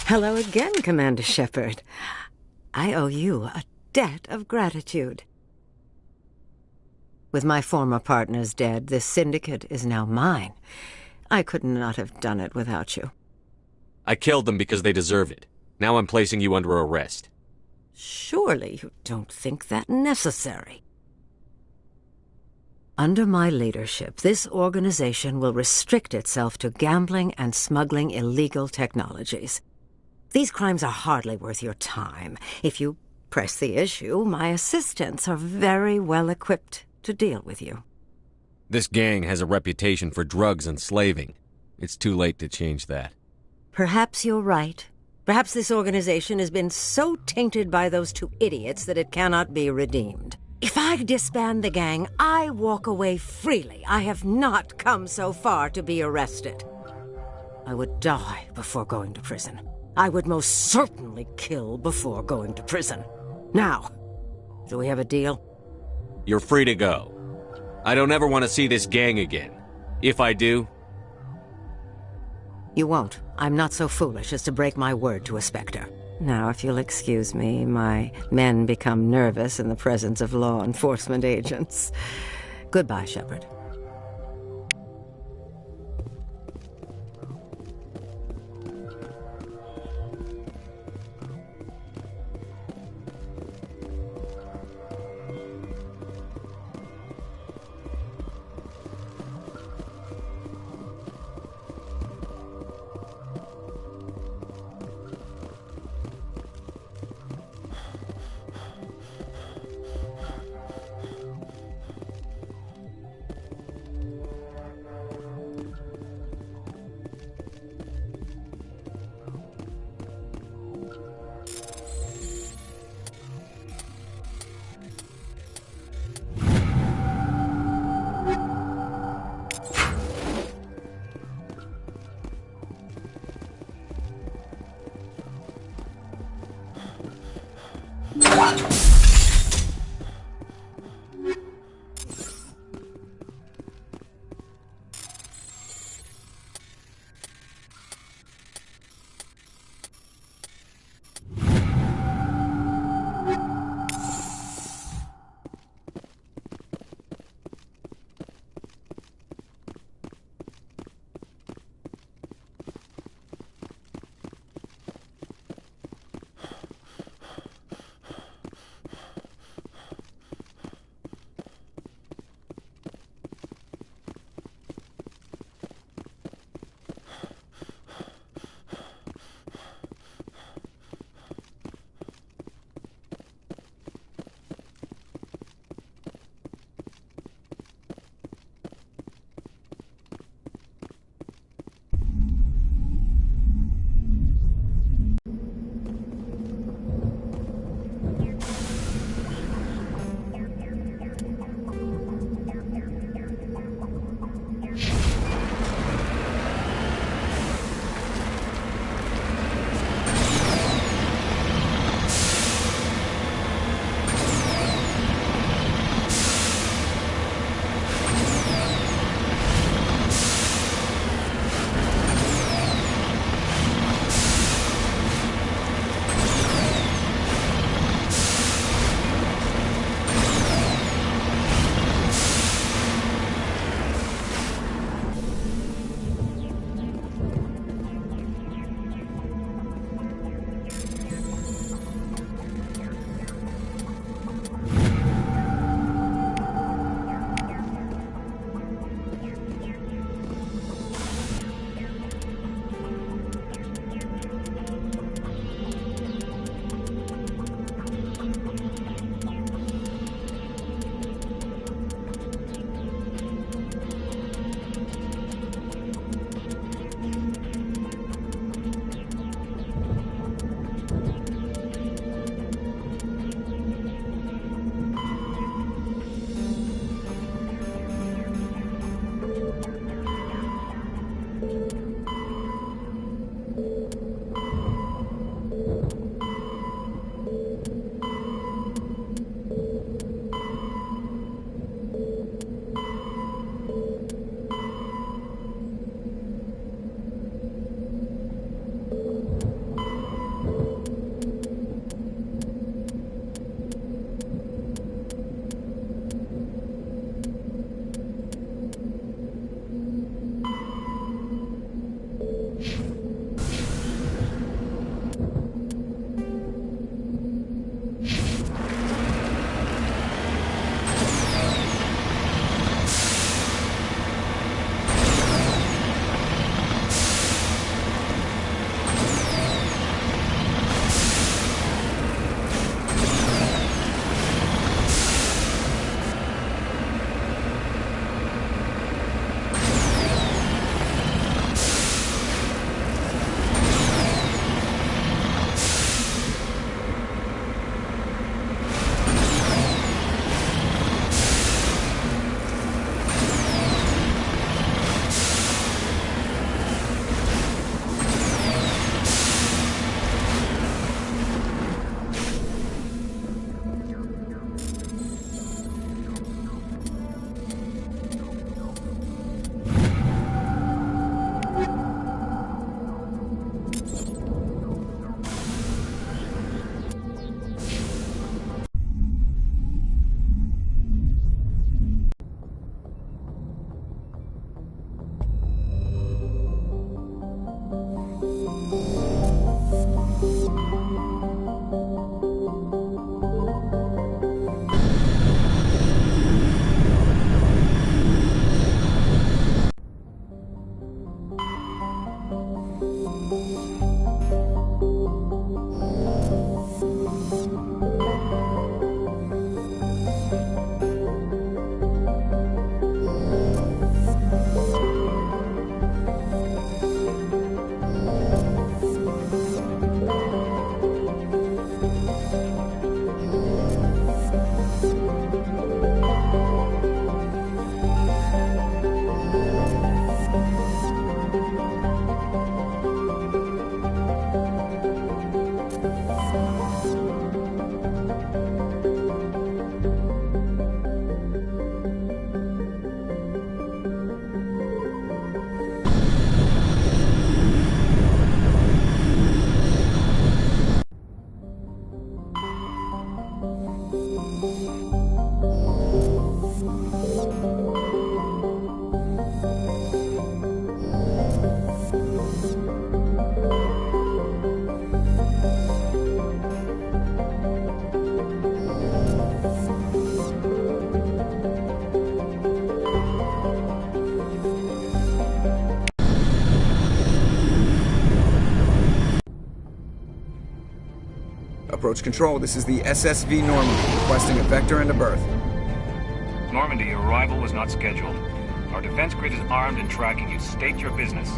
Hello again, Commander Shepard. I owe you a debt of gratitude. With my former partners dead, this syndicate is now mine. I could not have done it without you. I killed them because they deserve it. Now I'm placing you under arrest. Surely you don't think that necessary. Under my leadership, this organization will restrict itself to gambling and smuggling illegal technologies. These crimes are hardly worth your time. If you press the issue, my assistants are very well equipped to deal with you. This gang has a reputation for drugs and slaving. It's too late to change that. Perhaps you're right. Perhaps this organization has been so tainted by those two idiots that it cannot be redeemed. If I disband the gang, I walk away freely. I have not come so far to be arrested. I would die before going to prison. I would most certainly kill before going to prison. Now, do we have a deal? You're free to go. I don't ever want to see this gang again. If I do... You won't. I'm not so foolish as to break my word to a Spectre. Now, if you'll excuse me, my men become nervous in the presence of law enforcement agents. Goodbye, Shepard. Approach Control, this is the SSV Normandy, requesting a vector and a berth. Normandy, your arrival was not scheduled. Our defense grid is armed and tracking you. State your business.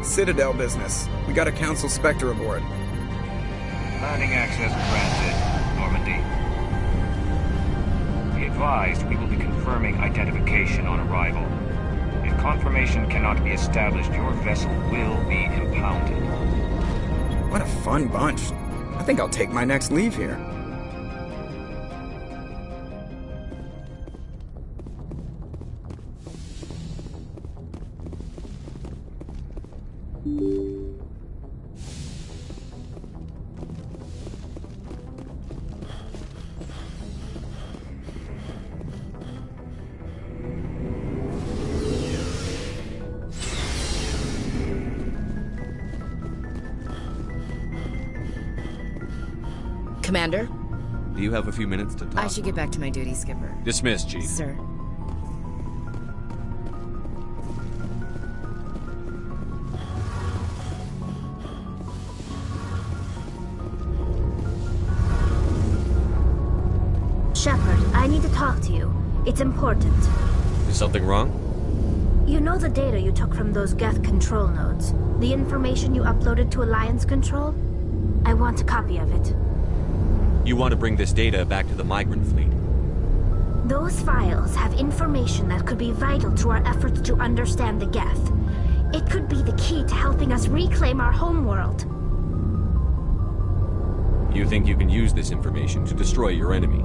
Citadel business. We got a Council Spectre aboard. Landing access granted, Normandy. Be advised, we will be confirming identification on arrival. If confirmation cannot be established, your vessel will be impounded. What a fun bunch. I think I'll take my next leave here. Commander? Do you have a few minutes to talk? I should get back to my duty, Skipper. Dismissed, Chief. Sir. Shepard, I need to talk to you. It's important. Is something wrong? You know the data you took from those Geth control nodes? The information you uploaded to Alliance Control? I want a copy of it. You want to bring this data back to the migrant fleet? Those files have information that could be vital to our efforts to understand the Geth. It could be the key to helping us reclaim our homeworld. You think you can use this information to destroy your enemy?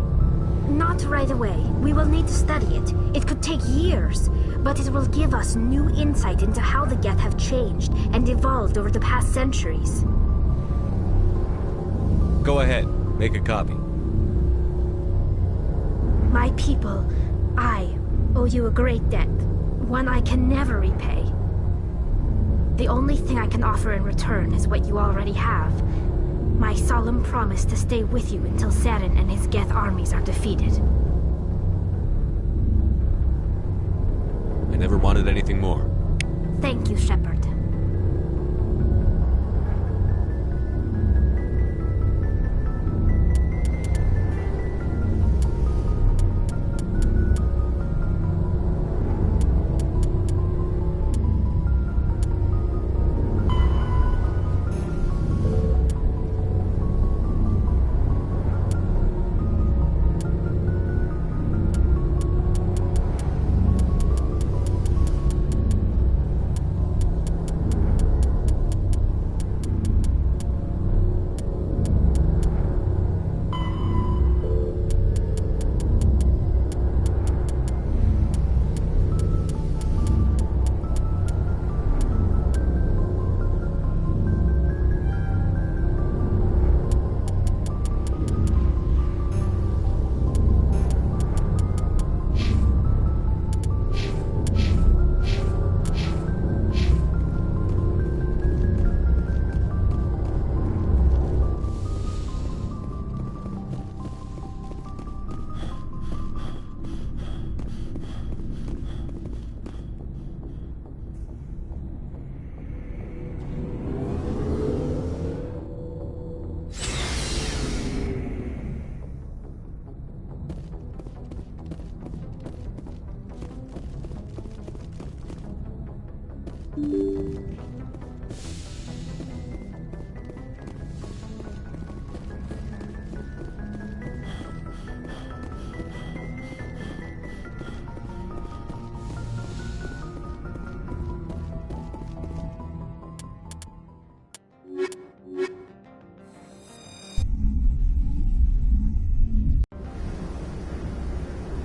Not right away. We will need to study it. It could take years, but it will give us new insight into how the Geth have changed and evolved over the past centuries. Go ahead. Make a copy. My people, I owe you a great debt. One I can never repay. The only thing I can offer in return is what you already have. My solemn promise to stay with you until Saren and his Geth armies are defeated. I never wanted anything more. Thank you, Shepard.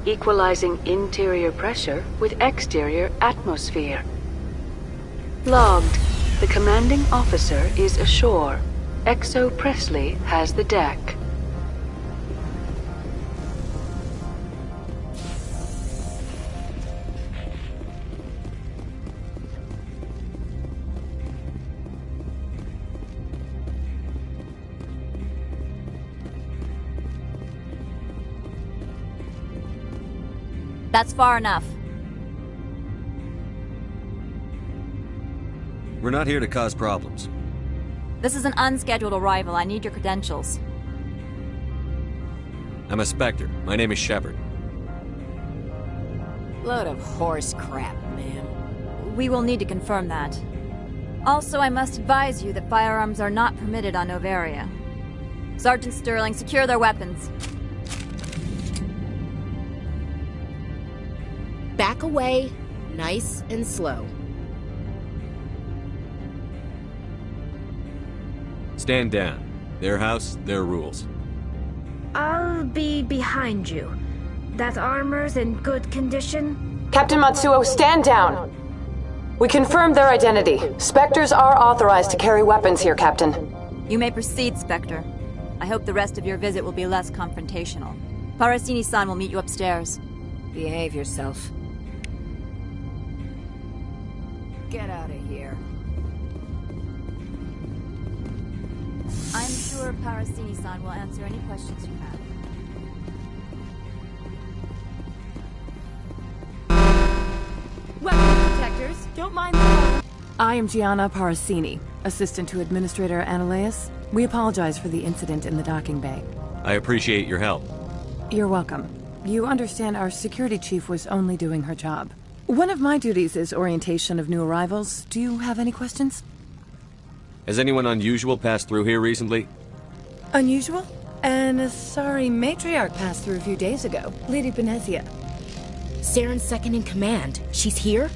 Equalizing interior pressure with exterior atmosphere. Logged. The commanding officer is ashore. Exo Presley has the deck. That's far enough. We're not here to cause problems. This is an unscheduled arrival. I need your credentials. I'm a Spectre. My name is Shepard. Load of horse crap, ma'am. We will need to confirm that. Also, I must advise you that firearms are not permitted on Novaria. Sergeant Sterling, secure their weapons. Back away, nice and slow. Stand down. Their house, their rules. I'll be behind you. That armor's in good condition? Captain Matsuo, stand down! We confirmed their identity. Spectres are authorized to carry weapons here, Captain. You may proceed, Spectre. I hope the rest of your visit will be less confrontational. Parasini-san will meet you upstairs. Behave yourself. Get out of here. I'm sure Parasini-san will answer any questions you have. Weapon protectors, don't mind the... I am Gianna Parasini, assistant to Administrator Analeas. We apologize for the incident in the docking bay. I appreciate your help. You're welcome. You understand our security chief was only doing her job. One of my duties is orientation of new arrivals. Do you have any questions? Has anyone unusual passed through here recently? Unusual? An Asari matriarch passed through a few days ago. Lady Benezia. Saren's second in command. She's here?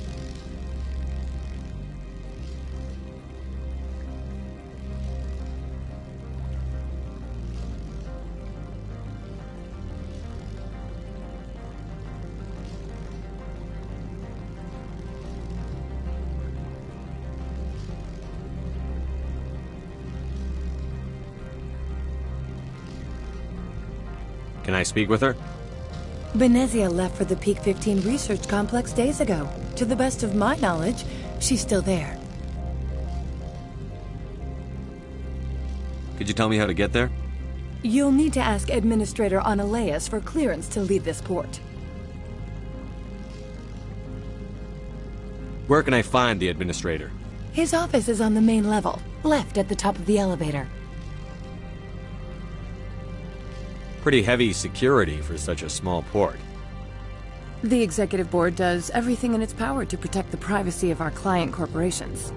Can I speak with her? Benezia left for the Peak 15 research complex days ago. To the best of my knowledge, she's still there. Could you tell me how to get there? You'll need to ask Administrator Analeas for clearance to leave this port. Where can I find the Administrator? His office is on the main level, left at the top of the elevator. Pretty heavy security for such a small port. The Executive Board does everything in its power to protect the privacy of our client corporations.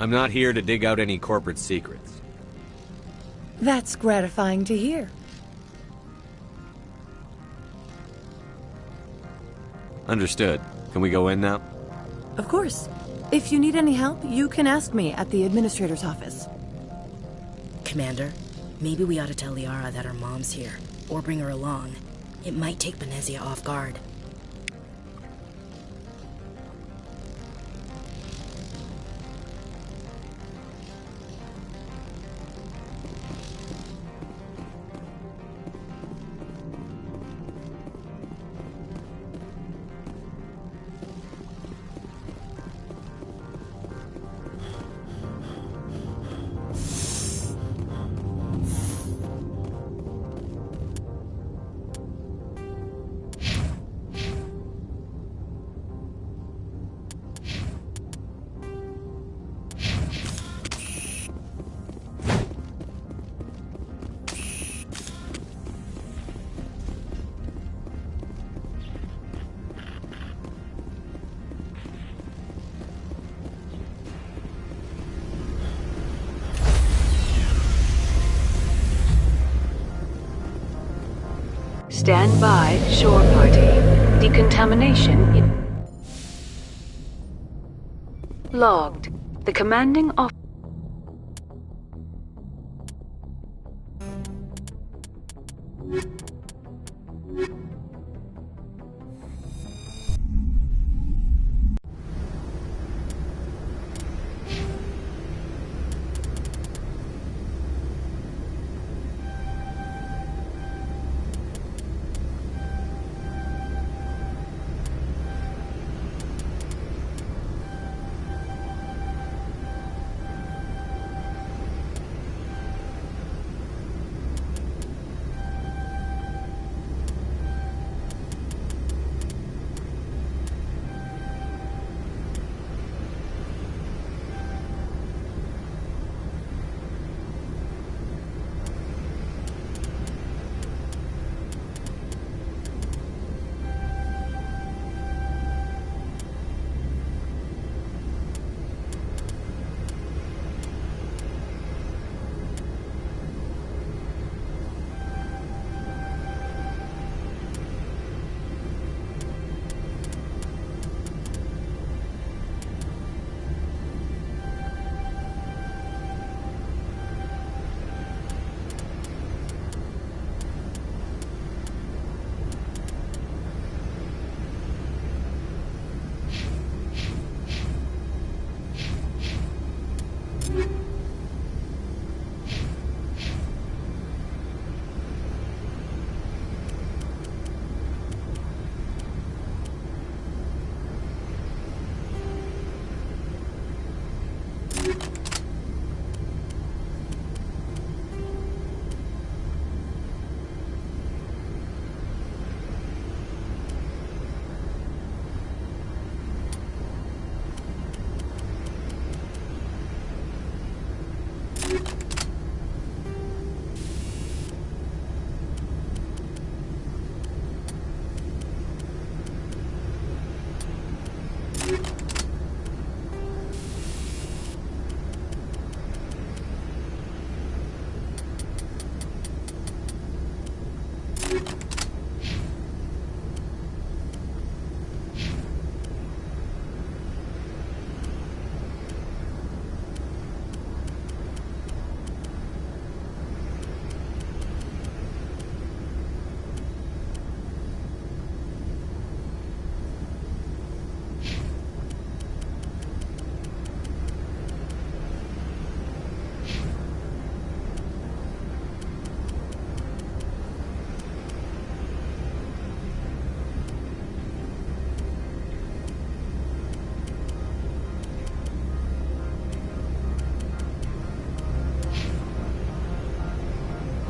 I'm not here to dig out any corporate secrets. That's gratifying to hear. Understood. Can we go in now? Of course. If you need any help, you can ask me at the Administrator's office. Commander, maybe we ought to tell Liara that her mom's here, or bring her along. It might take Benezia off guard. Stand by, shore party. Decontamination logged. The commanding officer.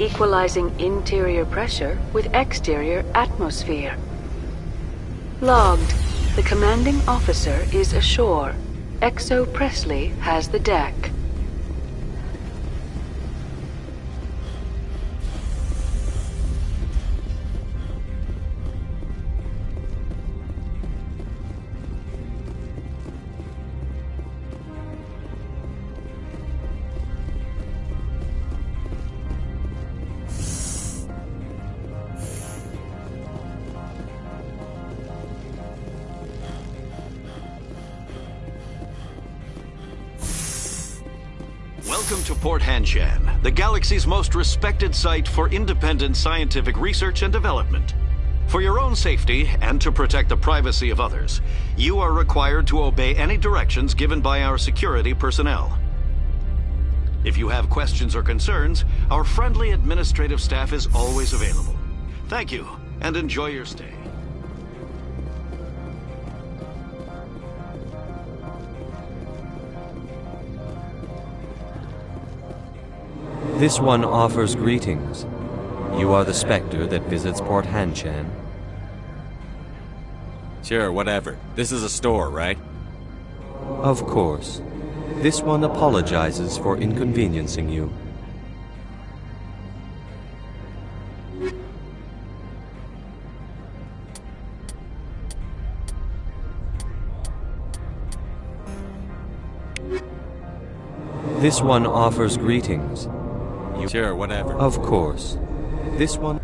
Equalizing interior pressure with exterior atmosphere. Logged. The commanding officer is ashore. XO Presley has the deck. Welcome to Port Hanshan, the galaxy's most respected site for independent scientific research and development. For your own safety and to protect the privacy of others, you are required to obey any directions given by our security personnel. If you have questions or concerns, our friendly administrative staff is always available. Thank you, and enjoy your stay. This one offers greetings. You are the Spectre that visits Port Hanshan. Sure, whatever. This is a store, right? Of course. This one apologizes for inconveniencing you. This one offers greetings. Sure, whatever. Of course. This one...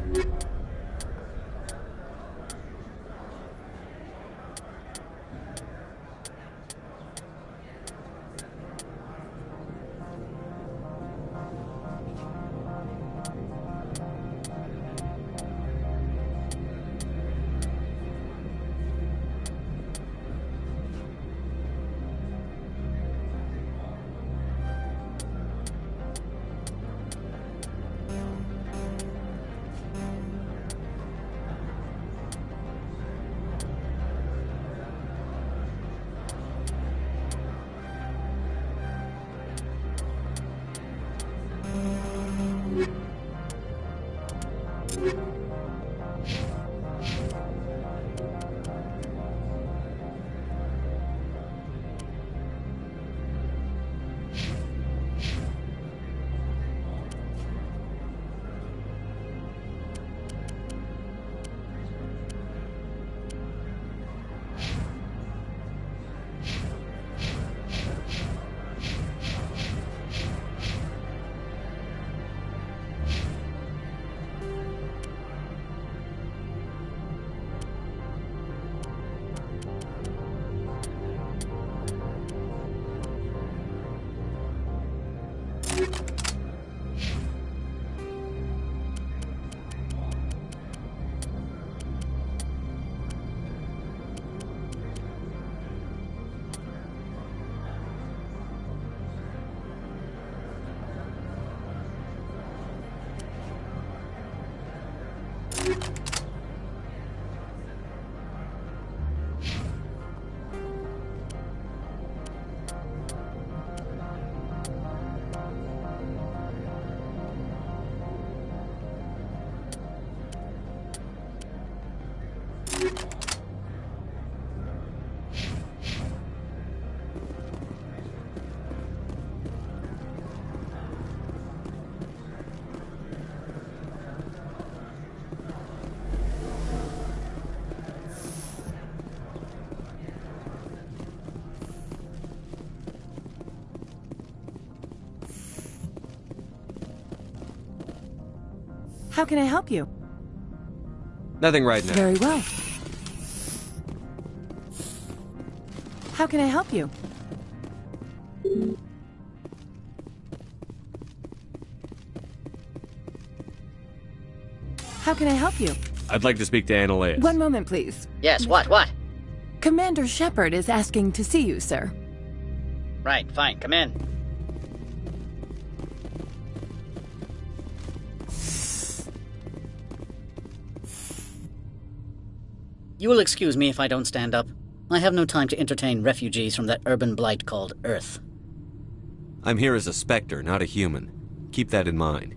How can I help you? Nothing right now. Very well. How can I help you? How can I help you? I'd like to speak to Annaleus. One moment, please. Yes, what? Commander Shepard is asking to see you, sir. Right, fine, come in. You will excuse me if I don't stand up. I have no time to entertain refugees from that urban blight called Earth. I'm here as a Spectre, not a human. Keep that in mind.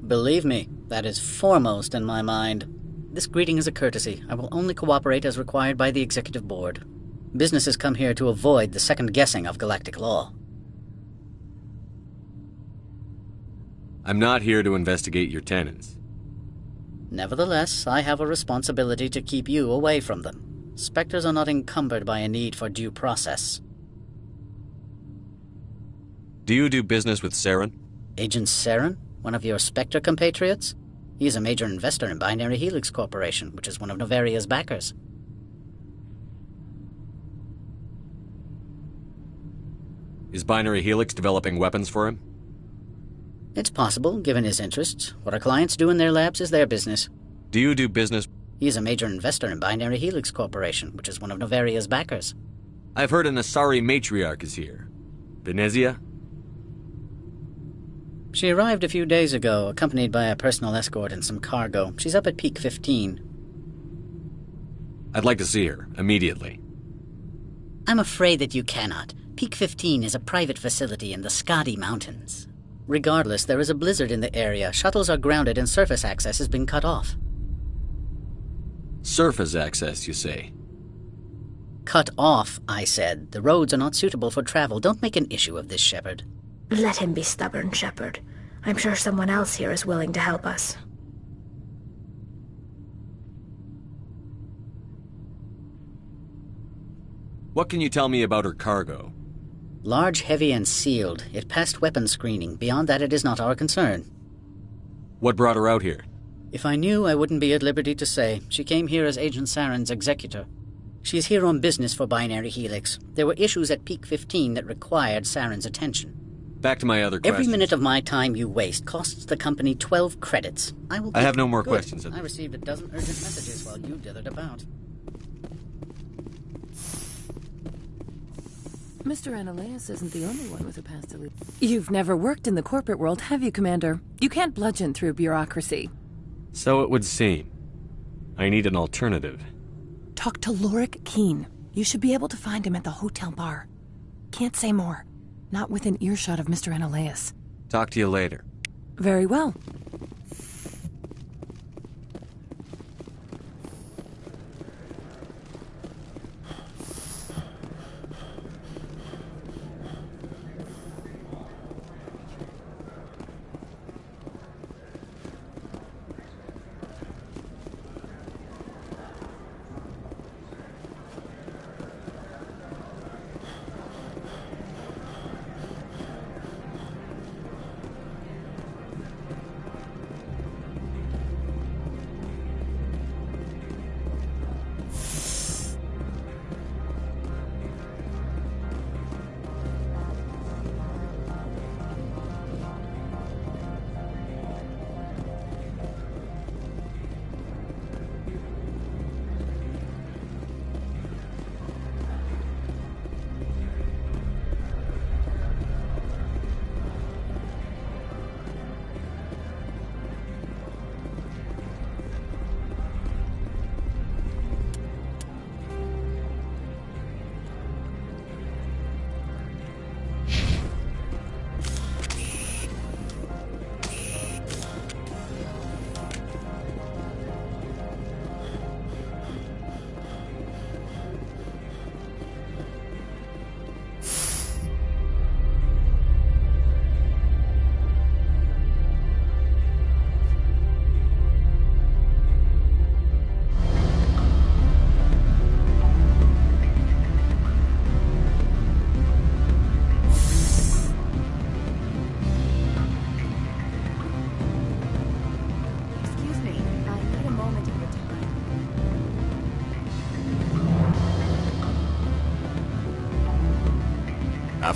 Believe me, that is foremost in my mind. This greeting is a courtesy. I will only cooperate as required by the Executive Board. Businesses come here to avoid the second guessing of galactic law. I'm not here to investigate your tenants. Nevertheless, I have a responsibility to keep you away from them. Spectres are not encumbered by a need for due process. Do you do business with Saren? Agent Saren? One of your Spectre compatriots? He is a major investor in Binary Helix Corporation, which is one of Novaria's backers. Is Binary Helix developing weapons for him? It's possible, given his interests. What our clients do in their labs is their business. Do you do business? He is a major investor in Binary Helix Corporation, which is one of Novaria's backers. I've heard an Asari matriarch is here. Venezia? She arrived a few days ago, accompanied by a personal escort and some cargo. She's up at Peak 15. I'd like to see her, immediately. I'm afraid that you cannot. Peak 15 is a private facility in the Skadi Mountains. Regardless, there is a blizzard in the area. Shuttles are grounded and surface access has been cut off. Surface access, you say? Cut off, I said. The roads are not suitable for travel. Don't make an issue of this, Shepard. Let him be stubborn, Shepard. I'm sure someone else here is willing to help us. What can you tell me about her cargo? Large, heavy, and sealed. It passed weapons screening. Beyond that, it is not our concern. What brought her out here? If I knew, I wouldn't be at liberty to say. She came here as Agent Saren's executor. She is here on business for Binary Helix. There were issues at Peak 15 that required Saren's attention. Back to my other questions. Every minute of my time you waste costs the company 12 credits. I have no more questions. I received a dozen urgent messages while you dithered about. Mr. Annaleus isn't the only one with a past to leave. You've never worked in the corporate world, have you, Commander? You can't bludgeon through bureaucracy. So it would seem. I need an alternative. Talk to Lorik Keene. You should be able to find him at the hotel bar. Can't say more. Not within earshot of Mr. Annaleus. Talk to you later. Very well.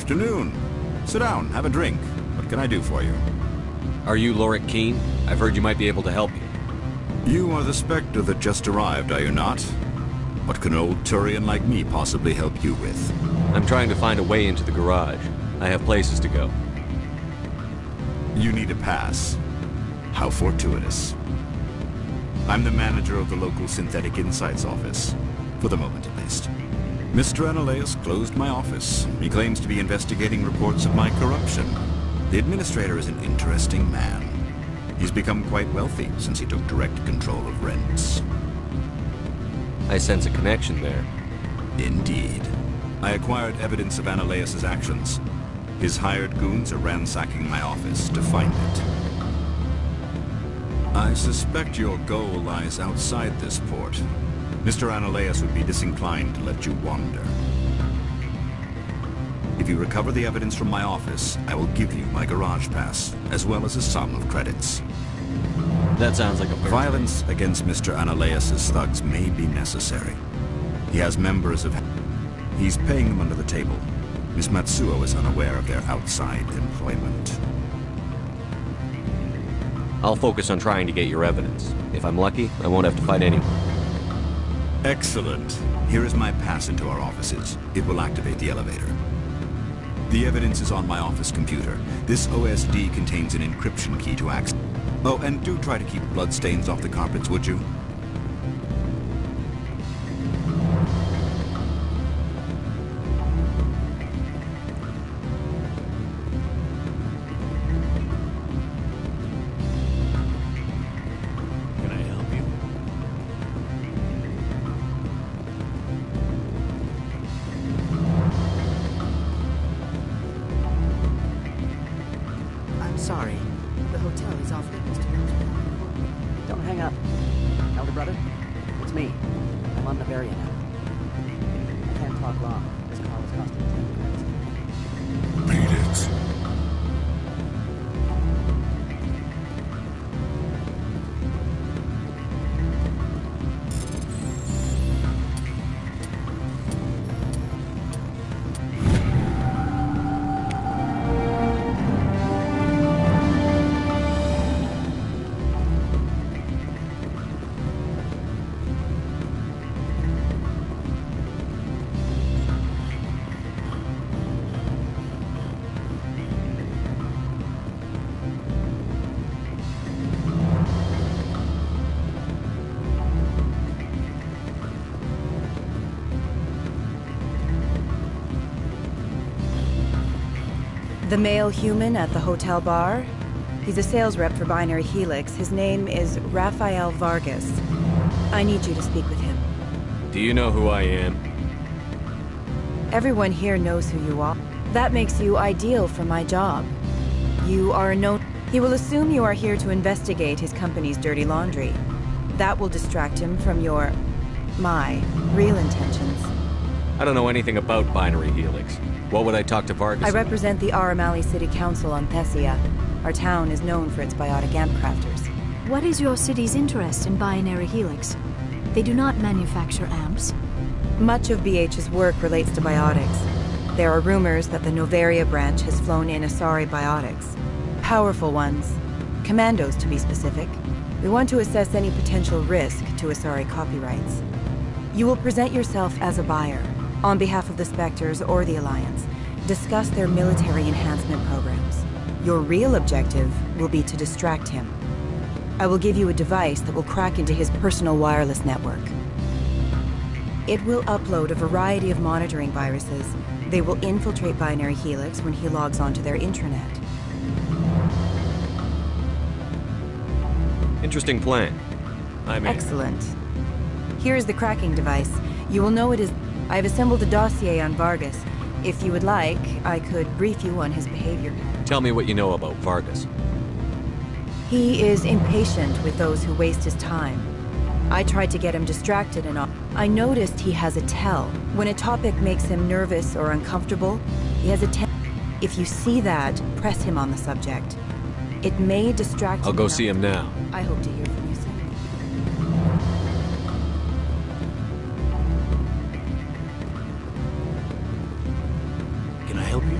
afternoon. Sit down, have a drink. What can I do for you? Are you Lorik Keene? I've heard you might be able to help me. You are the Spectre that just arrived, are you not? What can an old Turian like me possibly help you with? I'm trying to find a way into the garage. I have places to go. You need a pass. How fortuitous. I'm the manager of the local Synthetic Insights office. For the moment, at least. Mr. Analeus closed my office. He claims to be investigating reports of my corruption. The administrator is an interesting man. He's become quite wealthy since he took direct control of rents. I sense a connection there. Indeed. I acquired evidence of Analeus' actions. His hired goons are ransacking my office to find it. I suspect your goal lies outside this port. Mr. Analeus would be disinclined to let you wander. If you recover the evidence from my office, I will give you my garage pass, as well as a sum of credits. That sounds like a fair Violence against Mr. Analeus' thugs may be necessary. He has members of... He's paying them under the table. Miss Matsuo is unaware of their outside employment. I'll focus on trying to get your evidence. If I'm lucky, I won't have to fight anyone. Excellent. Here is my pass into our offices. It will activate the elevator. The evidence is on my office computer. This OSD contains an encryption key to access... Oh, and do try to keep bloodstains off the carpets, would you? Can I help you? I'm sorry. The hotel is off limits to those without a court. Don't hang up. Elder brother, it's me. I'm on Bavaria now. I can't talk long. This call is costing 10 credits. Beat it. The male human at the hotel bar? He's a sales rep for Binary Helix. His name is Rafael Vargas. I need you to speak with him. Do you know who I am? Everyone here knows who you are. That makes you ideal for my job. You are a known... He will assume you are here to investigate his company's dirty laundry. That will distract him from my real intentions. I don't know anything about Binary Helix. What would I talk to Vargas I about? represent the Aramali City Council on Thessia. Our town is known for its biotic amp crafters. What is your city's interest in Binary Helix? They do not manufacture amps. Much of BH's work relates to biotics. There are rumors that the Novaria branch has flown in Asari biotics. Powerful ones. Commandos, to be specific. We want to assess any potential risk to Asari copyrights. You will present yourself as a buyer, on behalf of the Spectres or the Alliance. Discuss their military enhancement programs. Your real objective will be to distract him. I will give you a device that will crack into his personal wireless network. It will upload a variety of monitoring viruses. They will infiltrate Binary Helix when he logs onto their intranet. Interesting plan. Excellent. Here is the cracking device. You will know it is... I've assembled a dossier on Vargas. If you would like, I could brief you on his behavior. Tell me what you know about Vargas. He is impatient with those who waste his time. I tried to get him distracted and all. I noticed he has a tell. When a topic makes him nervous or uncomfortable, he has a tell. If you see that, press him on the subject. It may distract him. I'll go see him now. I hope to hear from you soon. Can I help you?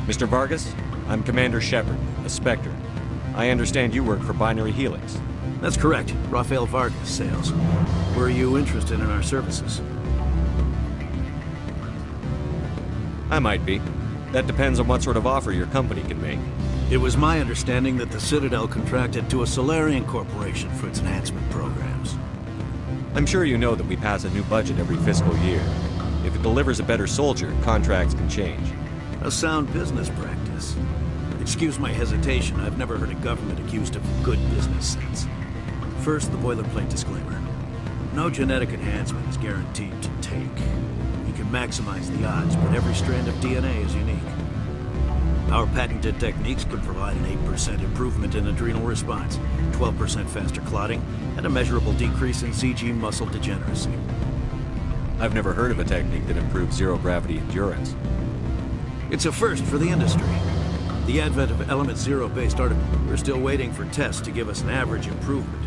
Mr. Vargas, I'm Commander Shepard, a Spectre. I understand you work for Binary Helix. That's correct. Rafael Vargas, sales. Were you interested in our services? I might be. That depends on what sort of offer your company can make. It was my understanding that the Citadel contracted to a Solarian corporation for its enhancement programs. I'm sure you know that we pass a new budget every fiscal year. If it delivers a better soldier, contracts can change. A sound business practice. Excuse my hesitation, I've never heard a government accused of good business sense. First, the boilerplate disclaimer. No genetic enhancement is guaranteed to take. You can maximize the odds, but every strand of DNA is unique. Our patented techniques could provide an 8% improvement in adrenal response, 12% faster clotting, and a measurable decrease in CG muscle degeneracy. I've never heard of a technique that improves zero-gravity endurance. It's a first for the industry. The advent of Element Zero-based artificial, we're still waiting for tests to give us an average improvement.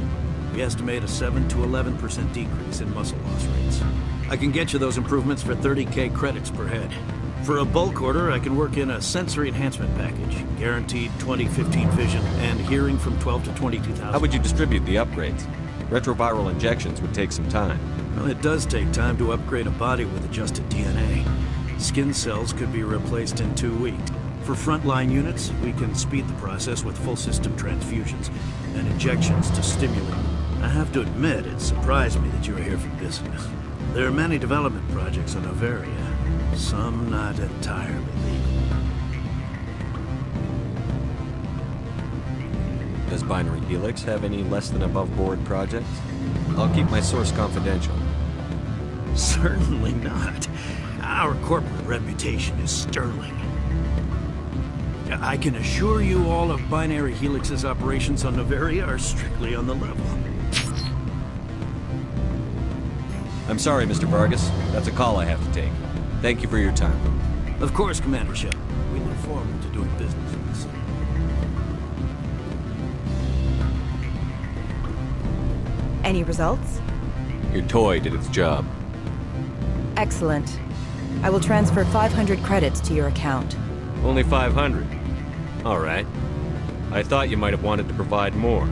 We estimate a 7 to 11% decrease in muscle loss rates. I can get you those improvements for 30K credits per head. For a bulk order, I can work in a sensory enhancement package, guaranteed 20/15 vision, and hearing from 12 to 22,000. How would you distribute the upgrades? Retroviral injections would take some time. Well, it does take time to upgrade a body with adjusted DNA. Skin cells could be replaced in 2 weeks. For frontline units, we can speed the process with full system transfusions and injections to stimulate. I have to admit, it surprised me that you are here for business. There are many development projects on Noveria, some not entirely legal. Does Binary Helix have any less than above-board projects? I'll keep my source confidential. Certainly not. Our corporate reputation is sterling. I can assure you all of Binary Helix's operations on Noveria are strictly on the level. I'm sorry, Mr. Vargas. That's a call I have to take. Thank you for your time. Of course, Commander Shepard. We look forward to doing business with the city. Any results? Your toy did its job. Excellent. I will transfer 500 credits to your account. Only 500. All right. I thought you might have wanted to provide more.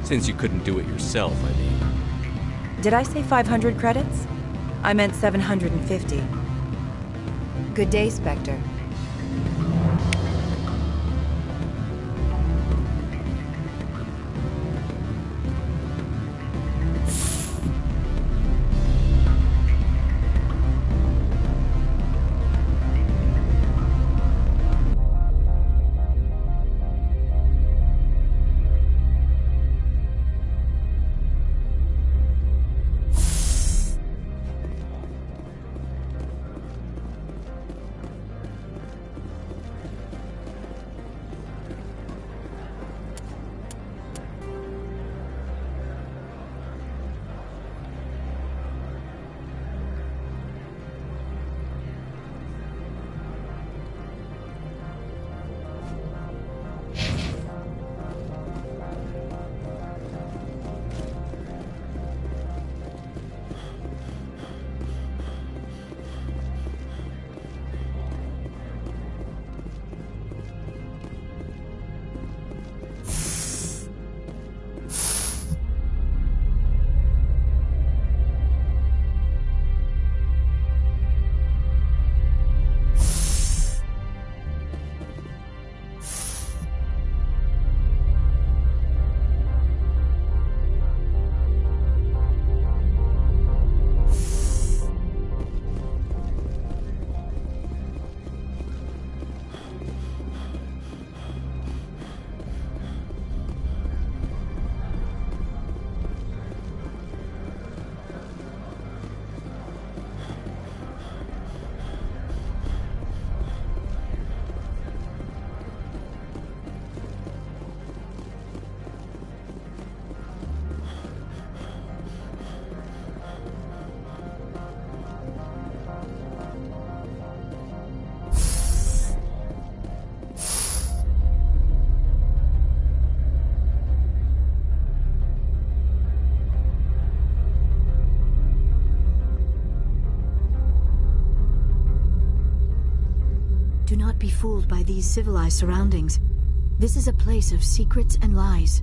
Since you couldn't do it yourself, I mean. Did I say 500 credits? I meant 750. Good day, Spectre. fooled by these civilized surroundings. This is a place of secrets and lies.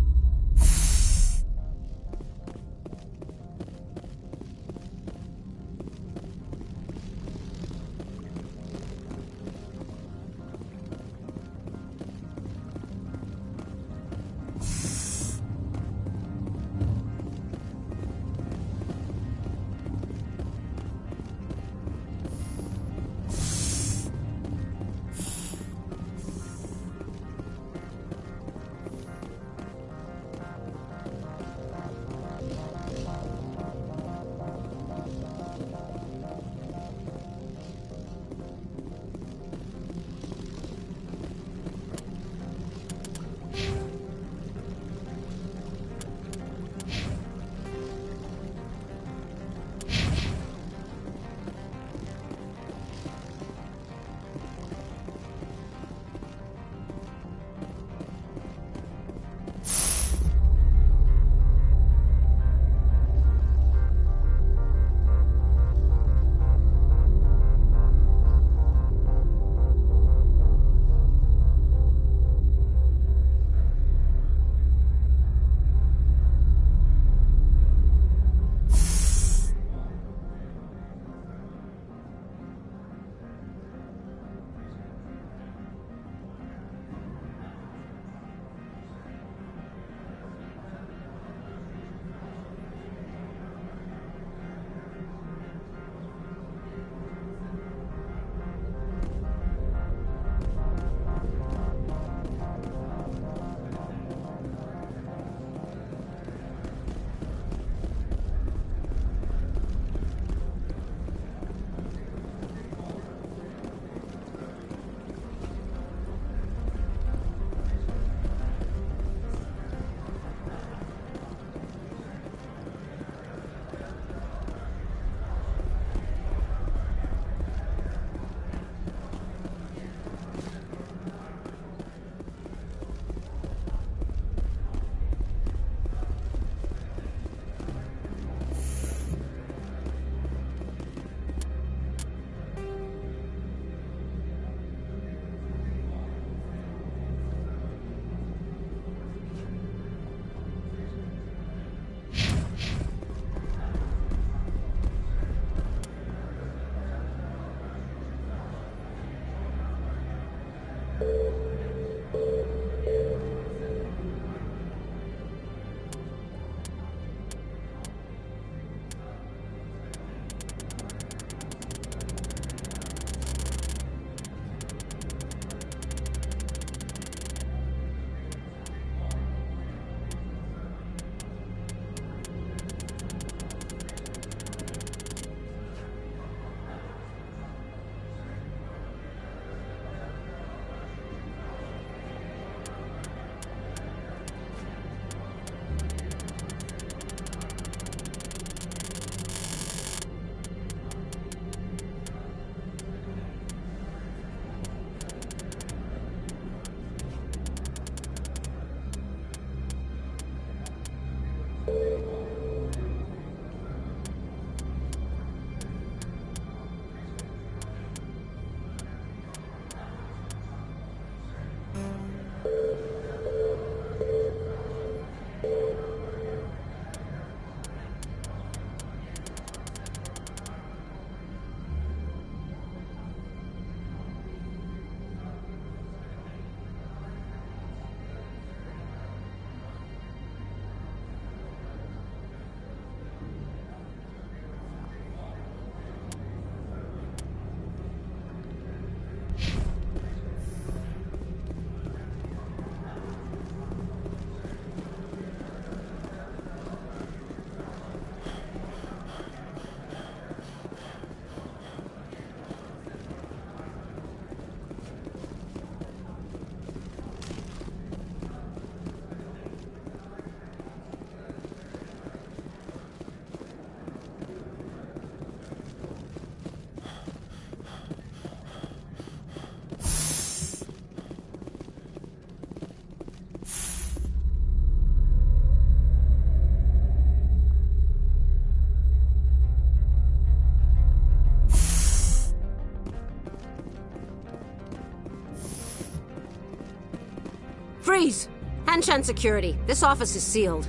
Freeze! Hanshan security. This office is sealed.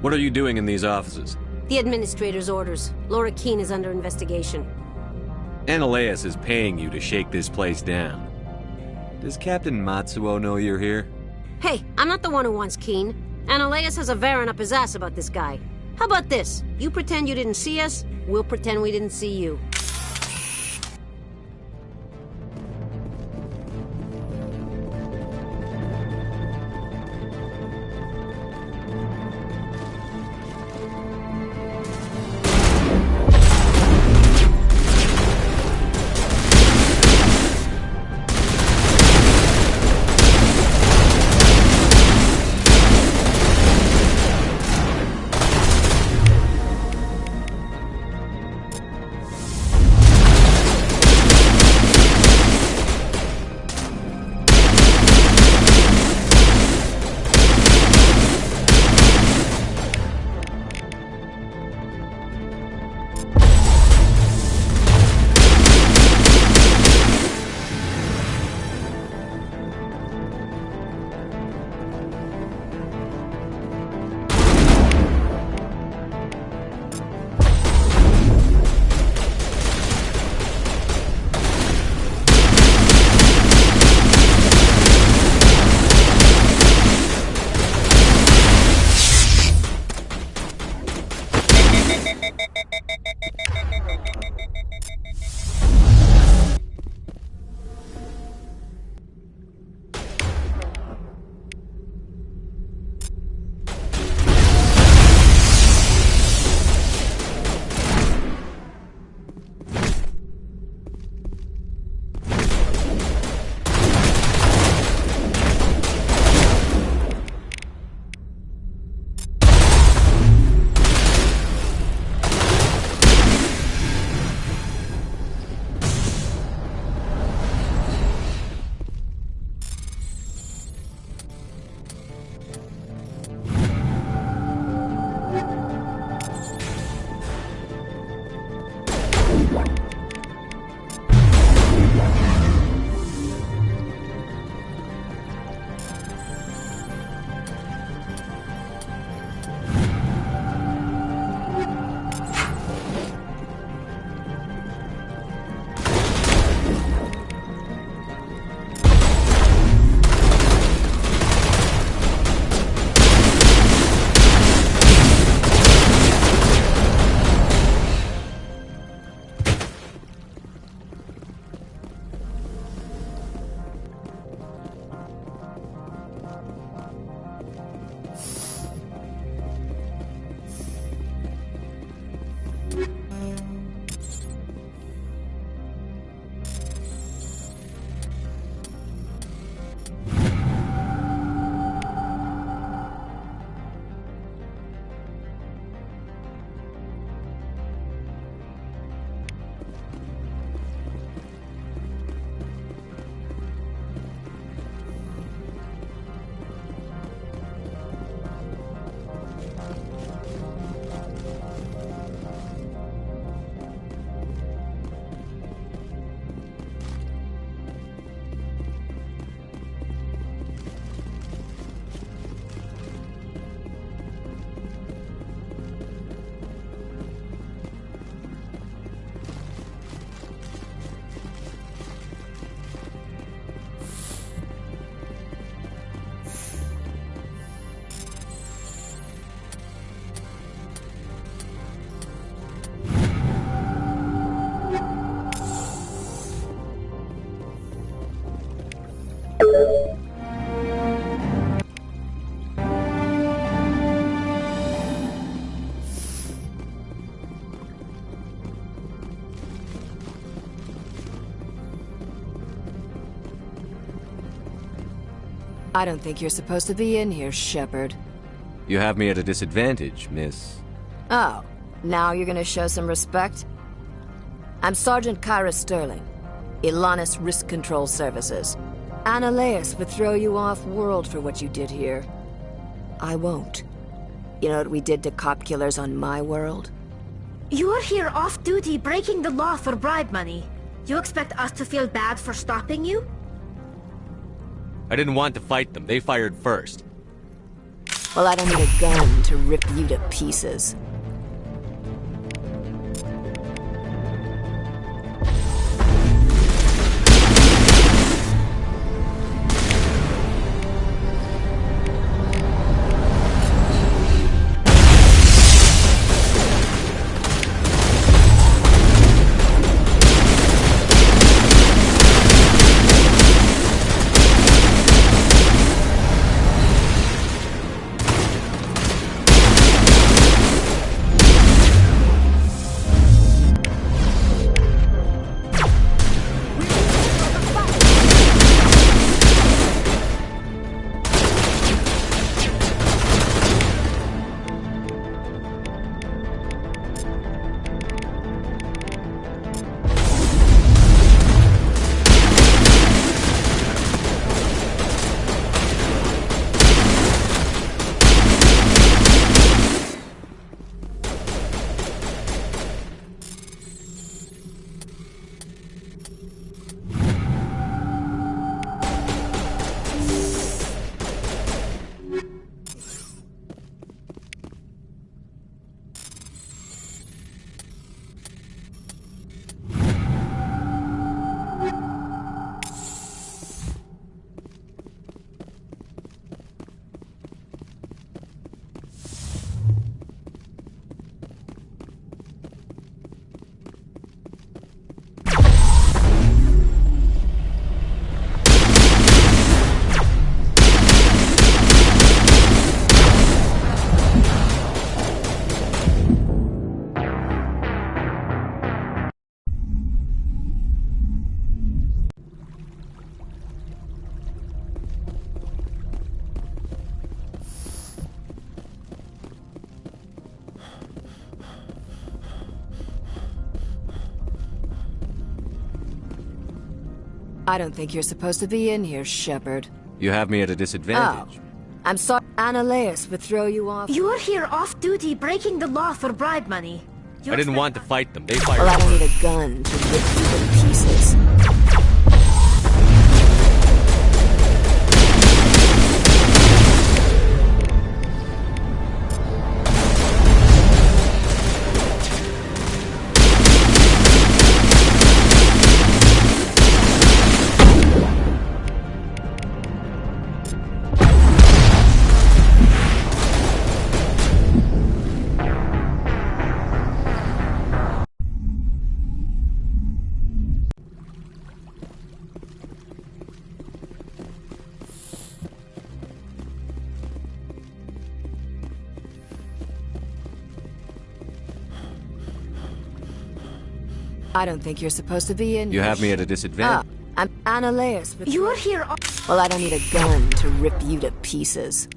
What are you doing in these offices? The administrator's orders. Laura Keene is under investigation. Ananias is paying you to shake this place down. Does Captain Matsuo know you're here? Hey, I'm not the one who wants Keene. Ananias has a Varen up his ass about this guy. How about this? You pretend you didn't see us, we'll pretend we didn't see you. I don't think you're supposed to be in here, Shepard. You have me at a disadvantage, miss. Oh, now you're gonna show some respect? I'm Sergeant Kyra Sterling, Ilanis Risk Control Services. Ananias would throw you off-world for what you did here. I won't. You know what we did to cop killers on my world? You're here off-duty breaking the law for bribe money. You expect us to feel bad for stopping you? I didn't want to fight them. They fired first. Well, I don't need a gun to rip you to pieces. I don't think you're supposed to be in here, Shepard. You have me at a disadvantage. Oh. I'm sorry. Analeus would throw you off. You're here off-duty breaking the law for bribe money. I didn't want to fight them. They fired Well, I don't first. need a gun to rip you to pieces. I don't think you're supposed to be in You here. have me at a disadvantage. I'm Analeus. You're here. Well, I don't need a gun to rip you to pieces.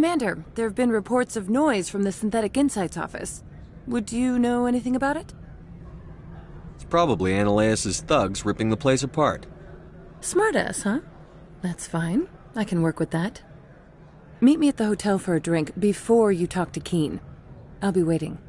Commander, there have been reports of noise from the Synthetic Insights office. Would you know anything about it? It's probably Ananias' thugs ripping the place apart. Smartass, huh? That's fine. I can work with that. Meet me at the hotel for a drink before you talk to Keen. I'll be waiting.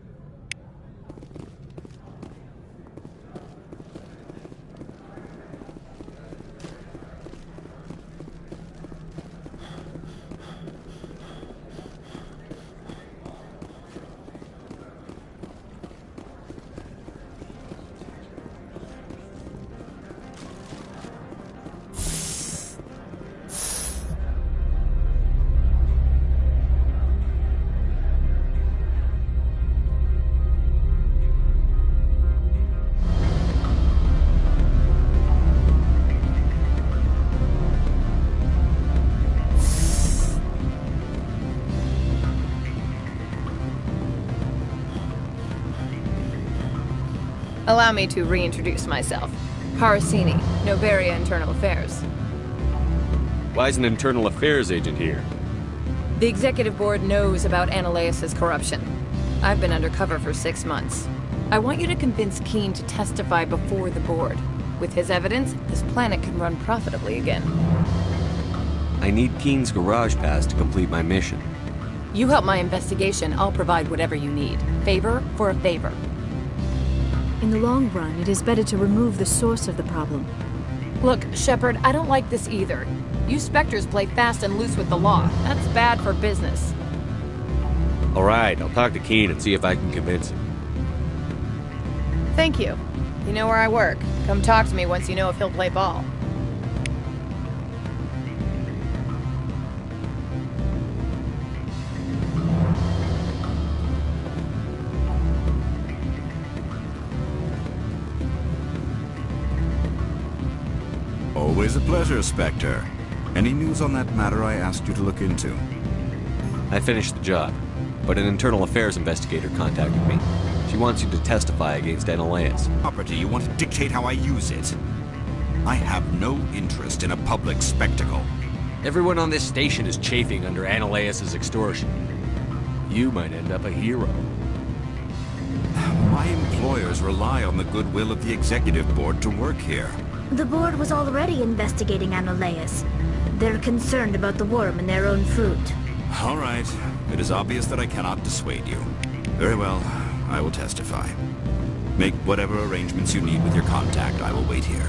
Allow me to reintroduce myself. Parasini, Novaria Internal Affairs. Why is an internal affairs agent here? The executive board knows about Ananias' corruption. I've been undercover for 6 months. I want you to convince Keen to testify before the board. With his evidence, this planet can run profitably again. I need Keen's garage pass to complete my mission. You help my investigation, I'll provide whatever you need. Favor for a favor. In the long run, it is better to remove the source of the problem. Look, Shepard, I don't like this either. You Spectres play fast and loose with the law. That's bad for business. Alright, I'll talk to Keen and see if I can convince him. Thank you. You know where I work. Come talk to me once you know if he'll play ball. Always a pleasure, Spectre. Any news on that matter I asked you to look into? I finished the job, but an internal affairs investigator contacted me. She wants you to testify against Ananias. Property, you want to dictate how I use it? I have no interest in a public spectacle. Everyone on this station is chafing under Ananias' extortion. You might end up a hero. My employers rely on the goodwill of the executive board to work here. The board was already investigating Ananias. They're concerned about the worm in their own fruit. All right. It is obvious that I cannot dissuade you. Very well. I will testify. Make whatever arrangements you need with your contact. I will wait here.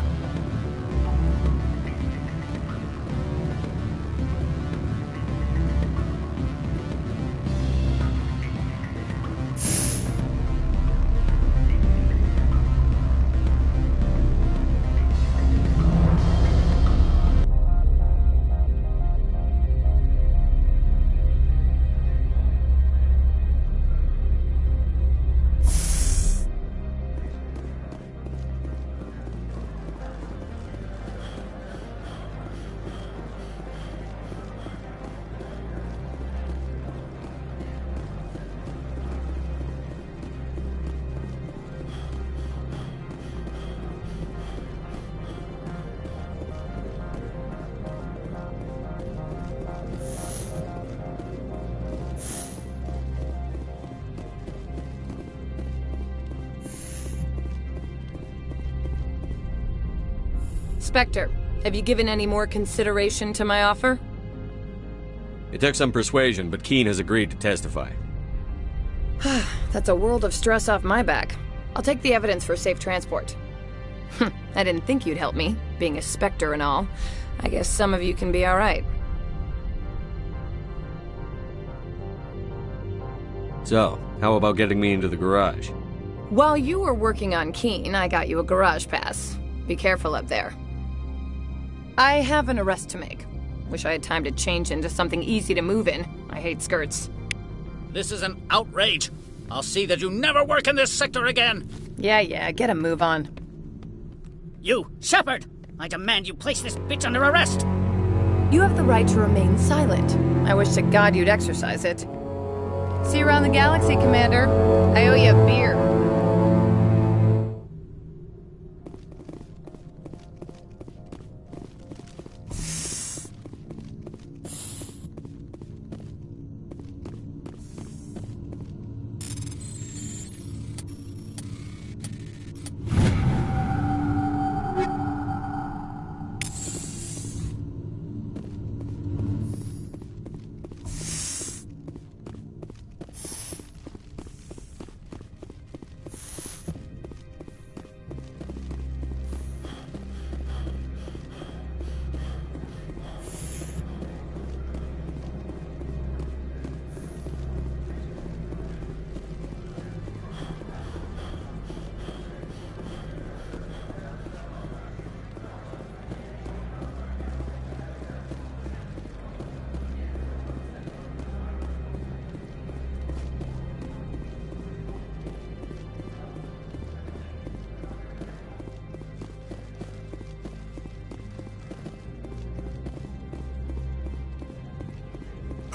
Spectre, have you given any more consideration to my offer? It took some persuasion, but Keen has agreed to testify. That's a world of stress off my back. I'll take the evidence for safe transport. I didn't think you'd help me, being a Spectre and all. I guess some of you can be alright. So, how about getting me into the garage? While you were working on Keen, I got you a garage pass. Be careful up there. I have an arrest to make. Wish I had time to change into something easy to move in. I hate skirts. This is an outrage. I'll see that you never work in this sector again. Yeah, get a move on. You, Shepard! I demand you place this bitch under arrest! You have the right to remain silent. I wish to God you'd exercise it. See you around the galaxy, Commander. I owe you a beer.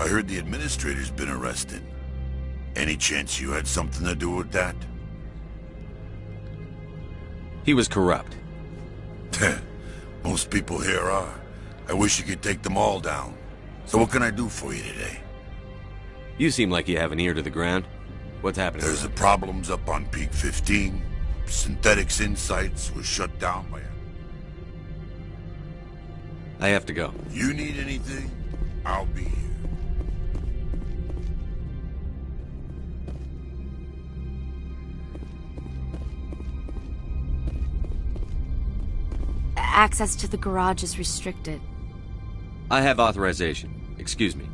I heard the administrator's been arrested. Any chance you had something to do with that? He was corrupt. Most people here are. I wish you could take them all down. So what can I do for you today? You seem like you have an ear to the ground. What's happening? There's the problems up on Peak 15. Synthetics Insights was shut down by... I have to go. You need anything? I'll be here. Access to the garage is restricted. I have authorization. Excuse me.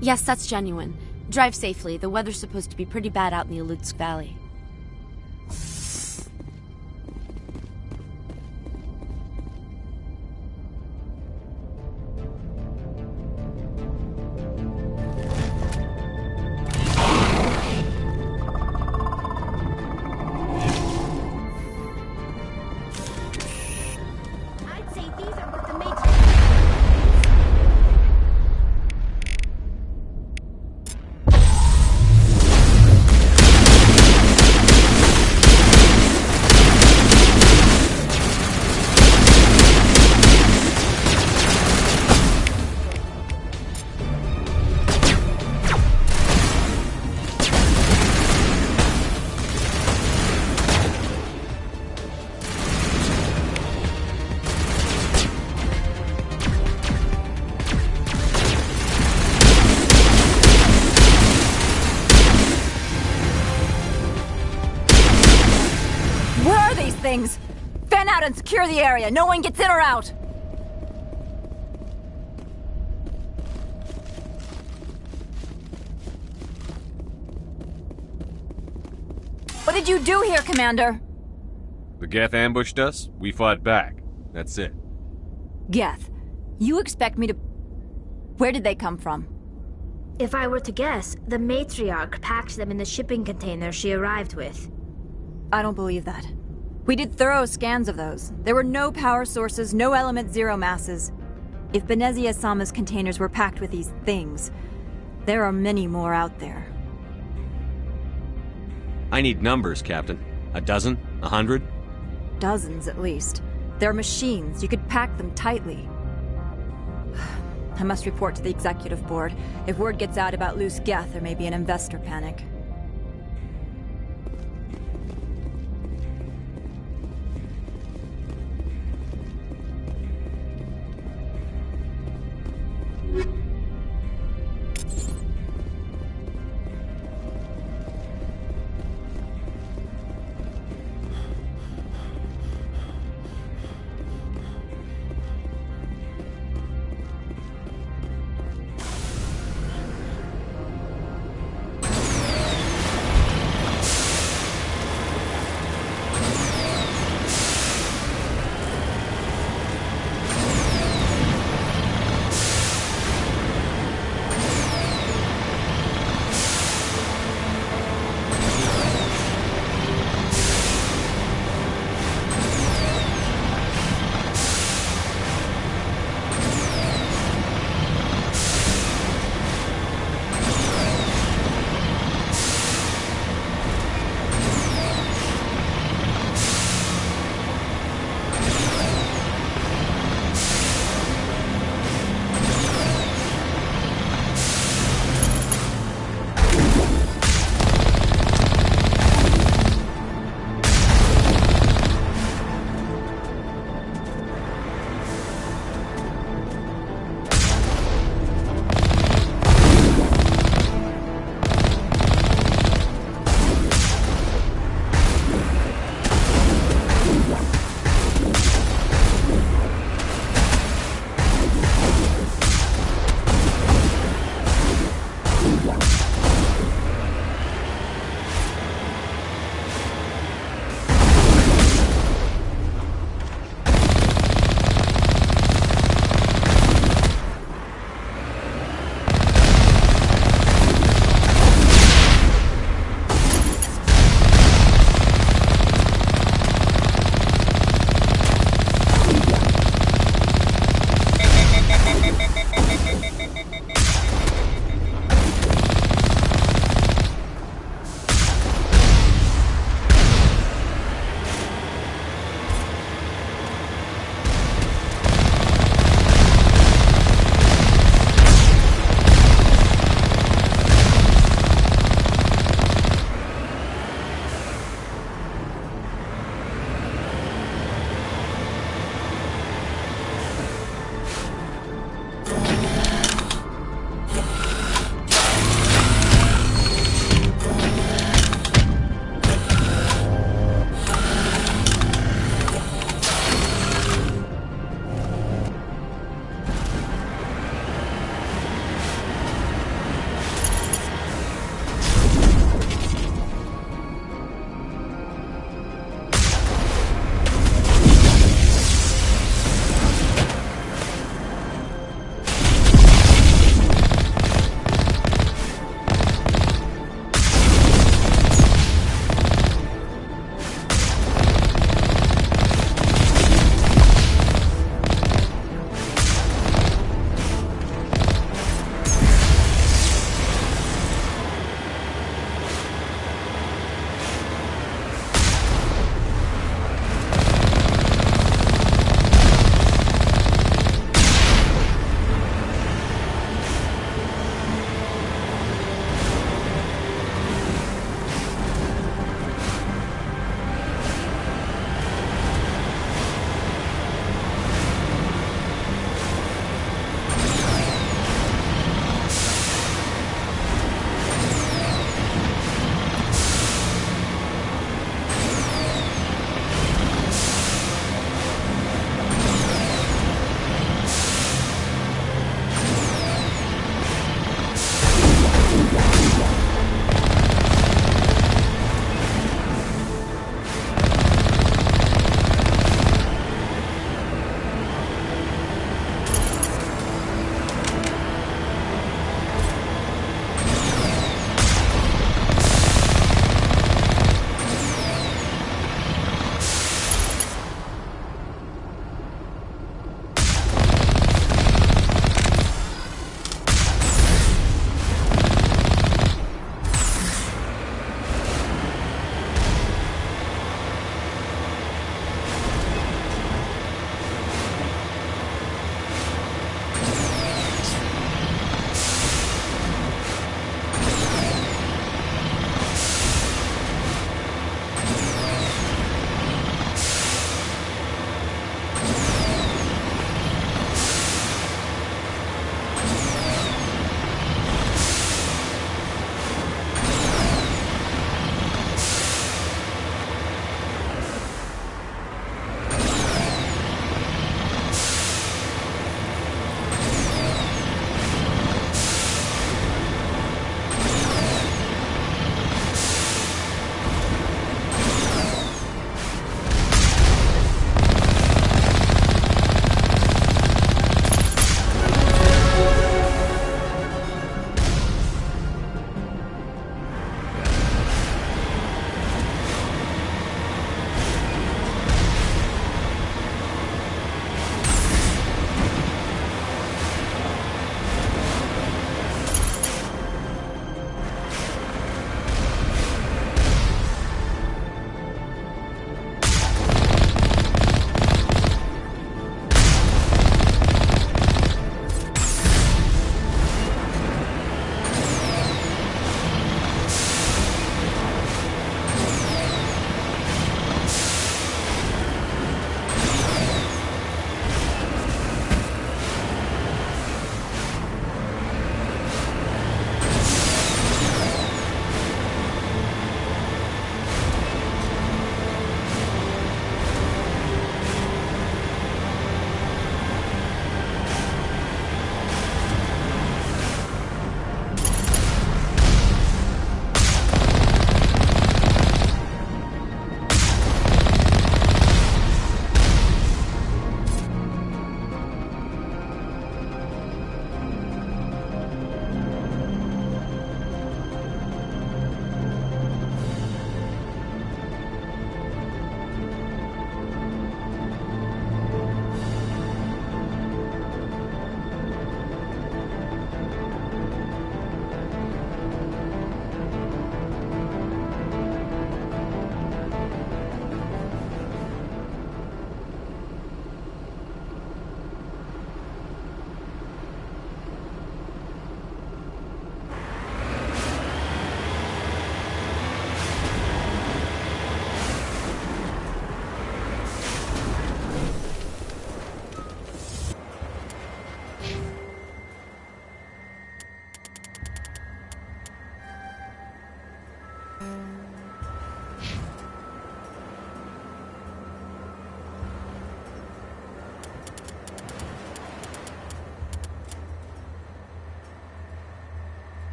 Yes, that's genuine. Drive safely. The weather's supposed to be pretty bad out in the Alutsk Valley. Things! Fan out and secure the area! No one gets in or out! What did you do here, Commander? The Geth ambushed us, we fought back. That's it. Geth, you expect me to... Where did they come from? If I were to guess, the matriarch packed them in the shipping container she arrived with. I don't believe that. We did thorough scans of those. There were no power sources, no element zero masses. If Benezia Sama's containers were packed with these things, there are many more out there. I need numbers, Captain. A dozen? 100? Dozens, at least. They're machines. You could pack them tightly. I must report to the executive board. If word gets out about loose Geth, there may be an investor panic.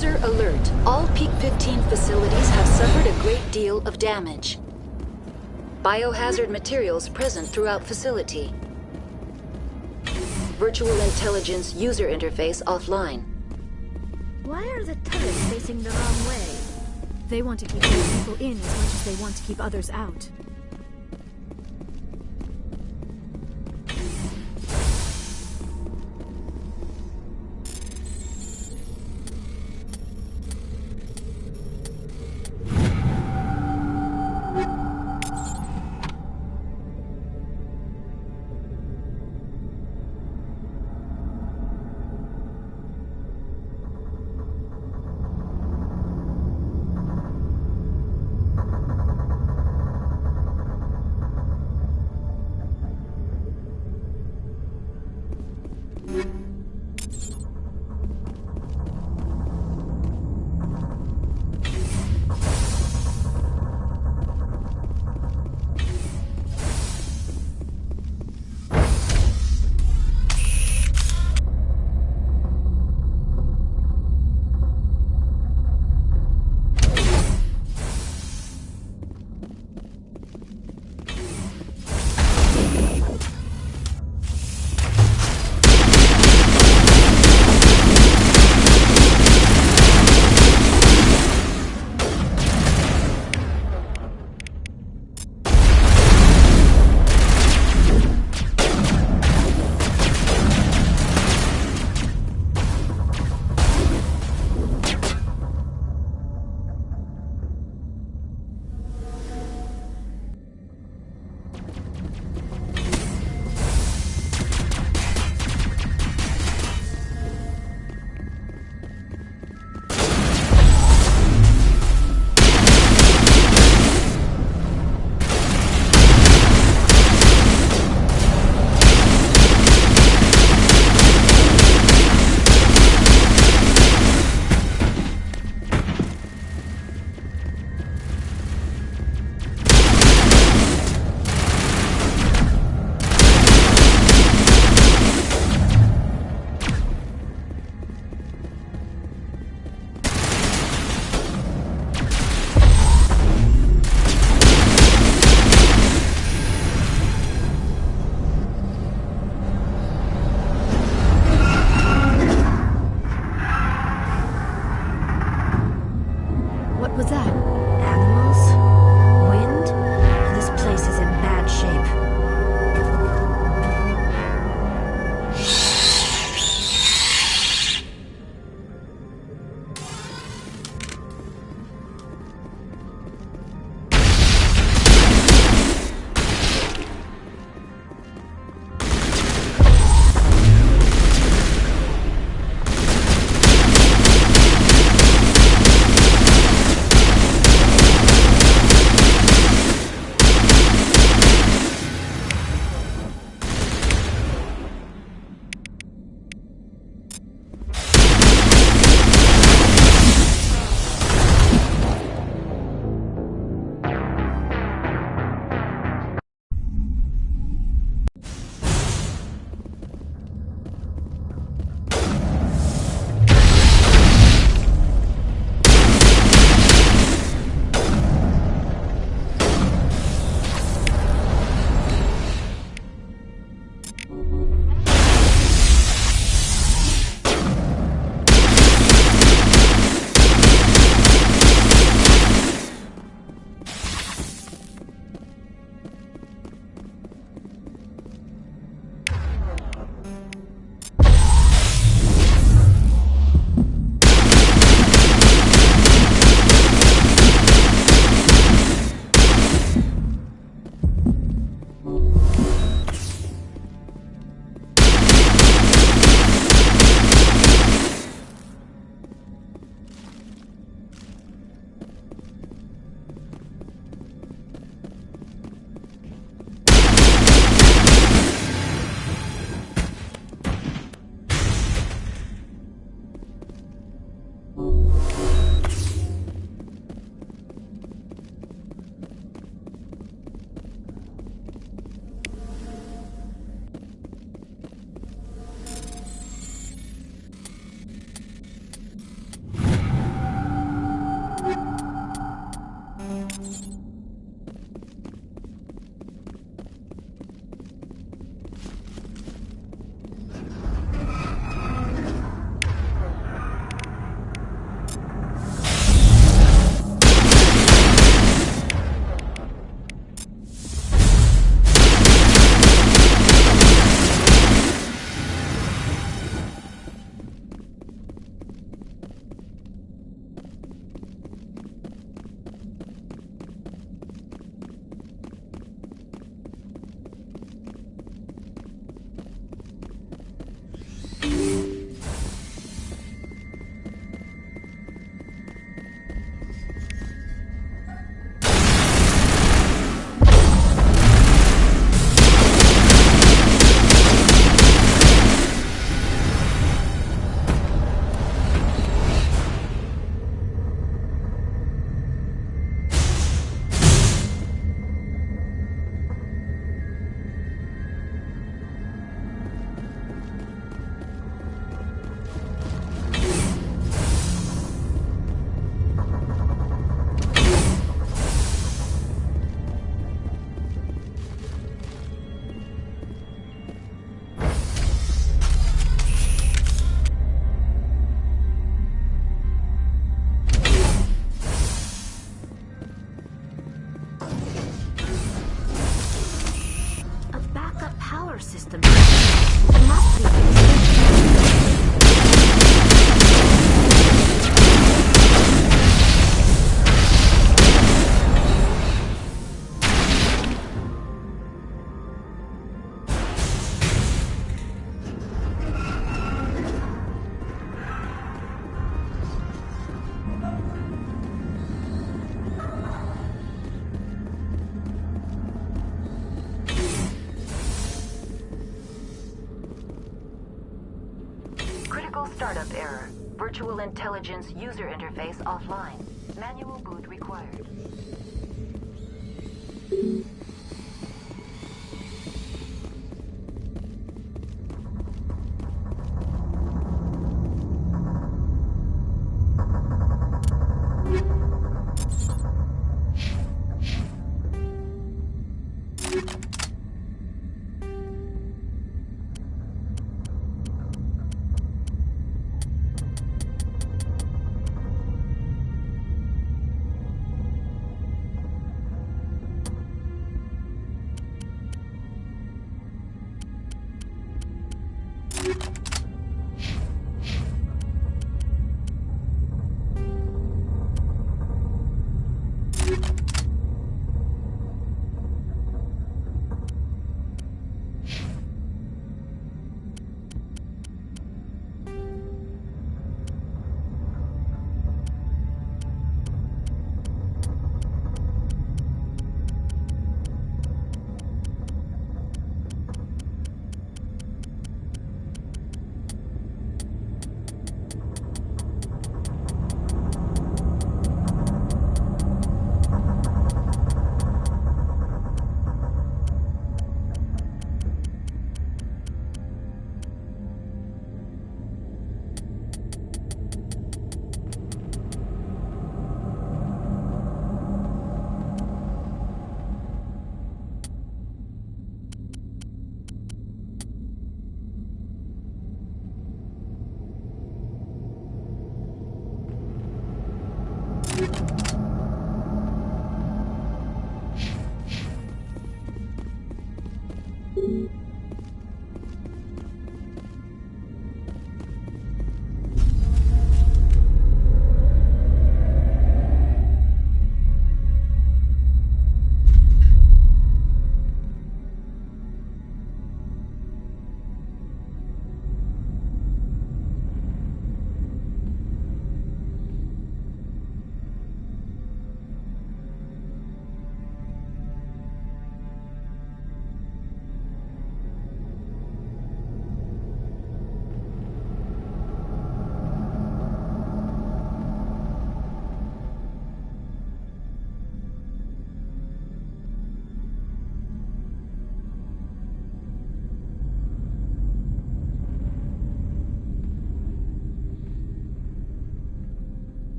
User alert. All Peak 15 facilities have suffered a great deal of damage. Biohazard materials present throughout facility. Virtual intelligence user interface offline. Why are the turrets facing the wrong way? They want to keep people in as much as they want to keep others out. solar system. It must be fixed. Critical startup error. Virtual intelligence user interface offline. Manual boot required.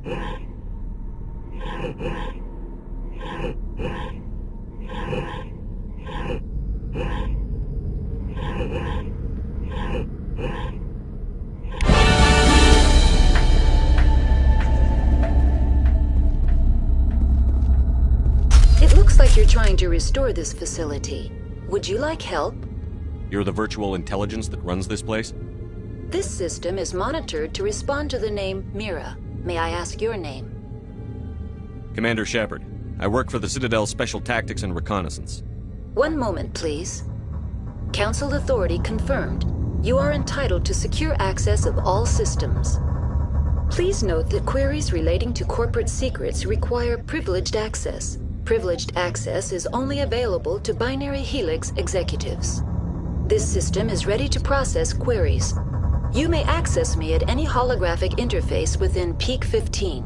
It looks like you're trying to restore this facility. Would you like help? You're the virtual intelligence that runs this place? This system is monitored to respond to the name Mira. May I ask your name? Commander Shepard. I work for the Citadel Special Tactics and Reconnaissance. One moment, please. Council authority confirmed. You are entitled to secure access of all systems. Please note that queries relating to corporate secrets require privileged access. Privileged access is only available to Binary Helix executives. This system is ready to process queries. You may access me at any holographic interface within Peak 15.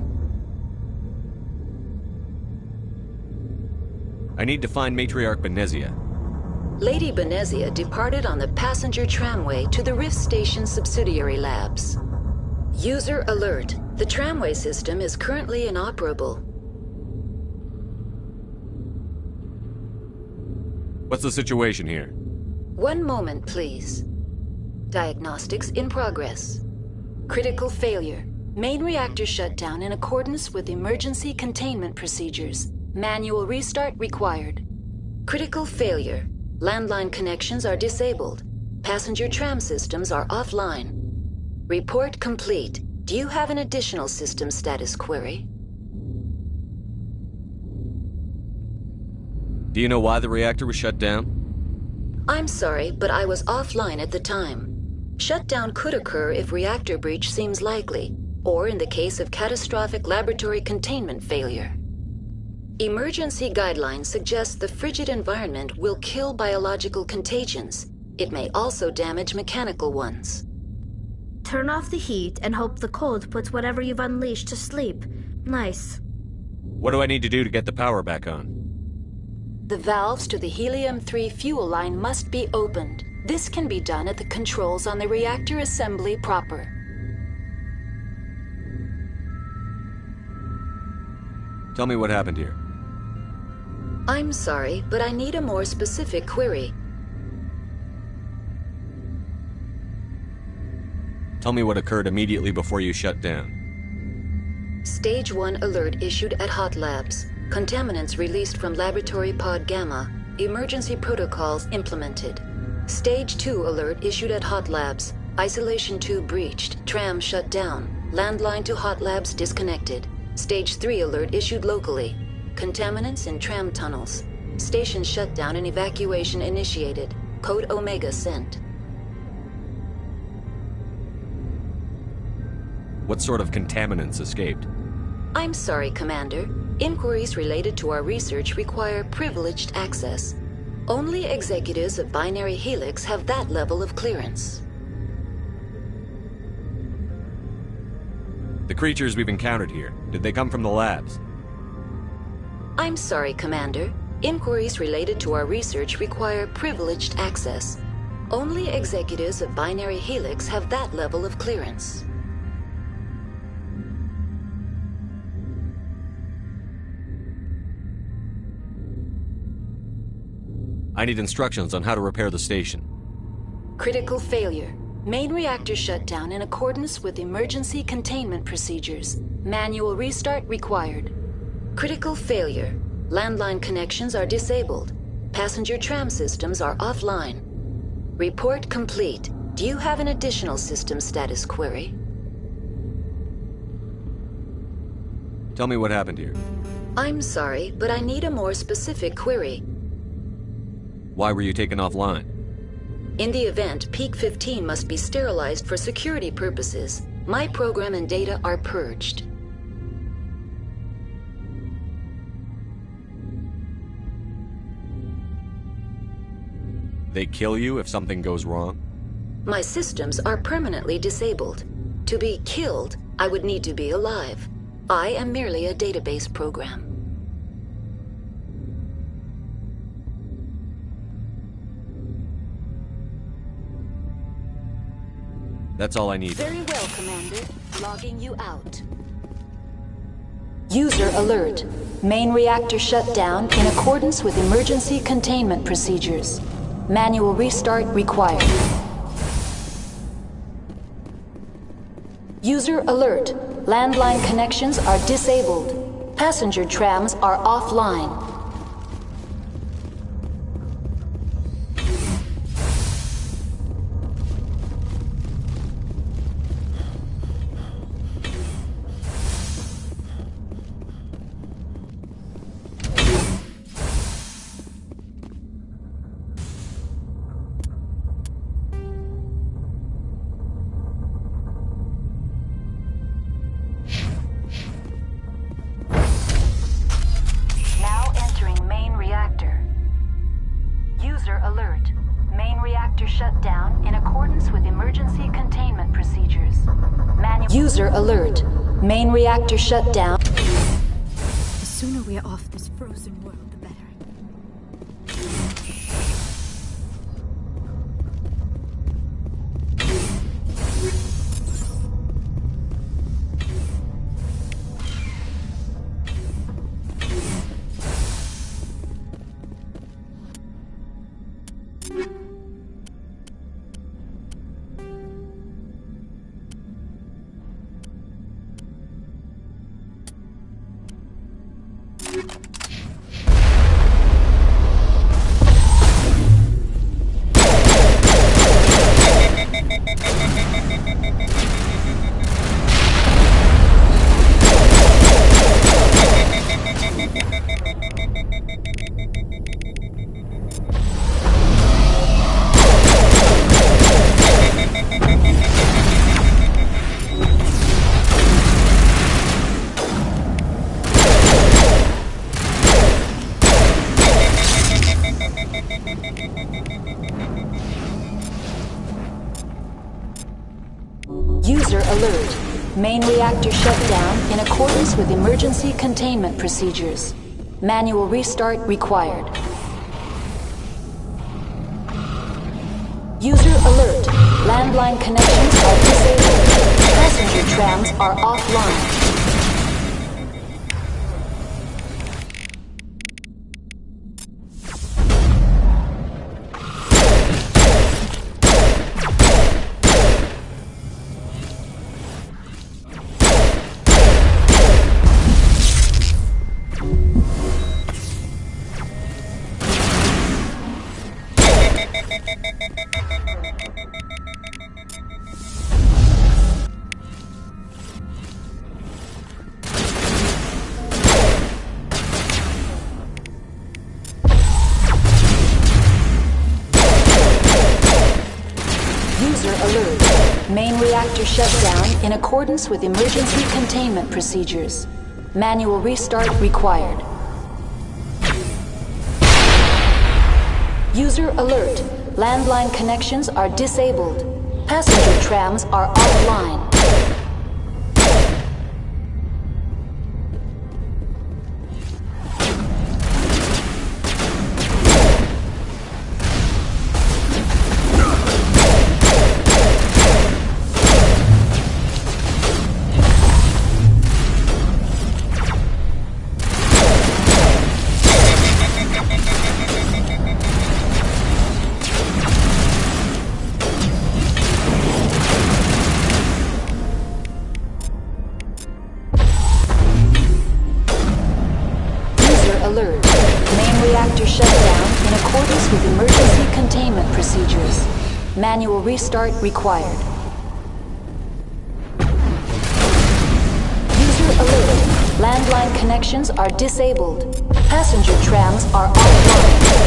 I need to find Matriarch Benezia. Lady Benezia departed on the passenger tramway to the Rift Station subsidiary labs. User alert. The tramway system is currently inoperable. What's the situation here? One moment, please. Diagnostics in progress. Critical failure. Main reactor shut down in accordance with emergency containment procedures. Manual restart required. Critical failure. Landline connections are disabled. Passenger tram systems are offline. Report complete. Do you have an additional system status query? Do you know why the reactor was shut down? I'm sorry, but I was offline at the time. Shutdown could occur if reactor breach seems likely, or in the case of catastrophic laboratory containment failure. Emergency guidelines suggest the frigid environment will kill biological contagions. It may also damage mechanical ones. Turn off the heat and hope the cold puts whatever you've unleashed to sleep. Nice. What do I need to do to get the power back on? The valves to the helium-3 fuel line must be opened. This can be done at the controls on the reactor assembly proper. Tell me what happened here. I'm sorry, but I need a more specific query. Tell me what occurred immediately before you shut down. Stage 1 alert issued at Hot Labs. Contaminants released from Laboratory Pod Gamma. Emergency protocols implemented. Stage 2 alert issued at Hot Labs. Isolation tube breached. Tram shut down. Landline to Hot Labs disconnected. Stage 3 alert issued locally. Contaminants in tram tunnels. Station shutdown and evacuation initiated. Code Omega sent. What sort of contaminants escaped? I'm sorry, Commander. Inquiries related to our research require privileged access. Only executives of Binary Helix have that level of clearance. The creatures we've encountered here, did they come from the labs? I'm sorry, Commander. Inquiries related to our research require privileged access. Only executives of Binary Helix have that level of clearance. I need instructions on how to repair the station. Critical failure. Main reactor shut down in accordance with emergency containment procedures. Manual restart required. Critical failure. Landline connections are disabled. Passenger tram systems are offline. Report complete. Do you have an additional system status query? Tell me what happened here. I'm sorry, but I need a more specific query. Why were you taken offline? In the event, Peak 15 must be sterilized for security purposes. My program and data are purged. They kill you if something goes wrong? My systems are permanently disabled. To be killed, I would need to be alive. I am merely a database program. That's all I need. Very well, Commander. Logging you out. User alert. Main reactor shut down in accordance with emergency containment procedures. Manual restart required. User alert. Landline connections are disabled. Passenger trams are offline. User alert. Main reactor shut down. The sooner we are off this frozen world, the better. User alert. Main reactor shut down in accordance with emergency containment procedures. Manual restart required. User alert. Landline connections are disabled. Passenger trams are offline. Main reactor shut down in accordance with emergency containment procedures. Manual restart required. User alert. Landline connections are disabled. Passenger trams are offline. Alert. Main reactor shut down in accordance with emergency containment procedures. Manual restart required. User alert. Landline connections are disabled. Passenger trams are offline.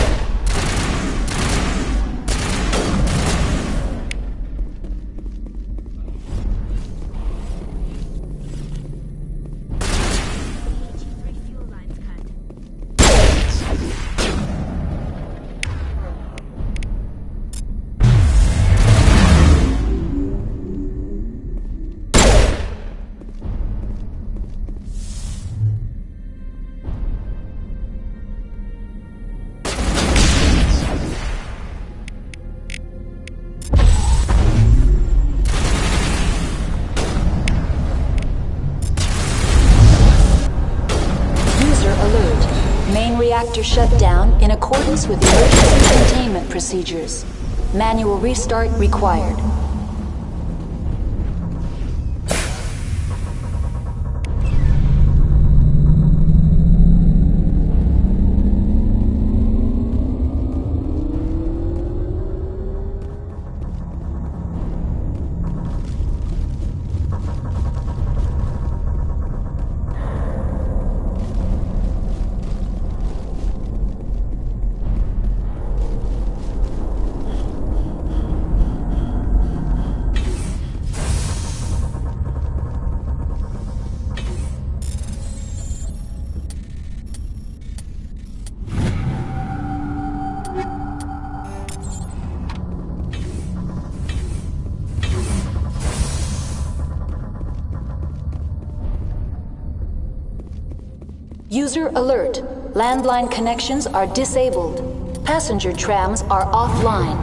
reactor shut down in accordance with emergency containment procedures. Manual restart required. User alert. Landline connections are disabled. Passenger trams are offline.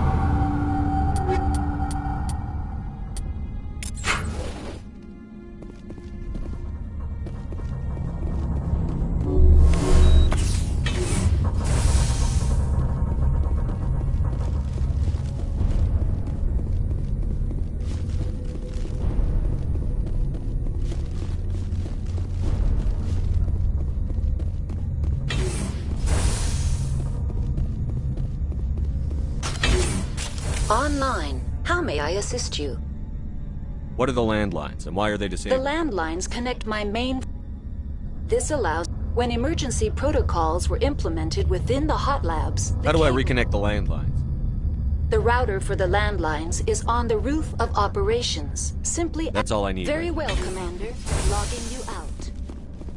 Online. How may I assist you? What are the landlines, and why are they The disabled? landlines connect my main... This allows... When emergency protocols were implemented within the hot labs, How do I reconnect the landlines? the router for the landlines is on the roof of operations. Simply... That's all I need. Very well, Commander. Logging you out.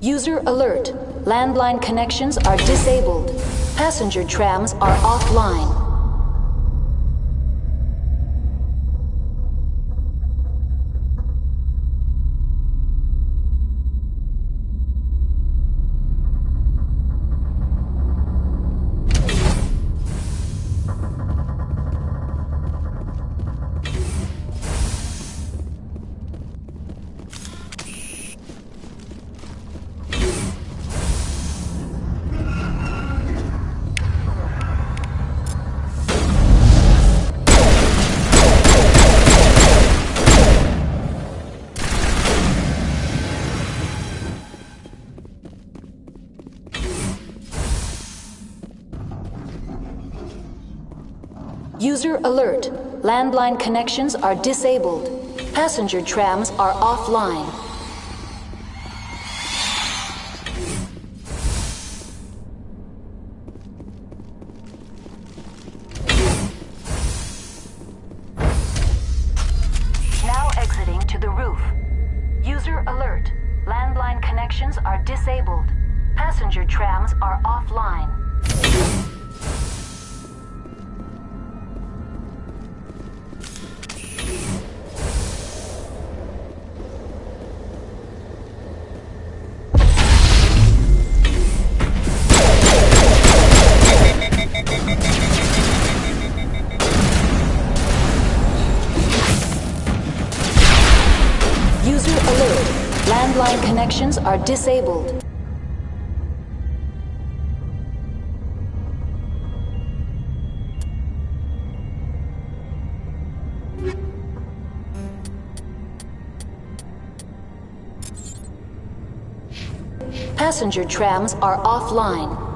User alert. Landline connections are disabled. Passenger trams are offline. User alert. Landline connections are disabled. Passenger trams are offline. Now exiting to the roof. User alert. Landline connections are disabled. Passenger trams are offline. User alert. Landline connections are disabled. Passenger trams are offline.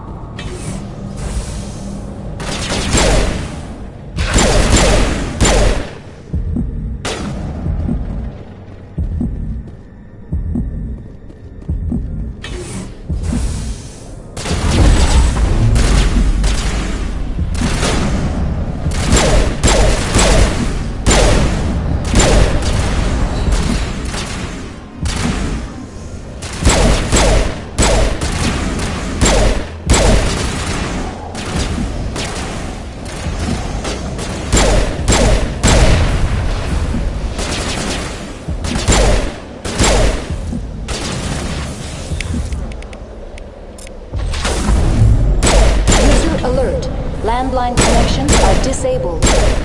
Landline connections are disabled.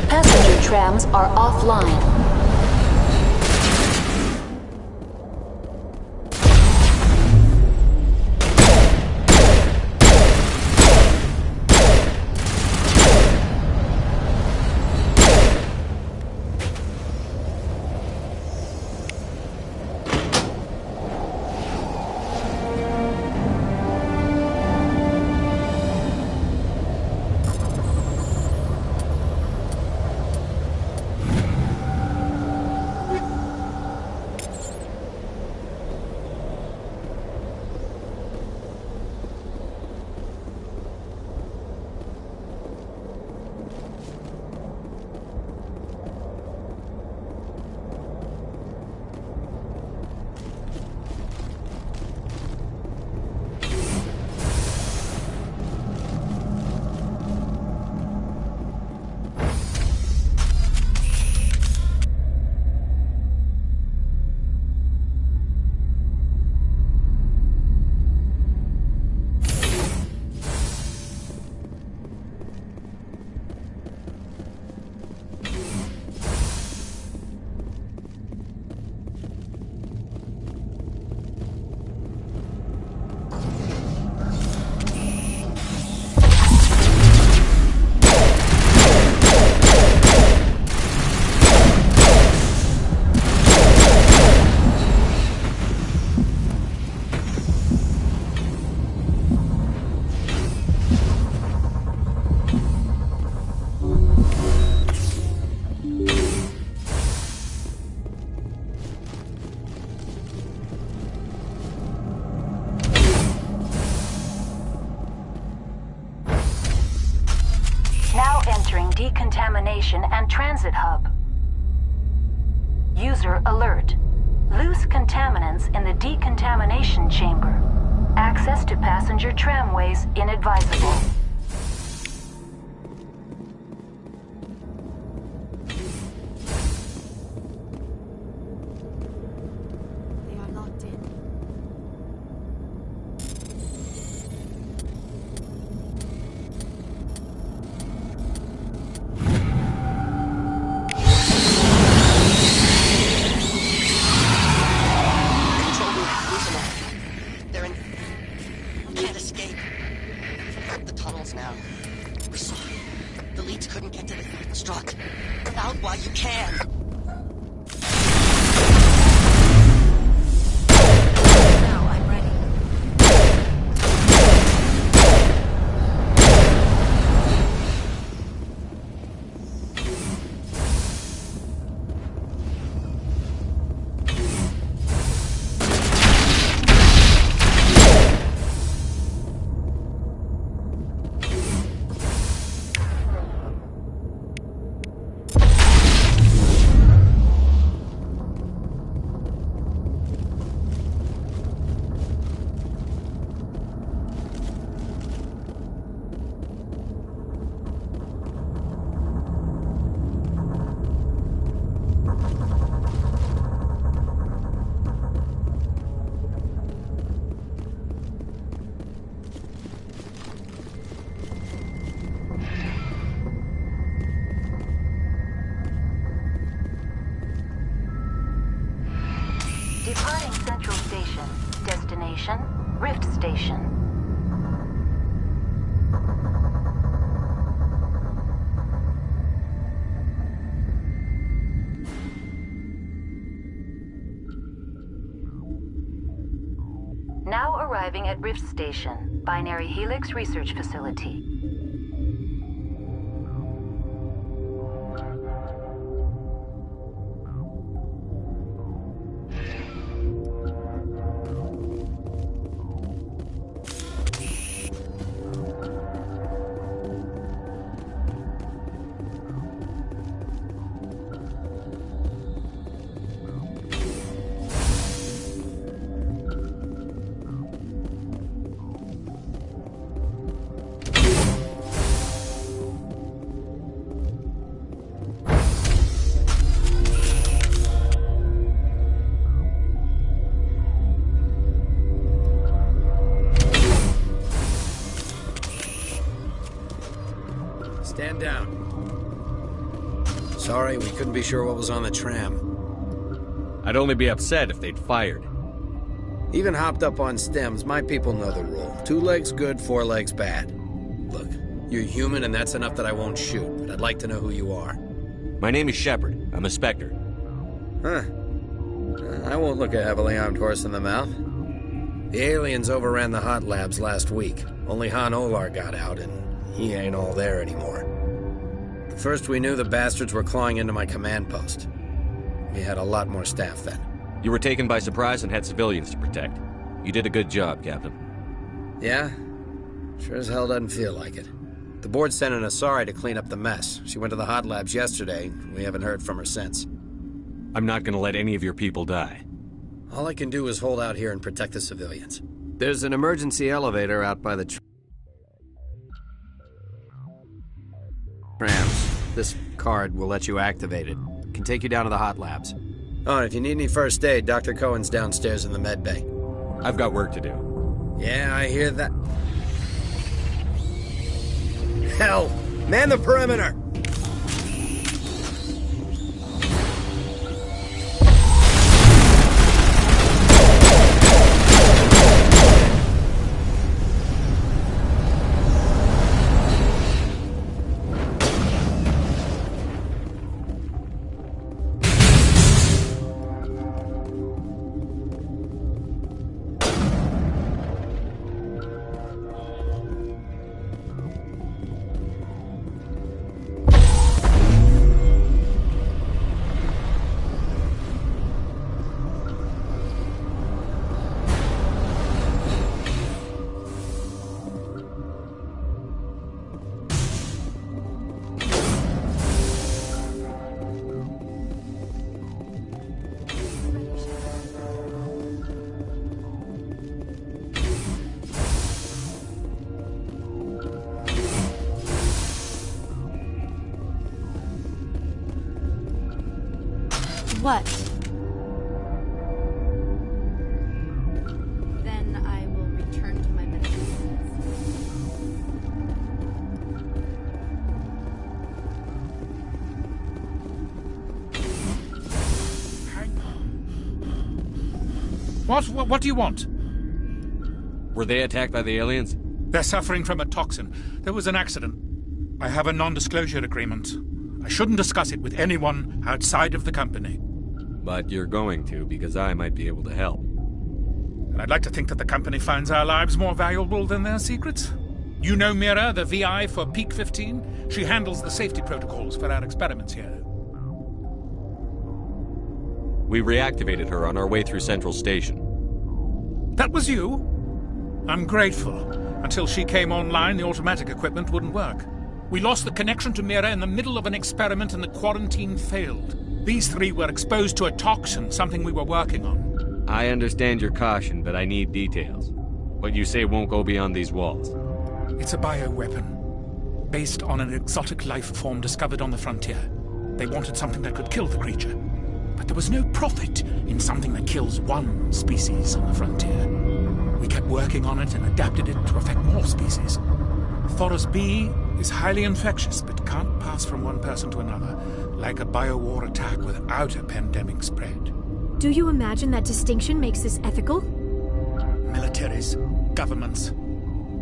Passenger trams are offline. decontamination and transit hub. User alert. Loose contaminants in the decontamination chamber. Access to passenger tramways inadvisable. Departing Central Station. Destination, Rift Station. Now arriving at Rift Station, Binary Helix Research Facility. Stand down. Sorry, we couldn't be sure what was on the tram. I'd only be upset if they'd fired. Even hopped up on stems, my people know the rule. 2 legs good, 4 legs bad. Look, you're human and that's enough that I won't shoot, but I'd like to know who you are. My name is Shepard. I'm a Spectre. Huh. I won't look a heavily armed horse in the mouth. The aliens overran the hot labs last week. Only Han Olar got out, and he ain't all there anymore. First we knew the bastards were clawing into my command post. We had a lot more staff then. You were taken by surprise and had civilians to protect. You did a good job, Captain. Yeah? Sure as hell doesn't feel like it. The board sent an Asari to clean up the mess. She went to the hot labs yesterday. We haven't heard from her since. I'm not gonna let any of your people die. All I can do is hold out here and protect the civilians. There's an emergency elevator out by the trams. This card will let you activate it. Can take you down to the hot labs. Oh, and if you need any first aid, Dr. Cohen's downstairs in the med bay. I've got work to do. Yeah, I hear that. Hell! Man the perimeter! What? Then I will return to my medical What do you want? Were they attacked by the aliens? They're suffering from a toxin. There was an accident. I have a non-disclosure agreement. I shouldn't discuss it with anyone outside of the company. But you're going to, because I might be able to help. And I'd like to think that the company finds our lives more valuable than their secrets. You know Mira, the VI for Peak 15? She handles the safety protocols for our experiments here. We reactivated her on our way through Central Station. That was you? I'm grateful. Until she came online, the automatic equipment wouldn't work. We lost the connection to Mira in the middle of an experiment and the quarantine failed. These three were exposed to a toxin, something we were working on. I understand your caution, but I need details. What you say won't go beyond these walls. It's a bioweapon, based on an exotic life form discovered on the frontier. They wanted something that could kill the creature. But there was no profit in something that kills one species on the frontier. We kept working on it and adapted it to affect more species. Thoros B is highly infectious, but can't pass from one person to another, like a biowar attack without a pandemic spread. Do you imagine that distinction makes this ethical? Militaries, governments,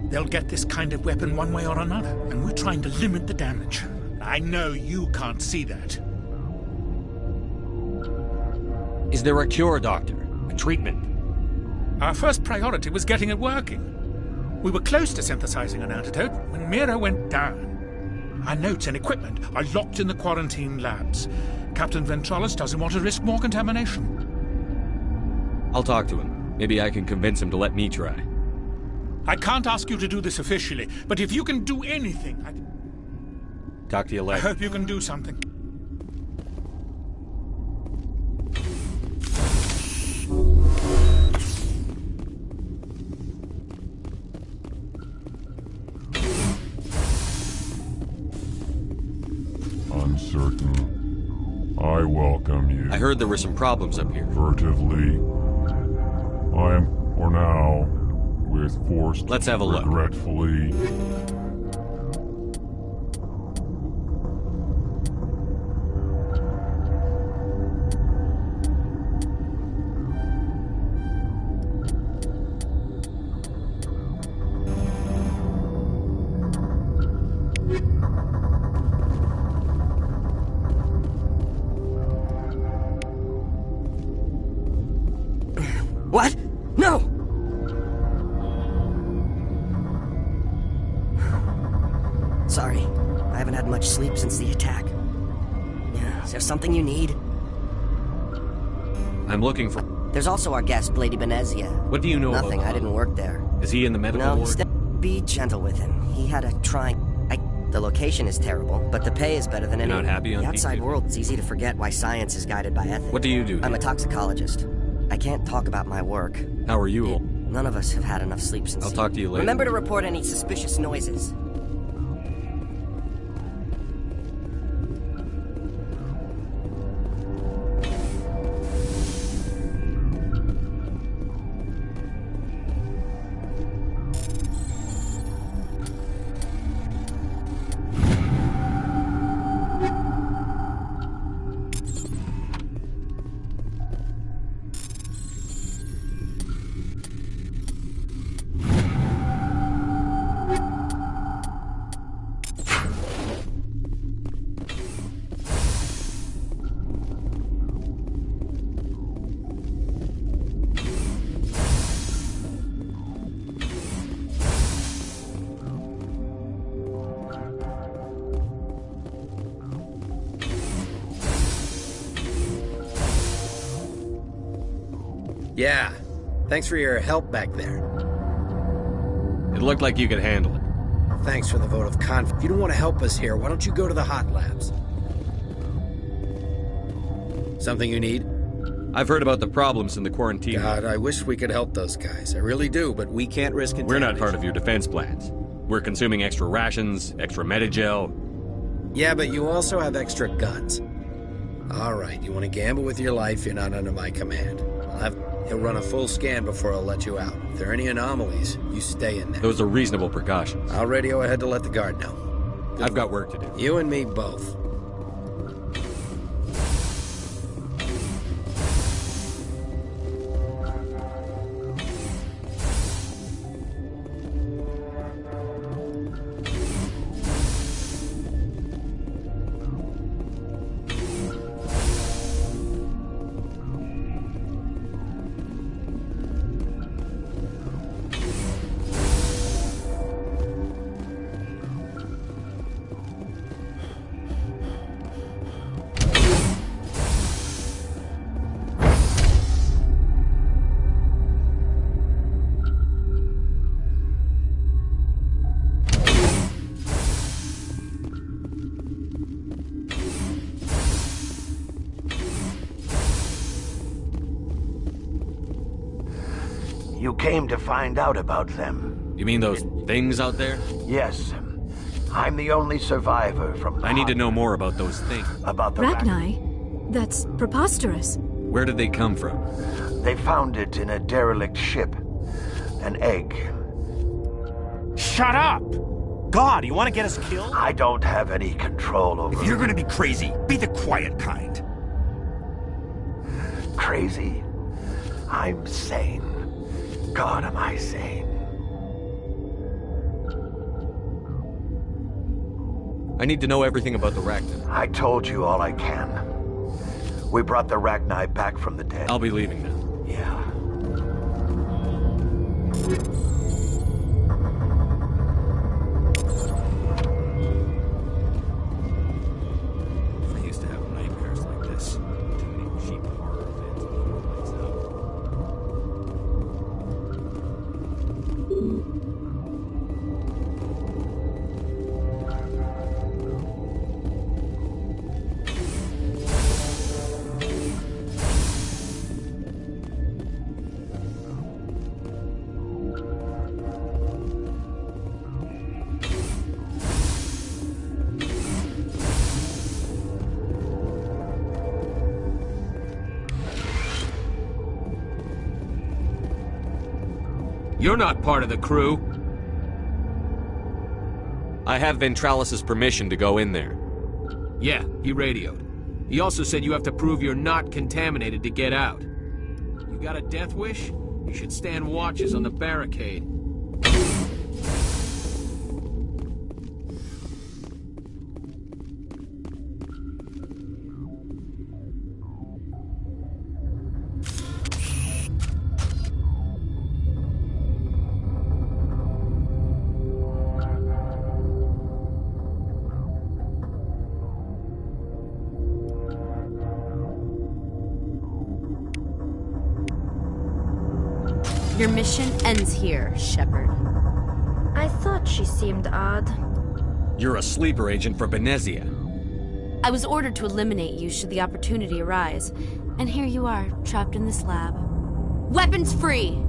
they'll get this kind of weapon one way or another, and we're trying to limit the damage. I know you can't see that. Is there a cure, Doctor? A treatment? Our first priority was getting it working. We were close to synthesizing an antidote when Mira went down. Our notes and equipment are locked in the quarantine labs. Captain Ventralis doesn't want to risk more contamination. I'll talk to him. Maybe I can convince him to let me try. I can't ask you to do this officially, but if you can do anything, Talk to you later. I hope you can do something. Uncertain. I welcome you. I heard there were some problems up here. Furtively. I am, for now, with forced. Let's have a look. Regretfully. What? No! Sorry. I haven't had much sleep since the attack. Is there something you need? I'm looking for... There's also our guest, Lady Benezia. What do you know Nothing, about I didn't work there. Is he in the medical ward? No, be gentle with him. He had a trying... The location is terrible, but the pay is better than any... You're not happy on the outside Peak world, it's easy to forget why science is guided by ethics. What do you do? I'm a toxicologist. I can't talk about my work. How are you? None of us have had enough sleep since... I'll talk to you later. Remember to report any suspicious noises. Yeah. Thanks for your help back there. It looked like you could handle it. Thanks for the vote of confidence. If you don't want to help us here, why don't you go to the hot labs? Something you need? I've heard about the problems in the quarantine. God, I wish we could help those guys. I really do, but we can't risk it. We're not part of your defense plans. We're consuming extra rations, extra Medigel. Yeah, but you also have extra guns. All right, you want to gamble with your life, you're not under my command. He'll run a full scan before I'll let you out. If there are any anomalies, you stay in there. Those are reasonable precautions. I'll radio ahead to let the guard know. I've got work to do. You and me both. You came to find out about them. You mean those things out there? Yes. I'm the only survivor from the I need to know more about those things. About the Ragni? That's preposterous. Where did they come from? They found it in a derelict ship. An egg. Shut up! God, you want to get us killed? I don't have any control over... If you're gonna be crazy, be the quiet kind. Crazy? I'm sane. God, am I sane? I need to know everything about the Ragni. I told you all I can. We brought the Ragni back from the dead. I'll be leaving now. Yeah. I used to have nightmares like this. Too many cheap horror fans blowing the lights out. You're not part of the crew. I have Ventralis's permission to go in there. Yeah, he radioed. He also said you have to prove you're not contaminated to get out. You got a death wish? You should stand watches on the barricade. Your mission ends here, Shepard. I thought she seemed odd. You're a sleeper agent for Venezia. I was ordered to eliminate you should the opportunity arise. And here you are, trapped in this lab. Weapons free!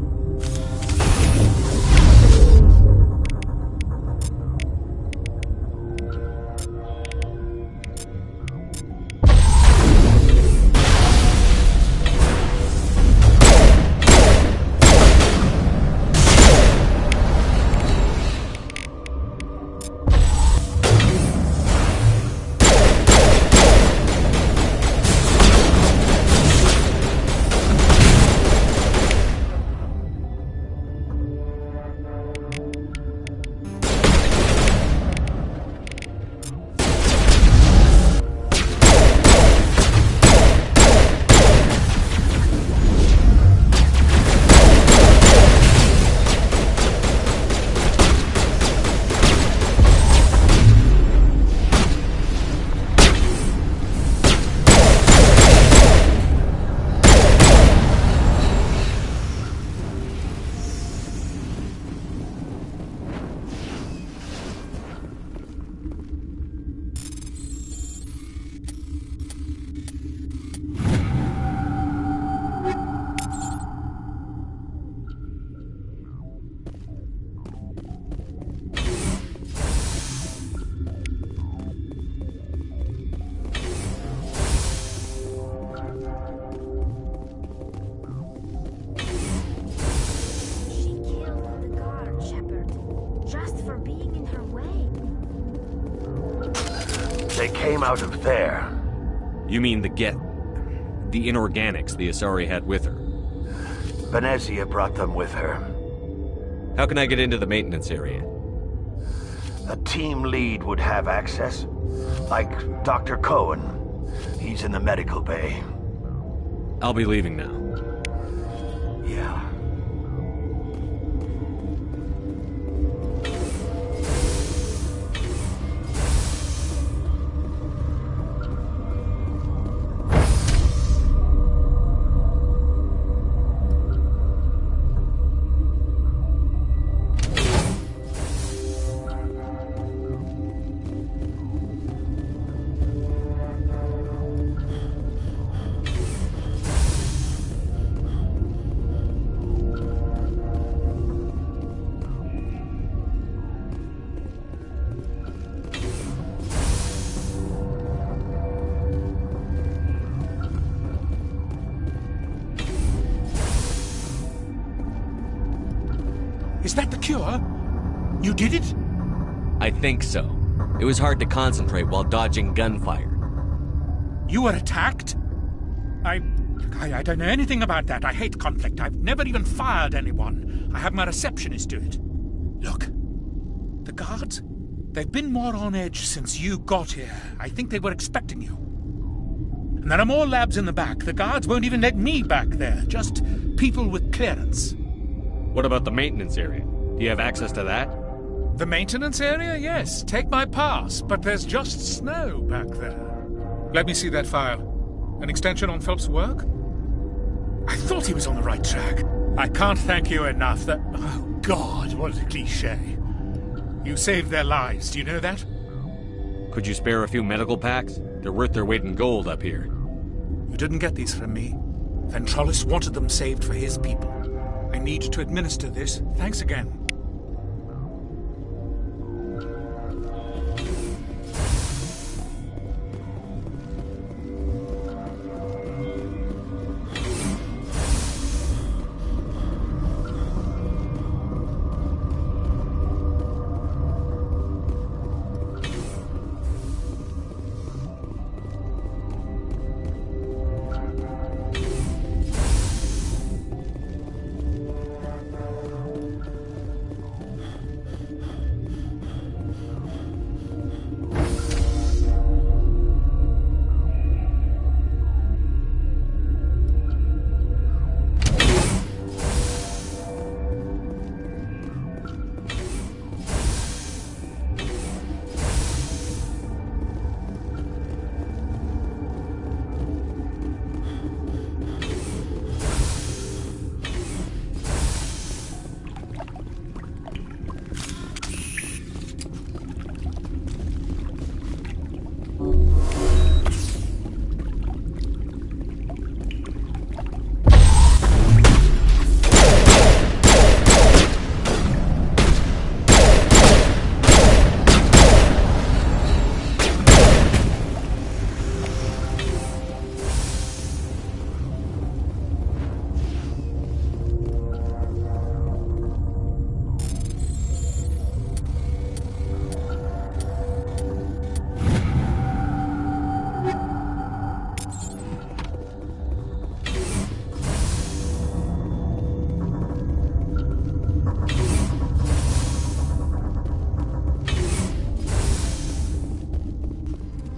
for being in her way. They came out of there. You mean the inorganics the Asari had with her? Venezia brought them with her. How can I get into the maintenance area? A team lead would have access. Like Dr. Cohen. He's in the medical bay. I'll be leaving now. Yeah. Is that the cure? You did it? I think so. It was hard to concentrate while dodging gunfire. You were attacked? I don't know anything about that. I hate conflict. I've never even fired anyone. I have my receptionist do it. Look, the guards, they've been more on edge since you got here. I think they were expecting you. And there are more labs in the back. The guards won't even let me back there. Just people with clearance. What about the maintenance area? Do you have access to that? The maintenance area? Yes. Take my pass. But there's just snow back there. Let me see that file. An extension on Phelps' work? I thought he was on the right track. I can't thank you enough that... Oh, God, what a cliché. You saved their lives, do you know that? Could you spare a few medical packs? They're worth their weight in gold up here. You didn't get these from me. Ventrolis wanted them saved for his people. I need to administer this. Thanks again.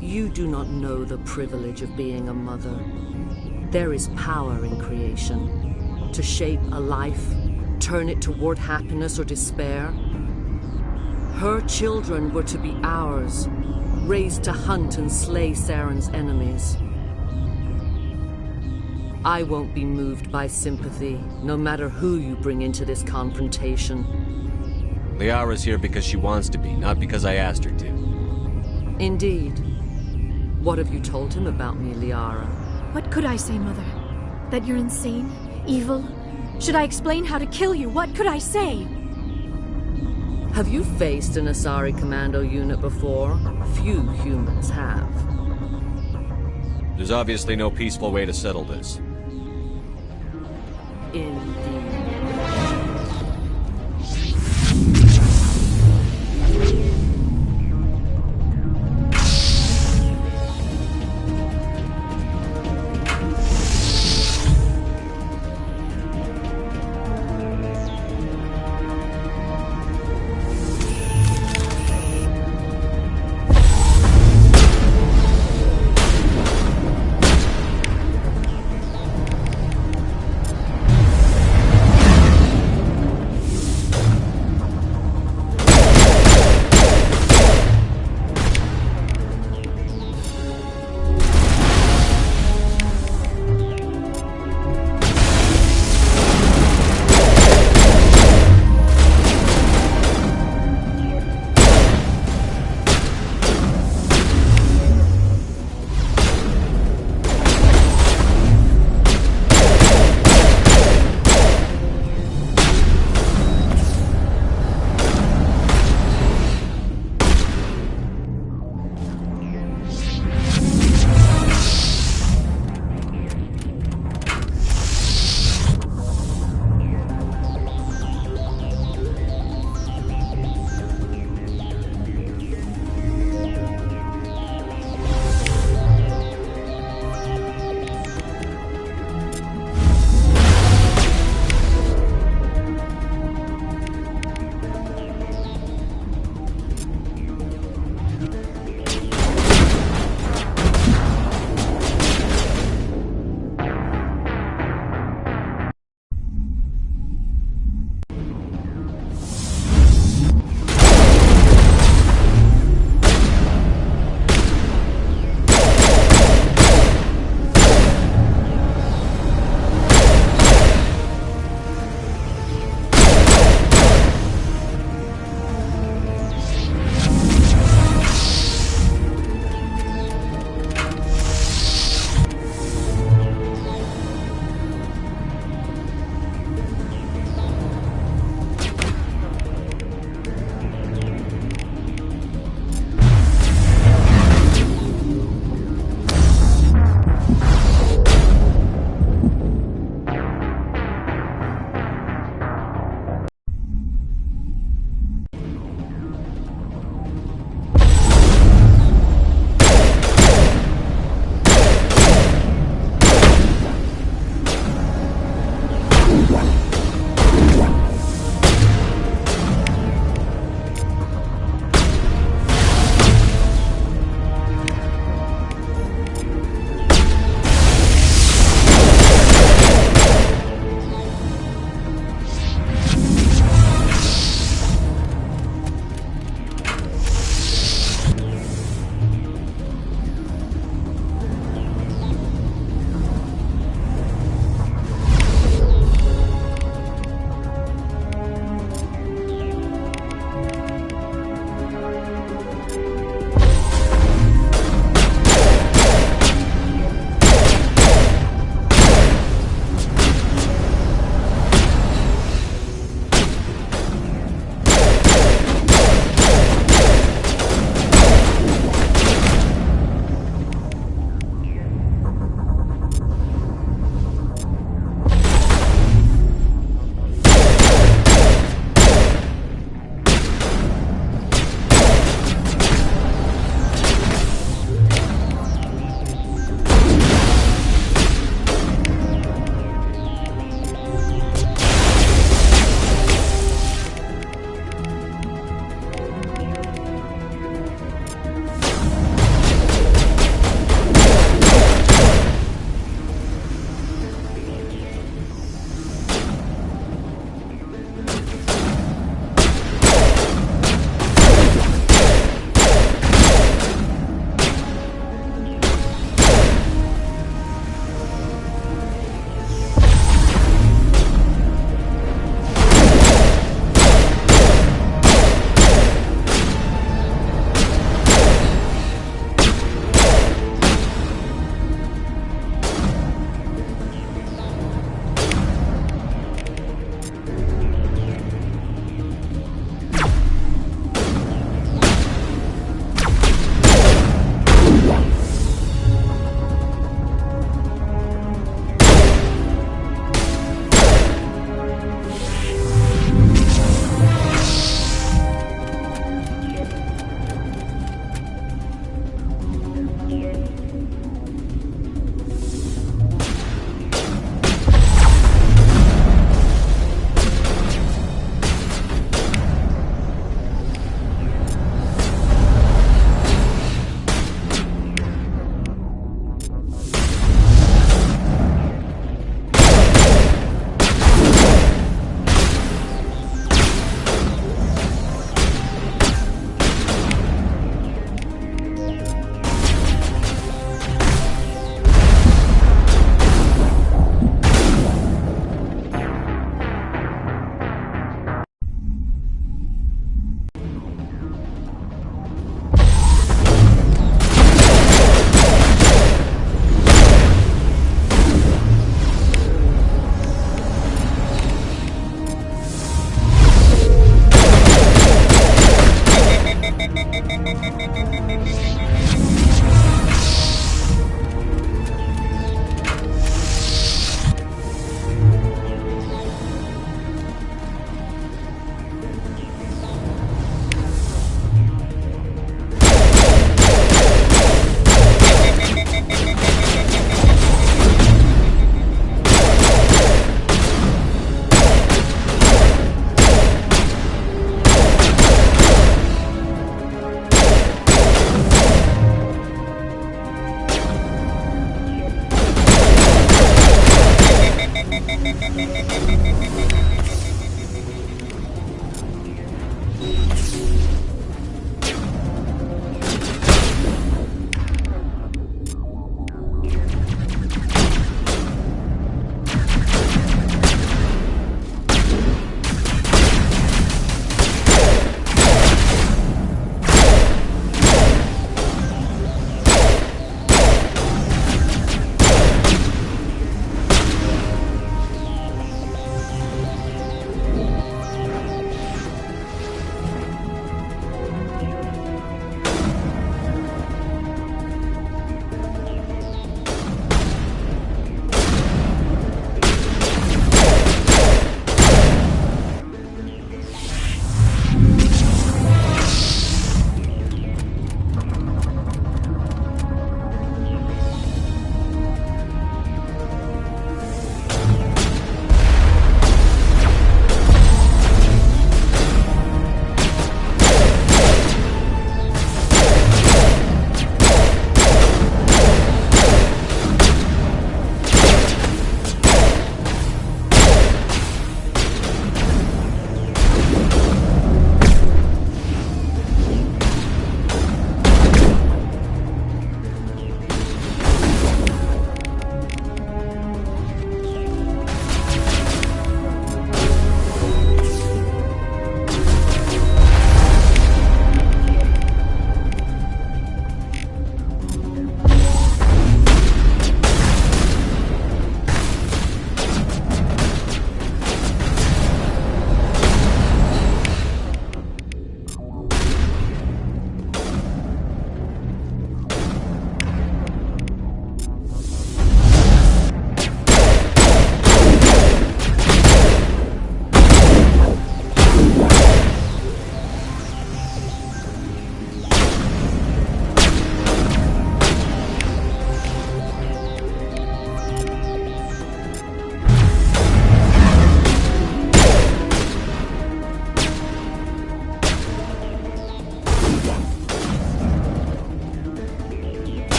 You do not know the privilege of being a mother. There is power in creation. To shape a life, turn it toward happiness or despair. Her children were to be ours, raised to hunt and slay Saren's enemies. I won't be moved by sympathy, no matter who you bring into this confrontation. Liara's here because she wants to be, not because I asked her to. Indeed. What have you told him about me, Liara? What could I say, Mother? That you're insane? Evil? Should I explain how to kill you? What could I say? Have you faced an Asari commando unit before? Few humans have. There's obviously no peaceful way to settle this. Indeed.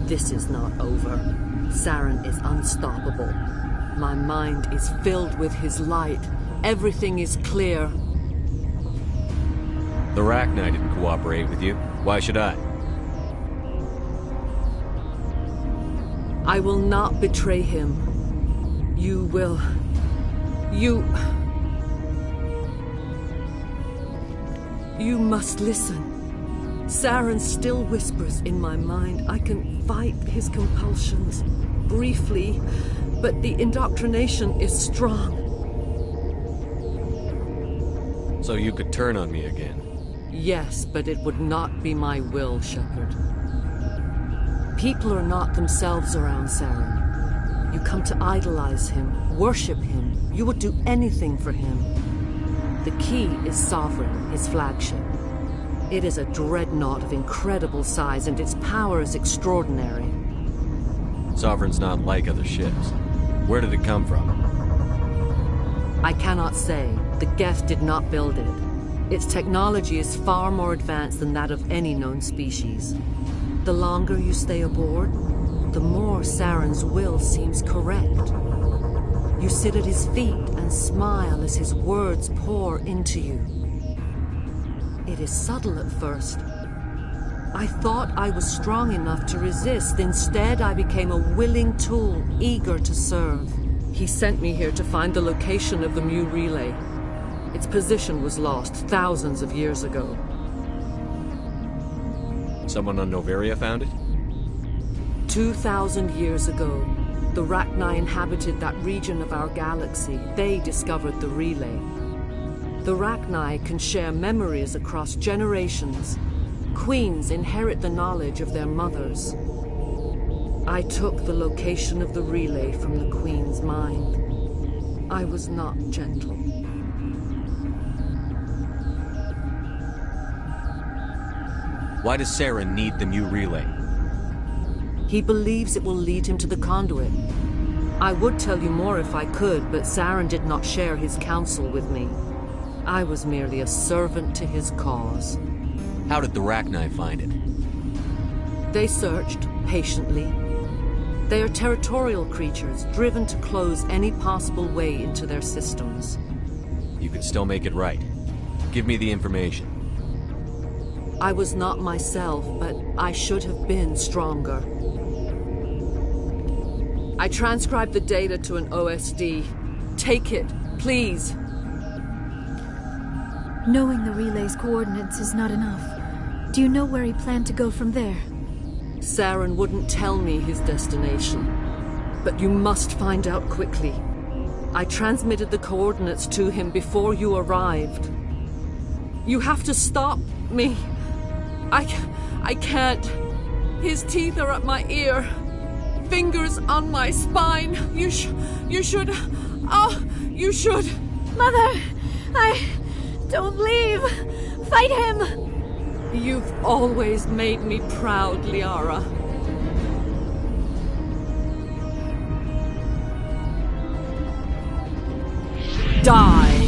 This is not over. Saren is unstoppable. My mind is filled with his light. Everything is clear. The Rachni didn't cooperate with you. Why should I? I will not betray him. You will... You must listen. Saren still whispers in my mind. I can fight his compulsions, briefly, but the indoctrination is strong. So you could turn on me again? Yes, but it would not be my will, Shepard. People are not themselves around Saren. You come to idolize him, worship him. You would do anything for him. The key is Sovereign, his flagship. It is a dreadnought of incredible size, and its power is extraordinary. Sovereign's not like other ships. Where did it come from? I cannot say. The Geth did not build it. Its technology is far more advanced than that of any known species. The longer you stay aboard, the more Saren's will seems correct. You sit at his feet and smile as his words pour into you. It is subtle at first. I thought I was strong enough to resist. Instead, I became a willing tool, eager to serve. He sent me here to find the location of the Mu relay. Its position was lost thousands of years ago. Someone on Noveria found it? 2,000 years ago, the Rachni inhabited that region of our galaxy. They discovered the relay. The Rachni can share memories across generations. Queens inherit the knowledge of their mothers. I took the location of the relay from the Queen's mind. I was not gentle. Why does Saren need the Mu relay? He believes it will lead him to the conduit. I would tell you more if I could, but Saren did not share his counsel with me. I was merely a servant to his cause. How did the Rachni find it? They searched, patiently. They are territorial creatures, driven to close any possible way into their systems. You can still make it right. Give me the information. I was not myself, but I should have been stronger. I transcribed the data to an OSD. Take it, please. Knowing the relay's coordinates is not enough. Do you know where he planned to go from there? Saren wouldn't tell me his destination. But you must find out quickly. I transmitted the coordinates to him before you arrived. You have to stop me. I can't. His teeth are at my ear. Fingers on my spine. You should. Oh, you should. Mother, don't leave. Fight him. You've always made me proud, Liara. Die.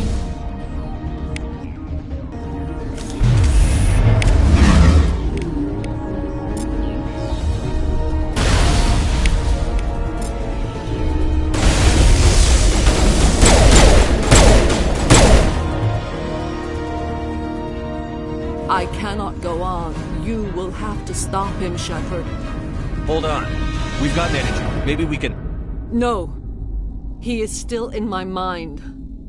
I cannot go on. You will have to stop him, Shepard. Hold on. We've got energy. Maybe we can... No. He is still in my mind.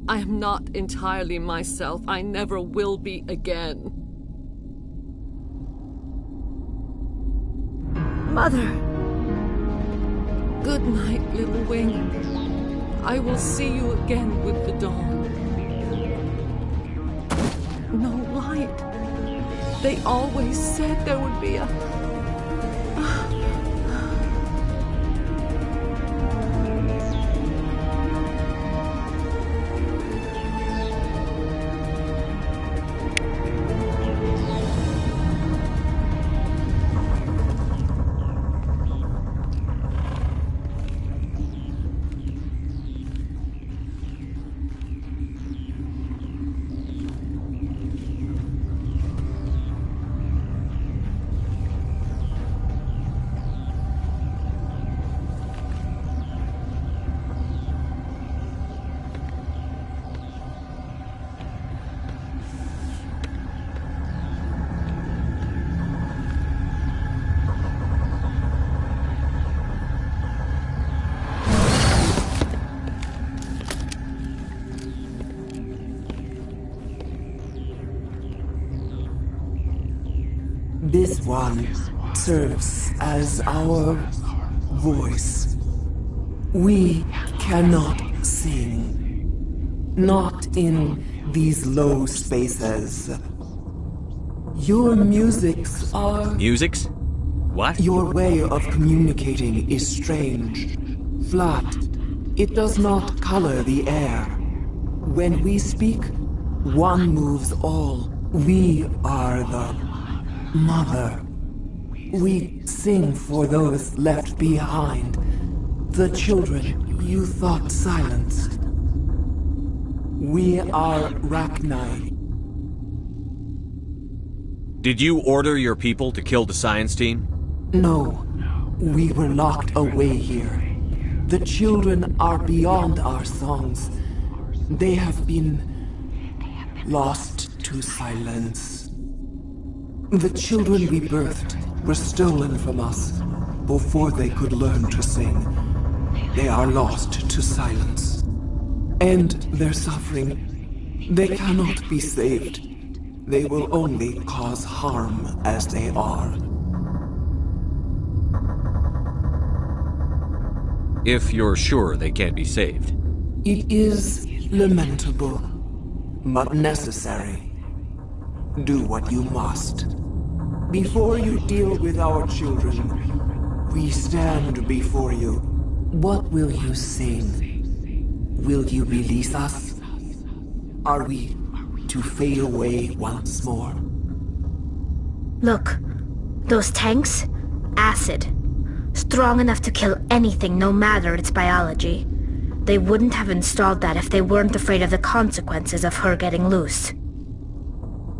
I am not entirely myself. I never will be again. Mother! Good night, little wing. I will see you again with the dawn. No light. They always said there would be a... This one serves as our voice. We cannot sing. Not in these low spaces. Your musics are... Musics? What? Your way of communicating is strange. Flat. It does not color the air. When we speak, one moves all. We are the mother. We sing for those left behind. The children you thought silenced. We are Rachni. Did you order your people to kill the science team? No. We were locked away here. The children are beyond our songs. They have been lost to silence. The children we birthed were stolen from us before they could learn to sing. They are lost to silence. And their suffering, they cannot be saved. They will only cause harm as they are. If you're sure they can't be saved. It is lamentable, but necessary. Do what you must. Before you deal with our children, we stand before you. What will you sing? Will you release us? Are we to fade away once more? Look, those tanks? Acid. Strong enough to kill anything, no matter its biology. They wouldn't have installed that if they weren't afraid of the consequences of her getting loose.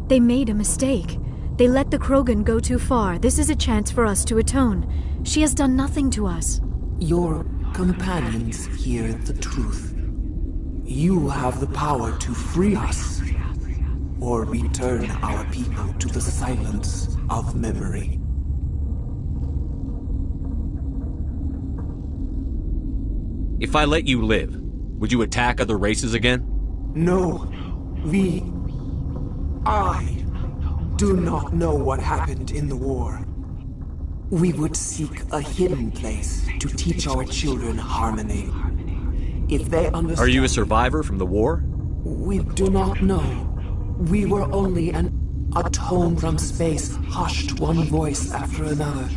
They made a mistake. They let the Krogan go too far. This is a chance for us to atone. She has done nothing to us. Your companions hear the truth. You have the power to free us, or return our people to the silence of memory. If I let you live, would you attack other races again? No. I do not know what happened in the war. We would seek a hidden place to teach our children harmony. If they understand... Are you a survivor from the war? We do not know. We were only a tone from space, hushed one voice after another.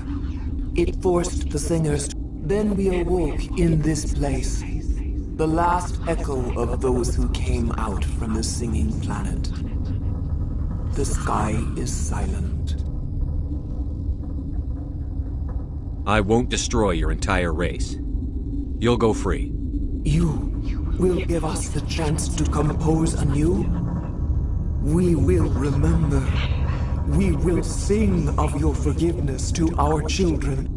It forced the singers to... Then we awoke in this place. The last echo of those who came out from the singing planet. The sky is silent. I won't destroy your entire race. You'll go free. You will give us the chance to compose anew? We will remember. We will sing of your forgiveness to our children.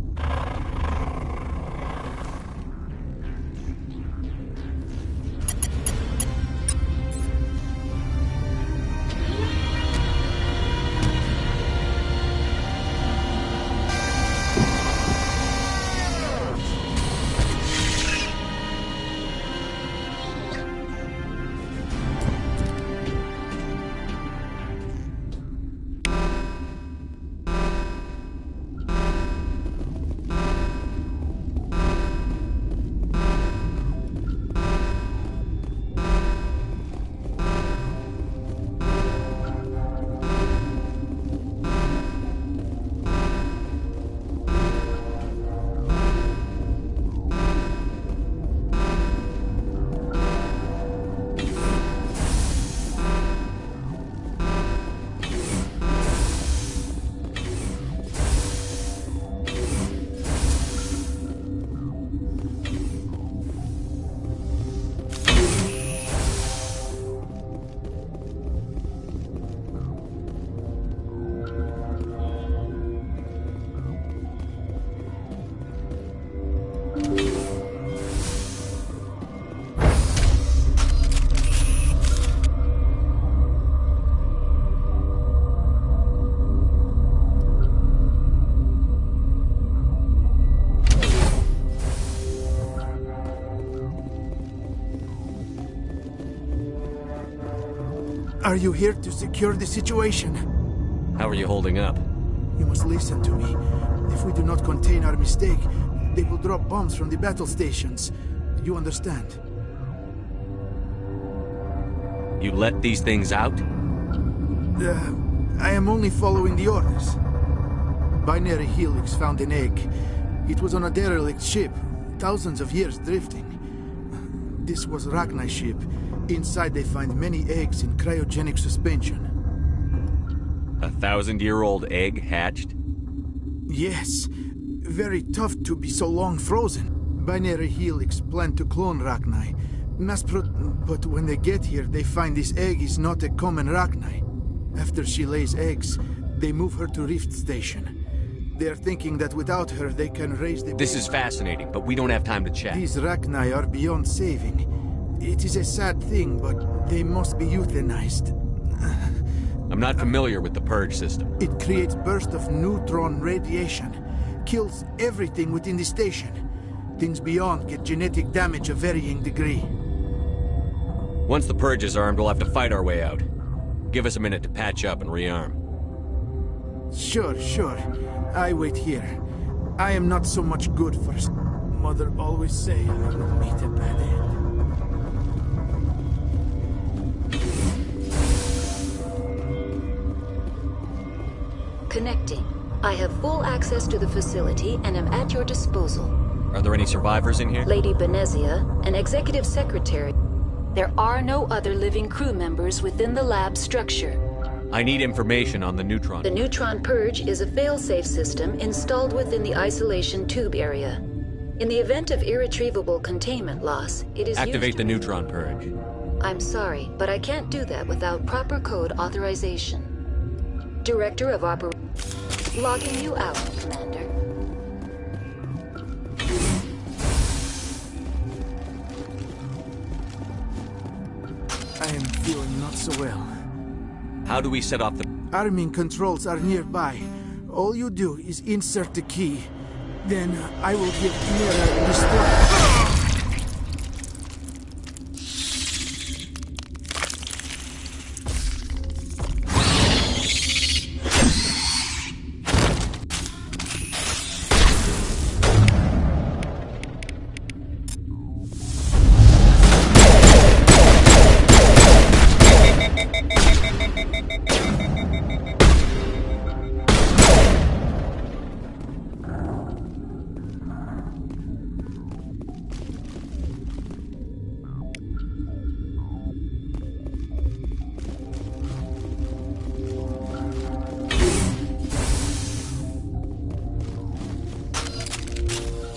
Are you here to secure the situation? How are you holding up? You must listen to me. If we do not contain our mistake, they will drop bombs from the battle stations. You understand? You let these things out? I am only following the orders. Binary Helix found an egg. It was on a derelict ship, thousands of years drifting. This was Rachni's ship. Inside they find many eggs in cryogenic suspension. A 1,000-year-old egg hatched? Yes. Very tough to be so long frozen. Binary Helix planned to clone Rachni. But when they get here, they find this egg is not a common Rachni. After she lays eggs, they move her to Rift Station. They are thinking that without her, they can raise the... This is fascinating, but we don't have time to chat. These Rachni are beyond saving. It is a sad thing, but they must be euthanized. I'm not familiar with the purge system. It creates bursts of neutron radiation. Kills everything within the station. Things beyond get genetic damage of varying degree. Once the purge is armed, we'll have to fight our way out. Give us a minute to patch up and rearm. Sure. I wait here. I am not so much good for... Mother always say I will meet a bad end. Connecting. I have full access to the facility and am at your disposal. Are there any survivors in here? Lady Benezia, an executive secretary. There are no other living crew members within the lab structure. I need information on the neutron. The neutron purge is a fail-safe system installed within the isolation tube area. In the event of irretrievable containment loss, it is Activate used the neutron purge. I'm sorry, but I can't do that without proper code authorization. Director of Operations. Logging you out, Commander. I am feeling not so well. How do we set off the... Arming controls are nearby. All you do is insert the key. Then I will give Mira the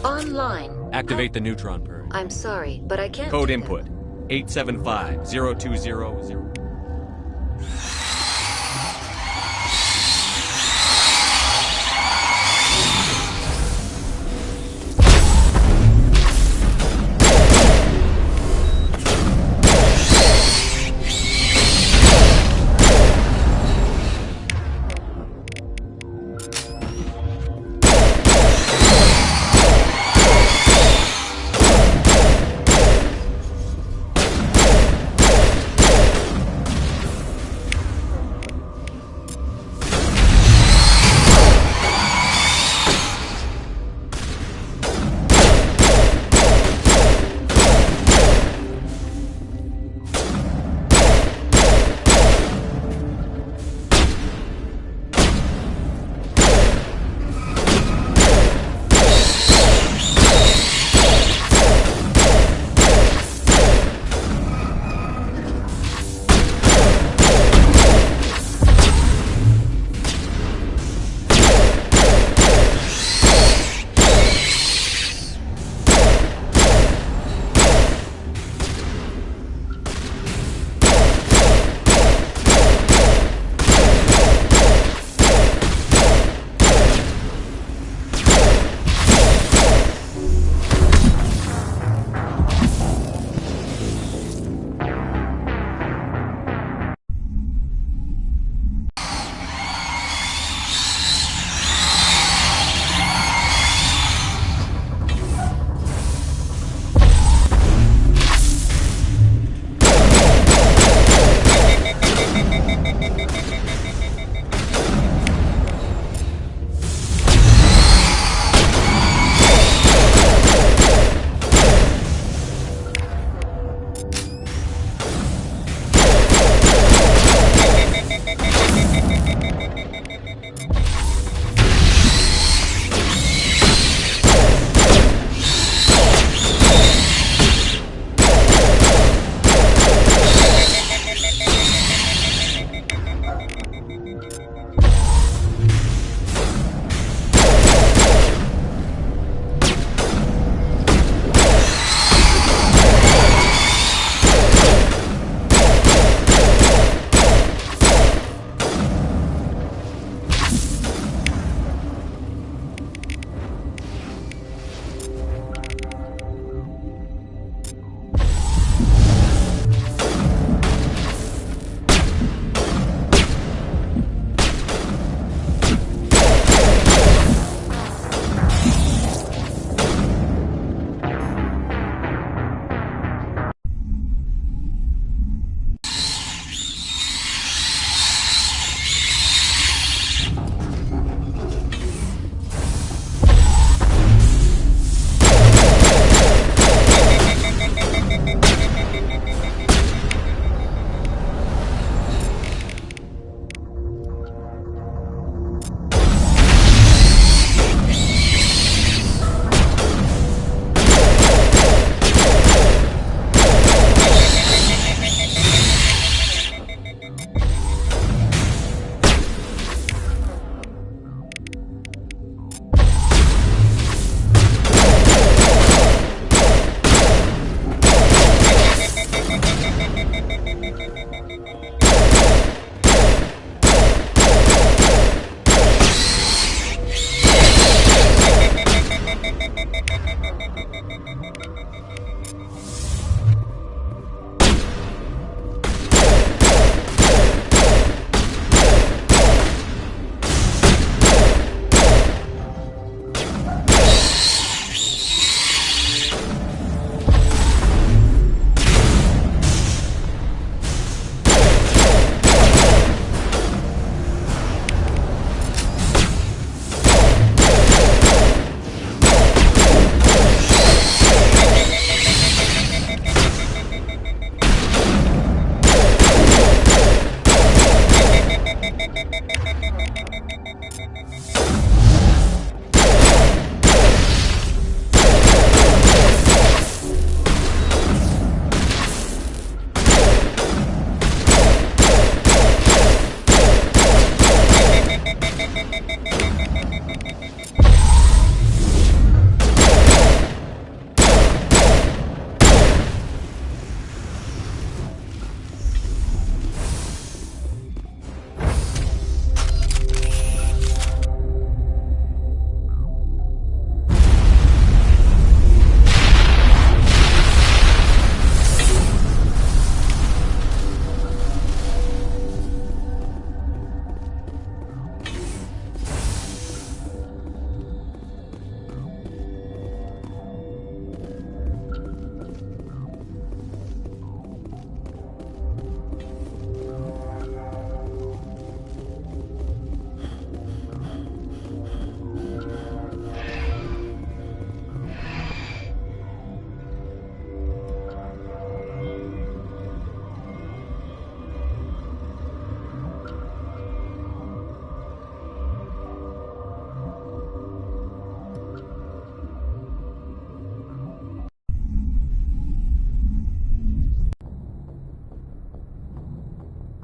Online. Activate the neutron purge. I'm sorry, but I can't. Code input 875-0200.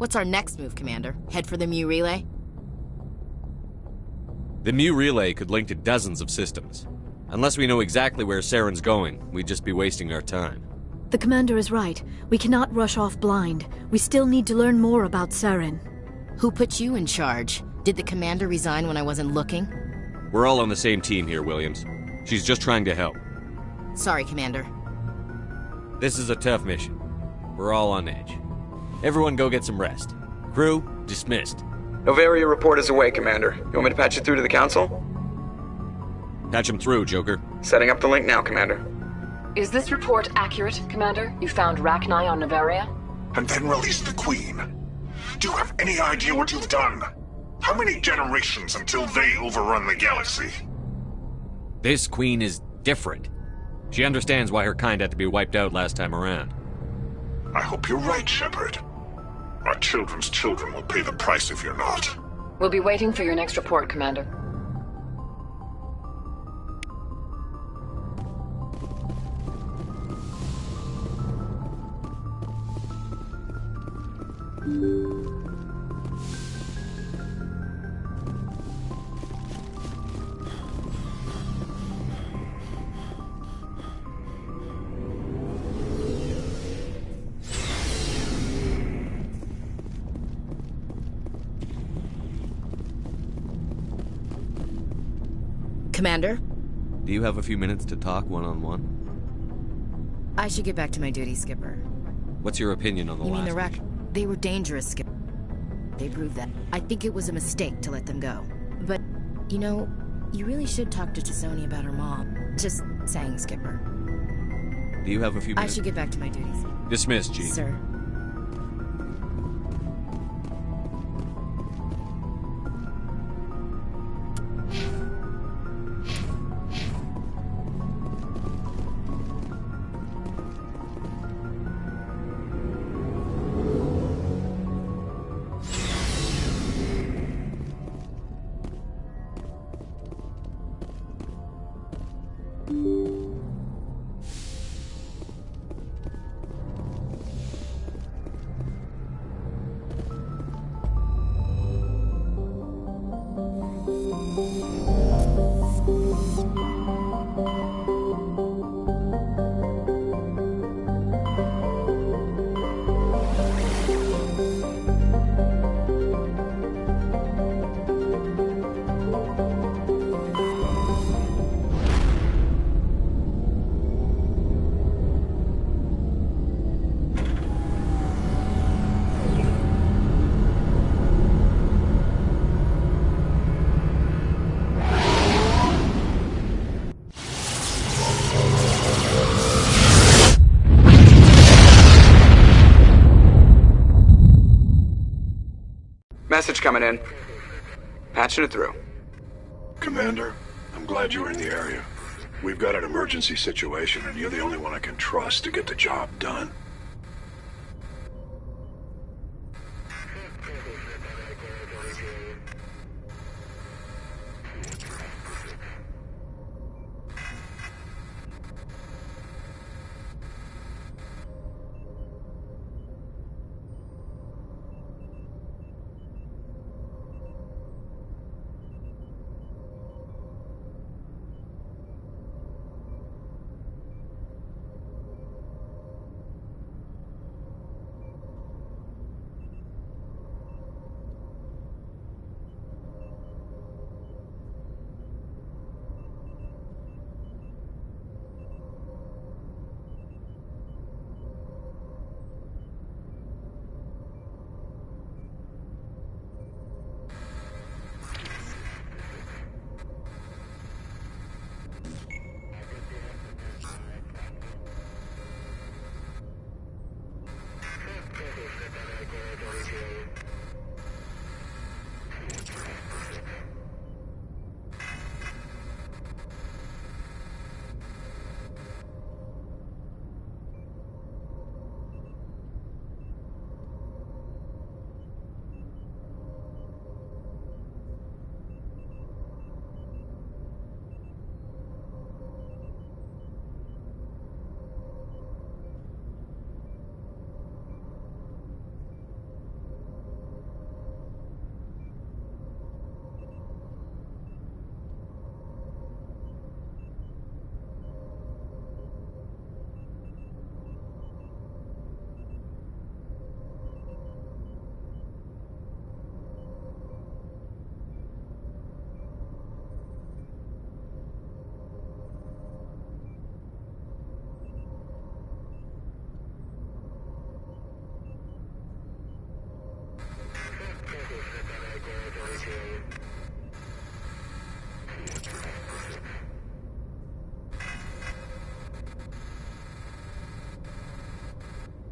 What's our next move, Commander? Head for the Mu relay? The Mu relay could link to dozens of systems. Unless we know exactly where Saren's going, we'd just be wasting our time. The commander is right. We cannot rush off blind. We still need to learn more about Saren. Who put you in charge? Did the commander resign when I wasn't looking? We're all on the same team here, Williams. She's just trying to help. Sorry, Commander. This is a tough mission. We're all on edge. Everyone go get some rest. Crew, dismissed. Novaria report is away, Commander. You want me to patch it through to the Council? Patch him through, Joker. Setting up the link now, Commander. Is this report accurate, Commander? You found Rachni on Novaria? And then released the Queen. Do you have any idea what you've done? How many generations until they overrun the galaxy? This Queen is different. She understands why her kind had to be wiped out last time around. I hope you're right, Shepard. Our children's children will pay the price if you're not. We'll be waiting for your next report, Commander. Commander? Do you have a few minutes to talk one-on-one? I should get back to my duty, Skipper. What's your opinion on the You mean last the mission? They were dangerous, Skipper. They proved that. I think it was a mistake to let them go. But, you know, you really should talk to Chisoni about her mom. Just saying, Skipper. Do you have a few I minutes? should get back to my duties. Dismissed, G. Sir. Message coming in. Patching it through. Commander, I'm glad you're in the area. We've got an emergency situation, and you're the only one I can trust to get the job done.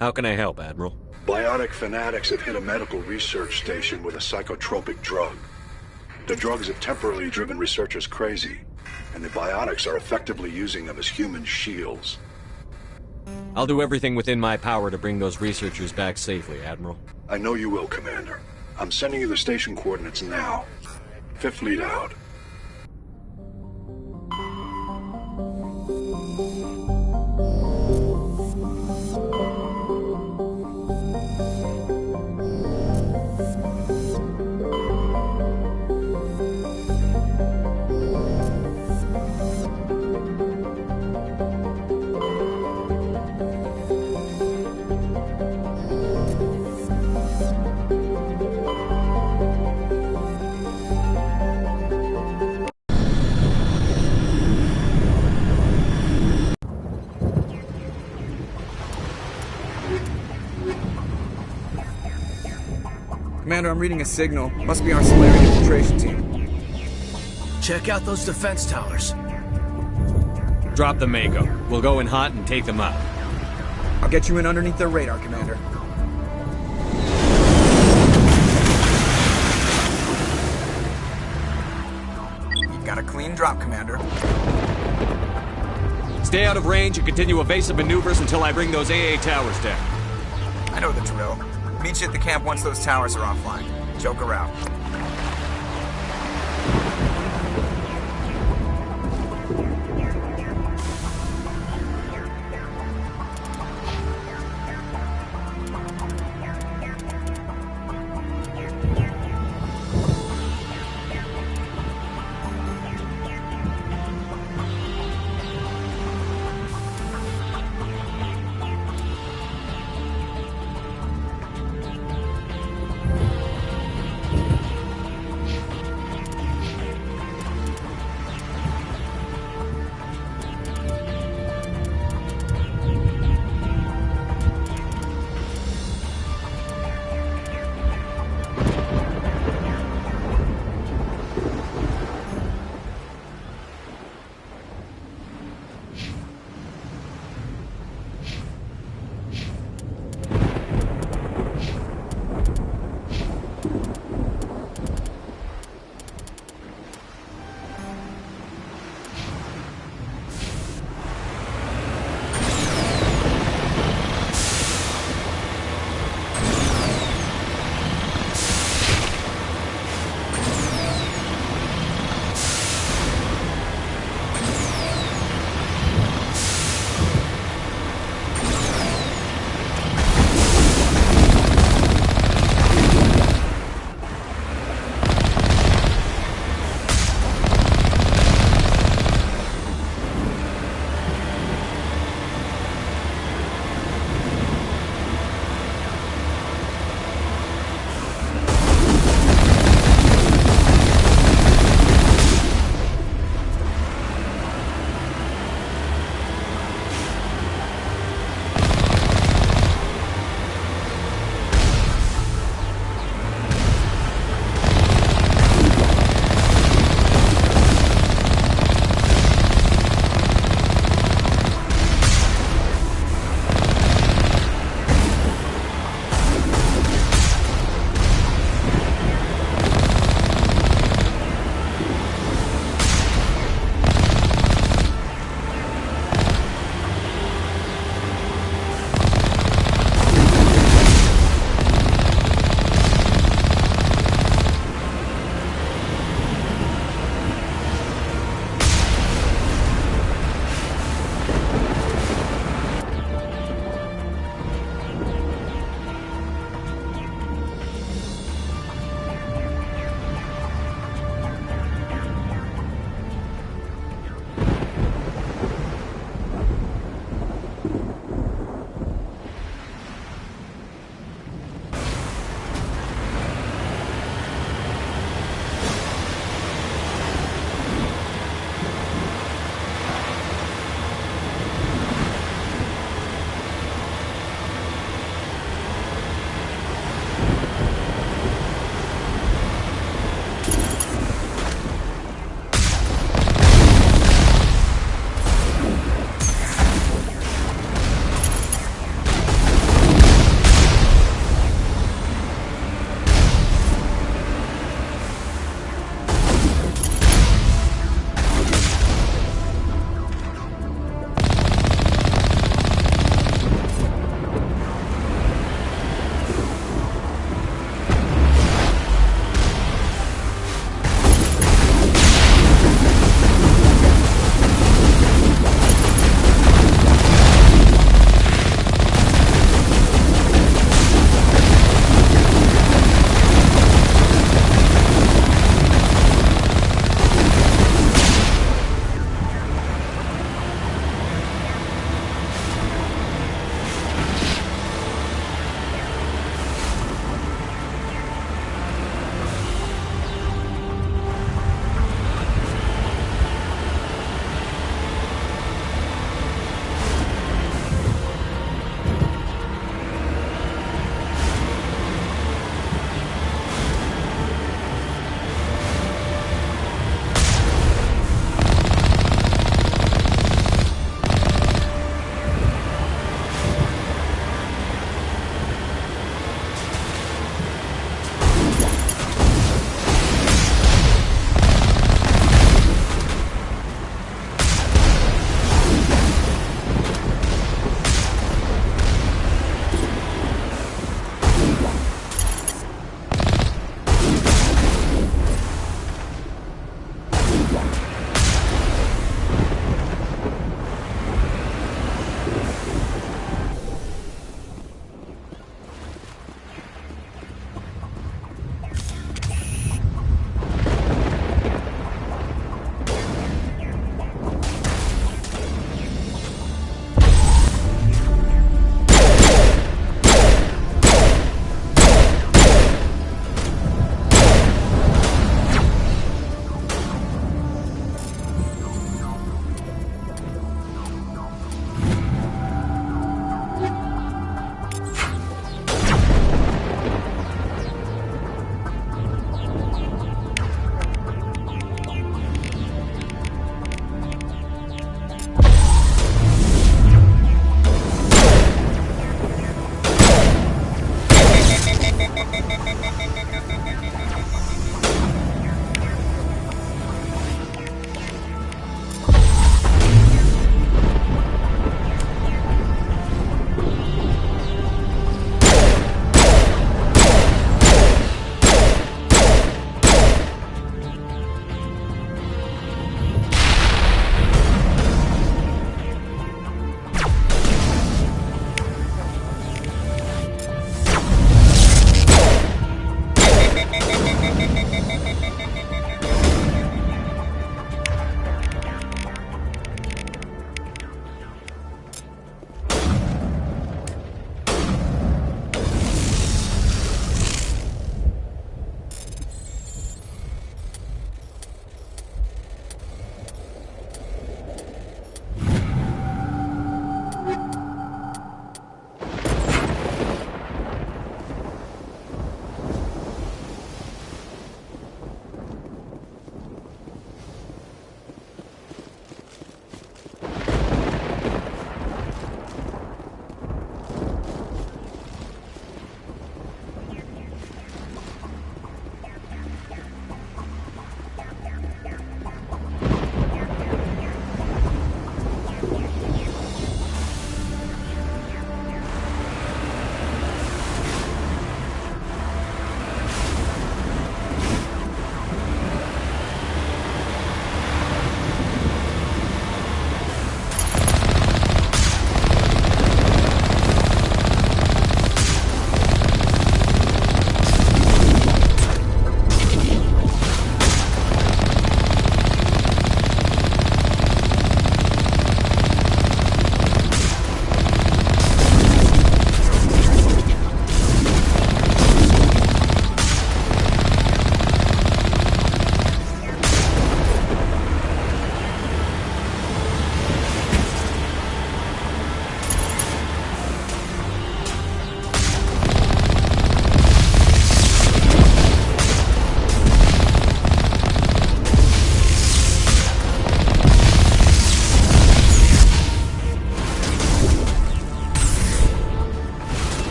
How can I help, Admiral? Bionic fanatics have hit a medical research station with a psychotropic drug. The drugs have temporarily driven researchers crazy, and the bionics are effectively using them as human shields. I'll do everything within my power to bring those researchers back safely, Admiral. I know you will, Commander. I'm sending you the station coordinates now. Fifth Fleet out. Commander, I'm reading a signal. Must be our Solarian infiltration team. Check out those defense towers. Drop the Mako. We'll go in hot and take them out. I'll get you in underneath their radar, Commander. You've got a clean drop, Commander. Stay out of range and continue evasive maneuvers until I bring those AA towers down. I know the drill. Meet you at the camp once those towers are offline. Joker out.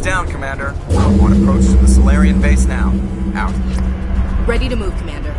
Heads down, Commander. On approach to the Solarian base now. Out. Ready to move, Commander.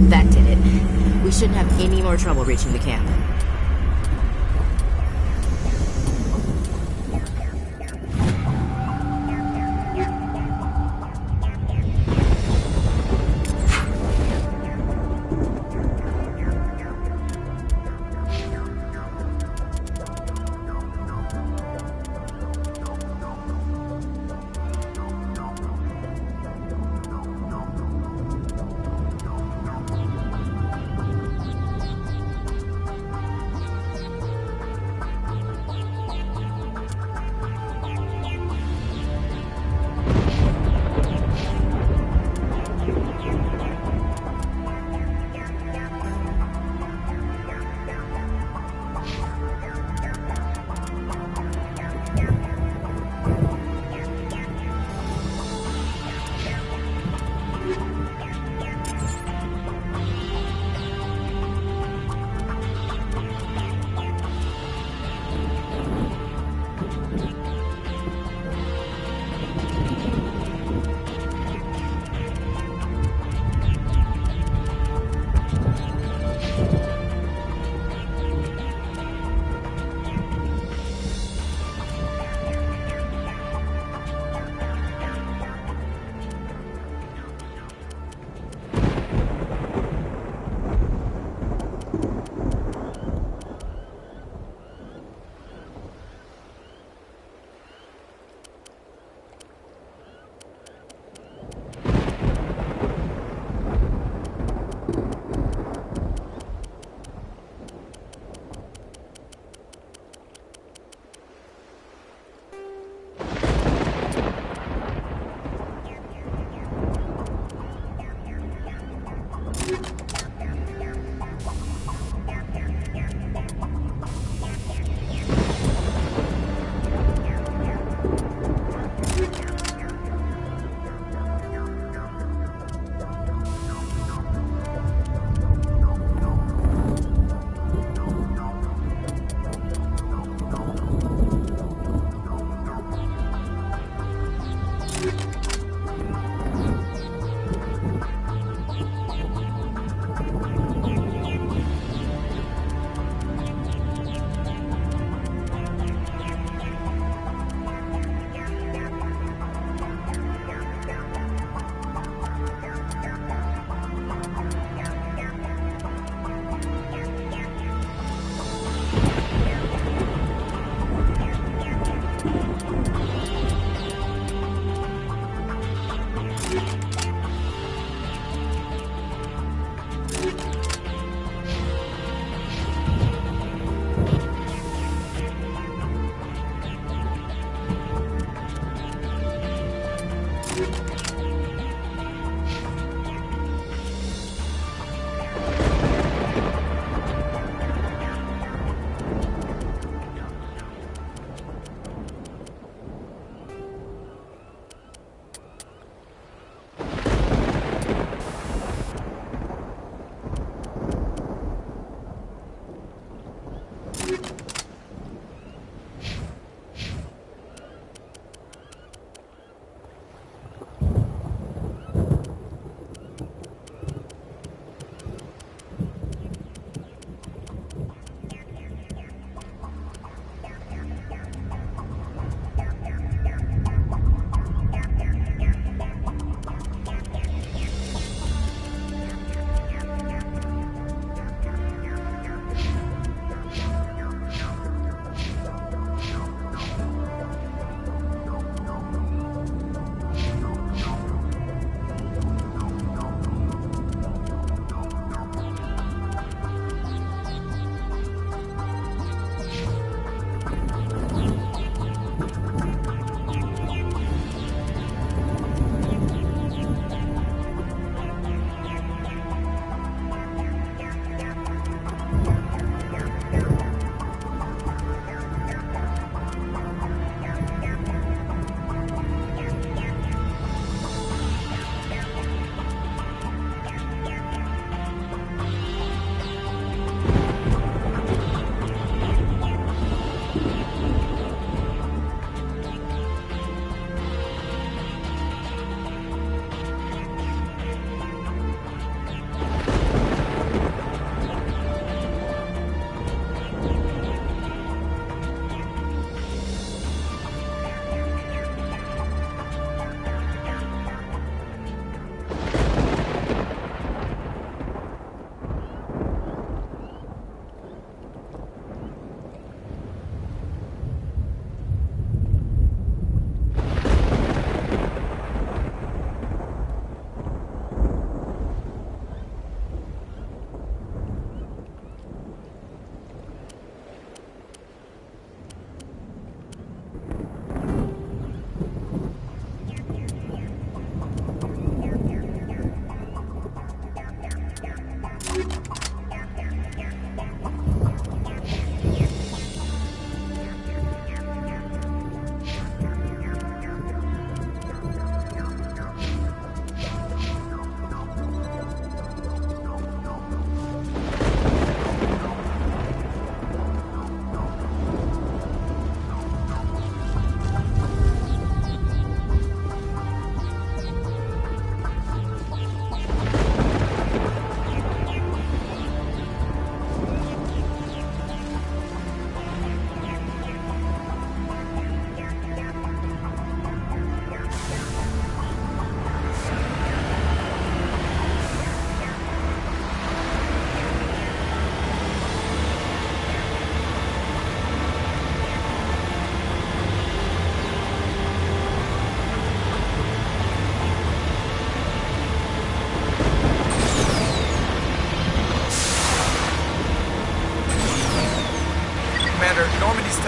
That did it. We shouldn't have any more trouble reaching the camp.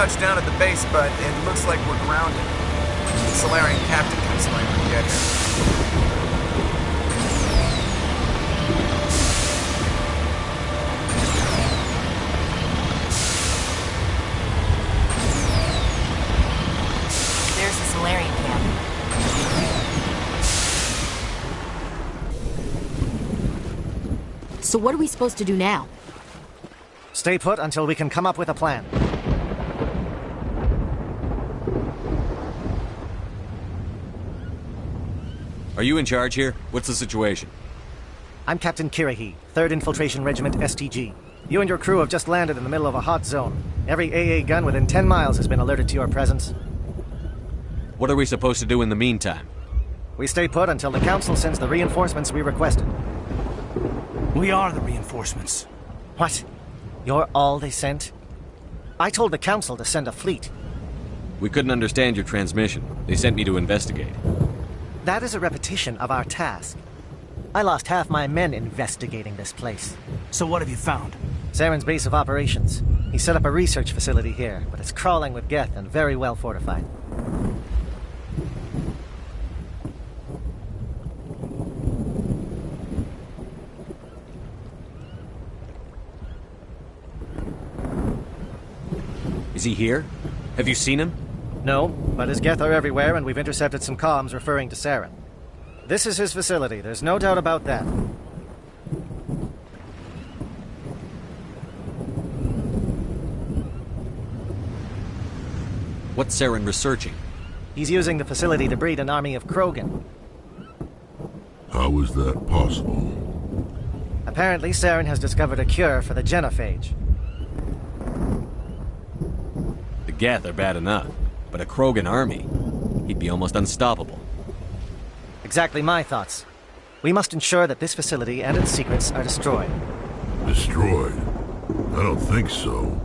touched down at the base, but it looks like we're grounded. The Solarian captain can explain when we get here. There's the Solarian camp. So what are we supposed to do now? Stay put until we can come up with a plan. Are you in charge here? What's the situation? I'm Captain Kirahi, 3rd Infiltration Regiment STG. You and your crew have just landed in the middle of a hot zone. Every AA gun within 10 miles has been alerted to your presence. What are we supposed to do in the meantime? We stay put until the Council sends the reinforcements we requested. We are the reinforcements. What? You're all they sent? I told the Council to send a fleet. We couldn't understand your transmission. They sent me to investigate. That is a repetition of our task. I lost half my men investigating this place. So what have you found? Saren's base of operations. He set up a research facility here, but it's crawling with Geth and very well fortified. Is he here? Have you seen him? No, but his Geth are everywhere, and we've intercepted some comms referring to Saren. This is his facility, there's no doubt about that. What's Saren researching? He's using the facility to breed an army of Krogan. How is that possible? Apparently, Saren has discovered a cure for the genophage. The Geth are bad enough, but a Krogan army, he'd be almost unstoppable. Exactly my thoughts. We must ensure that this facility and its secrets are destroyed. Destroyed? I don't think so.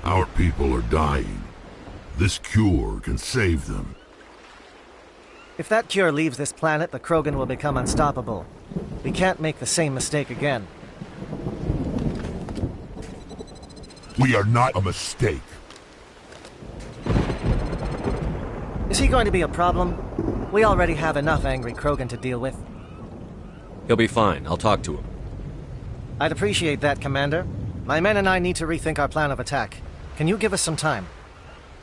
Our people are dying. This cure can save them. If that cure leaves this planet, the Krogan will become unstoppable. We can't make the same mistake again. We are not a mistake. Is he going to be a problem? We already have enough angry Krogan to deal with. He'll be fine. I'll talk to him. I'd appreciate that, Commander. My men and I need to rethink our plan of attack. Can you give us some time?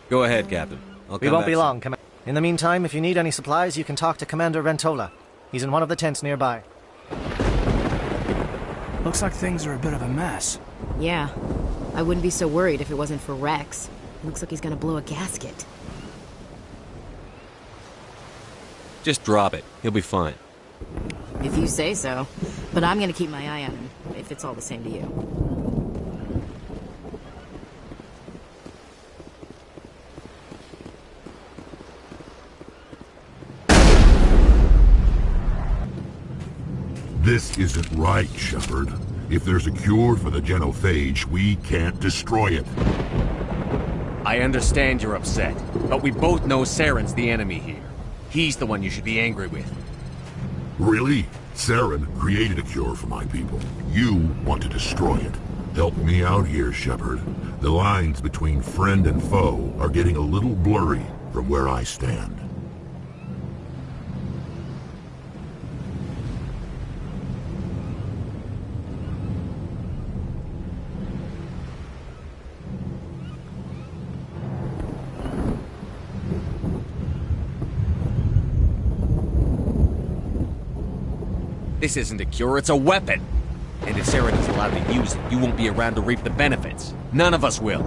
Go ahead, Captain. We won't be long, Commander. In the meantime, if you need any supplies, you can talk to Commander Rentola. He's in one of the tents nearby. Looks like things are a bit of a mess. Yeah. I wouldn't be so worried if it wasn't for Rex. Looks like he's gonna blow a gasket. Just drop it. He'll be fine. If you say so. But I'm gonna keep my eye on him, if it's all the same to you. This isn't right, Shepard. If there's a cure for the genophage, we can't destroy it. I understand you're upset, but we both know Saren's the enemy here. He's the one you should be angry with. Really? Saren created a cure for my people. You want to destroy it. Help me out here, Shepard. The lines between friend and foe are getting a little blurry from where I stand. This isn't a cure, it's a weapon! And if Saren is allowed to use it, you won't be around to reap the benefits. None of us will.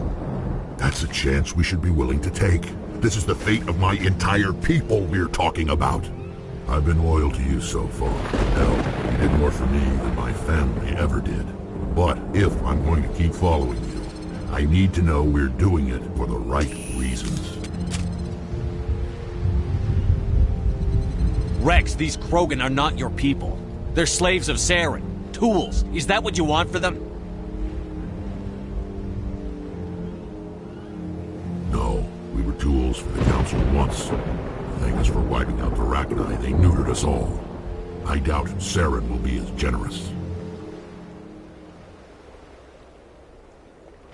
That's a chance we should be willing to take. This is the fate of my entire people we're talking about. I've been loyal to you so far. Hell, you did more for me than my family ever did. But if I'm going to keep following you, I need to know we're doing it for the right reasons. Rex, these Krogan are not your people. They're slaves of Saren. Tools. Is that what you want for them? No, we were tools for the Council once. Thank us for wiping out the Arachni. They neutered us all. I doubt Saren will be as generous.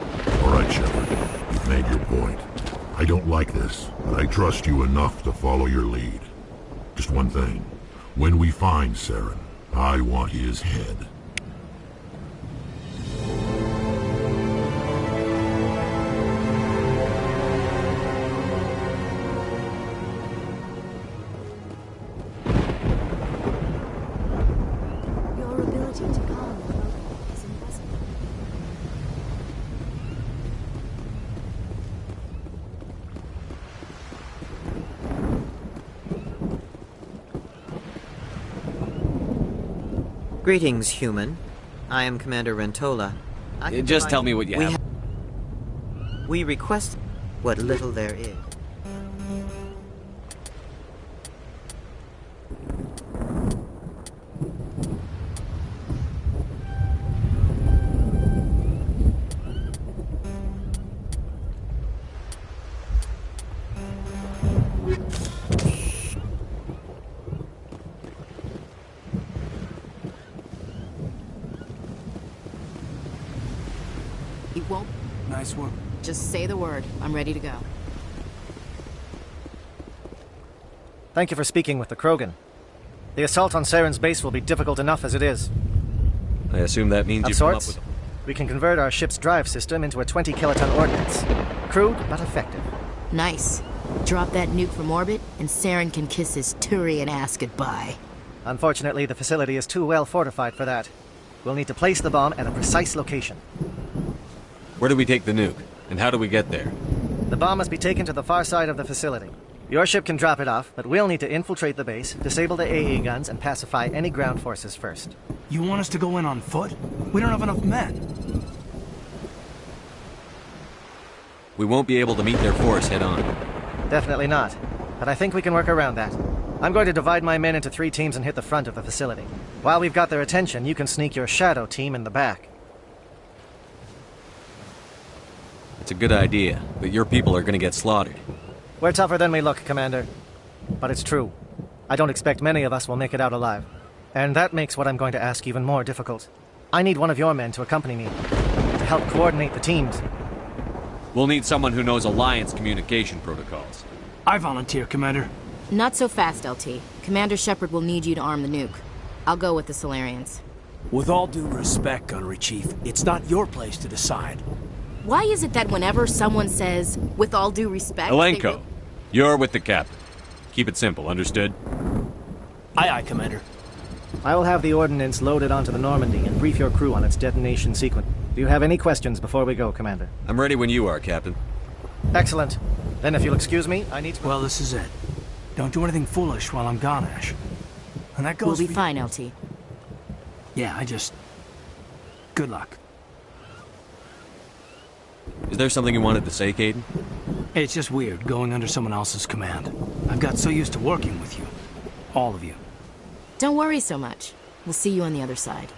All right, Shepard. You've made your point. I don't like this, but I trust you enough to follow your lead. Just one thing. When we find Saren, I want his head. Your ability to calm the Krogan is impressive. Greetings, human. I am Commander Rentola. Just tell me what you have. We request what little there is. You won't. Nice work. Just say the word. I'm ready to go. Thank you for speaking with the Krogan. The assault on Saren's base will be difficult enough as it is. I assume that means Of you've come up sorts, with... we can convert our ship's drive system into a 20-kiloton ordnance. Crude, but effective. Nice. Drop that nuke from orbit, and Saren can kiss his Turian ass goodbye. Unfortunately, the facility is too well fortified for that. We'll need to place the bomb at a precise location. Where do we take the nuke? And how do we get there? The bomb must be taken to the far side of the facility. Your ship can drop it off, but we'll need to infiltrate the base, disable the AA guns, and pacify any ground forces first. You want us to go in on foot? We don't have enough men. We won't be able to meet their force head-on. Definitely not. But I think we can work around that. I'm going to divide my men into 3 teams and hit the front of the facility. While we've got their attention, you can sneak your shadow team in the back. It's a good idea, but your people are going to get slaughtered. We're tougher than we look, Commander. But it's true. I don't expect many of us will make it out alive. And that makes what I'm going to ask even more difficult. I need one of your men to accompany me, to help coordinate the teams. We'll need someone who knows Alliance communication protocols. I volunteer, Commander. Not so fast, LT. Commander Shepard will need you to arm the nuke. I'll go with the Solarians. With all due respect, Gunnery Chief, it's not your place to decide. Why is it that whenever someone says, with all due respect... Alenko, you're with the captain. Keep it simple, understood? Aye, aye, Commander. I will have the ordnance loaded onto the Normandy and brief your crew on its detonation sequence. Do you have any questions before we go, Commander? I'm ready when you are, Captain. Excellent. Then if you'll excuse me, I need to... Well, this is it. Don't do anything foolish while I'm gone, Ash. And that goes We'll be fine, LT. Yeah, good luck. Is there something you wanted to say, Caden? It's just weird, going under someone else's command. I've got so used to working with you. All of you. Don't worry so much. We'll see you on the other side.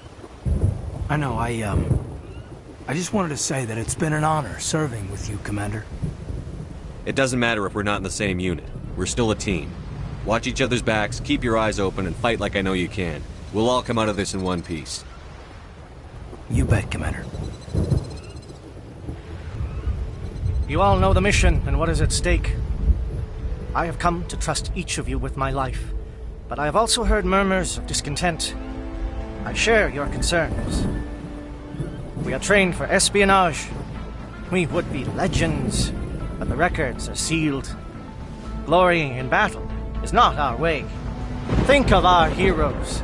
I know, I just wanted to say that it's been an honor serving with you, Commander. It doesn't matter if we're not in the same unit. We're still a team. Watch each other's backs, keep your eyes open, and fight like I know you can. We'll all come out of this in one piece. You bet, Commander. You all know the mission and what is at stake. I have come to trust each of you with my life, but I have also heard murmurs of discontent. I share your concerns. We are trained for espionage. We would be legends, but the records are sealed. Glorying in battle is not our way. Think of our heroes.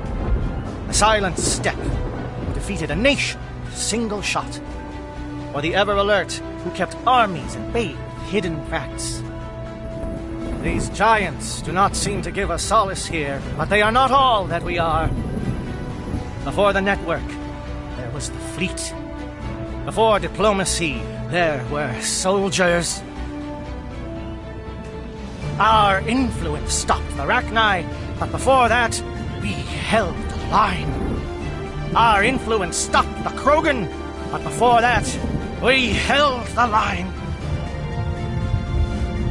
The silent step who defeated a nation with a single shot. Or the ever-alert who kept armies at bay with hidden facts. These giants do not seem to give us solace here, but they are not all that we are. Before the network, there was the fleet. Before diplomacy, there were soldiers. Our influence stopped the Rachni, but before that, we held the line. Our influence stopped the Krogan, but before that, we held the line.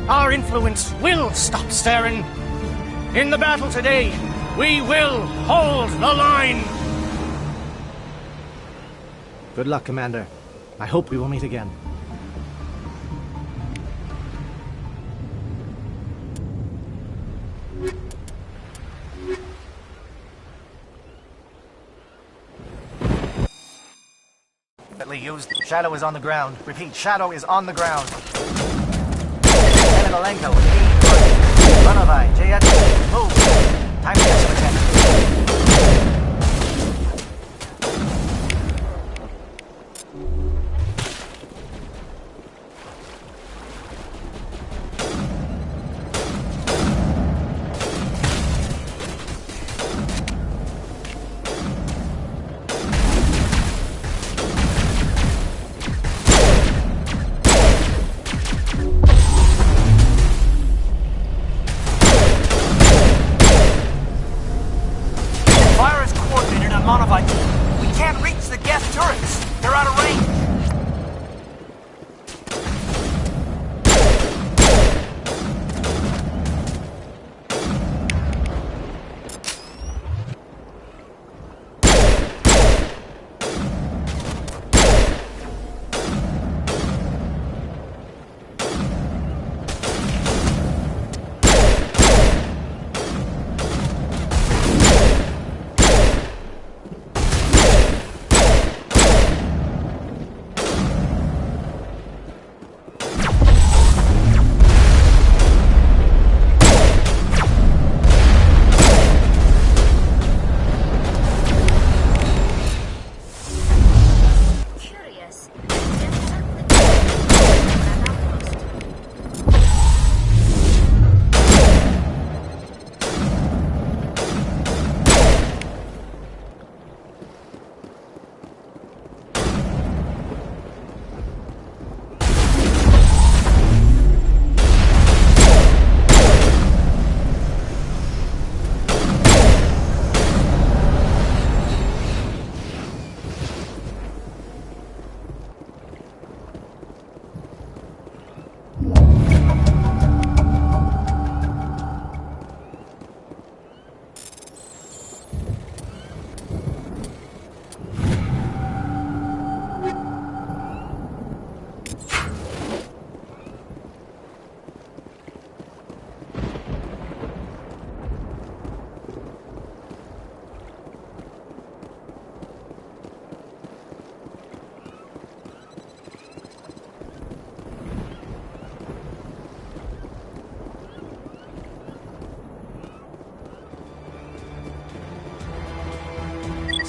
Our influence will stop Saren. In the battle today, we will hold the line. Good luck, Commander. I hope we will meet again. Used. Shadow is on the ground. Repeat, Shadow is on the ground. Lieutenant Alenko, Runovai, JX, move. Time to get some attention.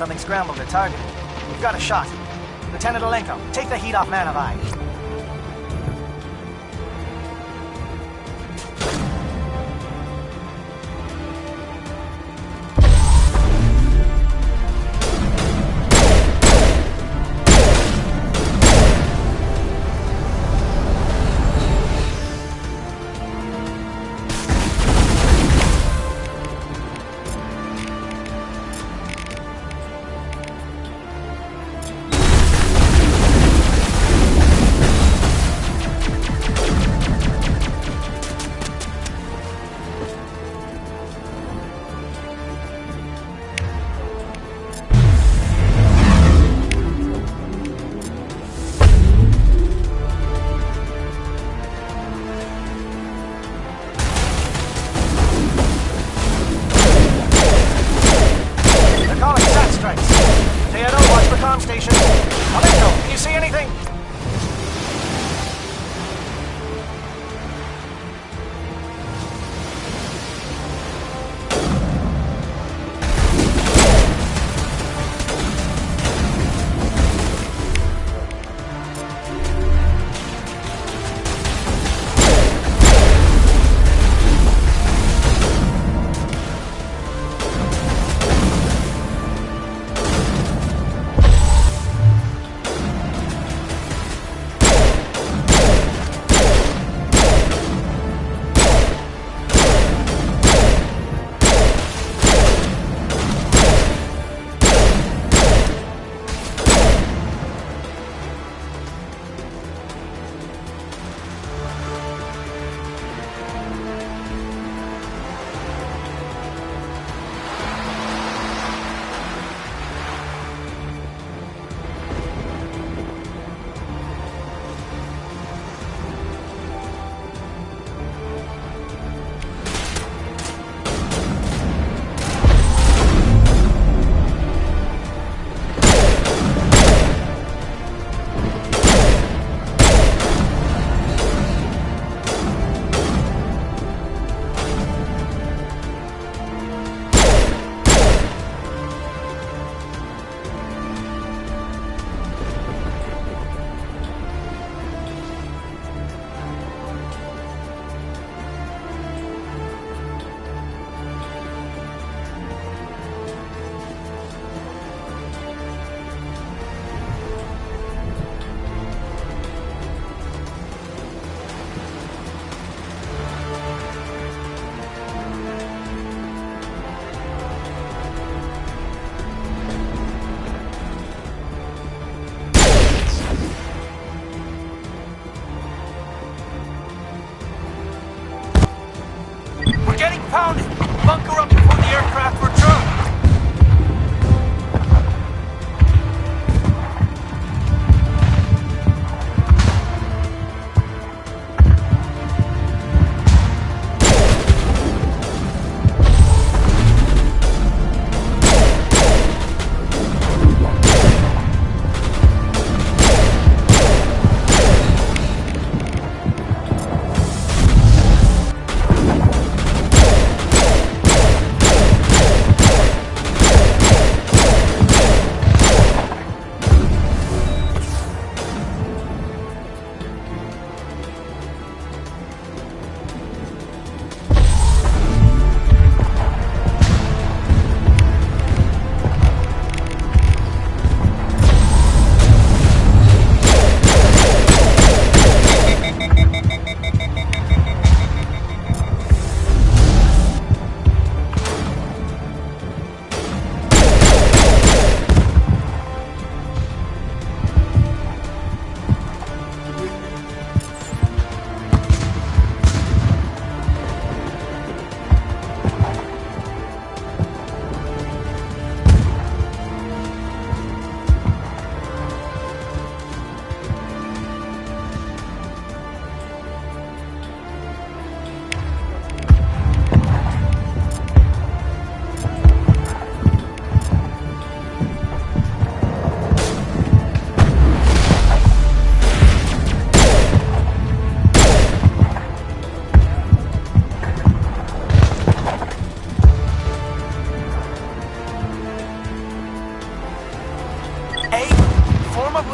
Something scrambled their target. We've got a shot. Lieutenant Alenko, take the heat off Man of Eye.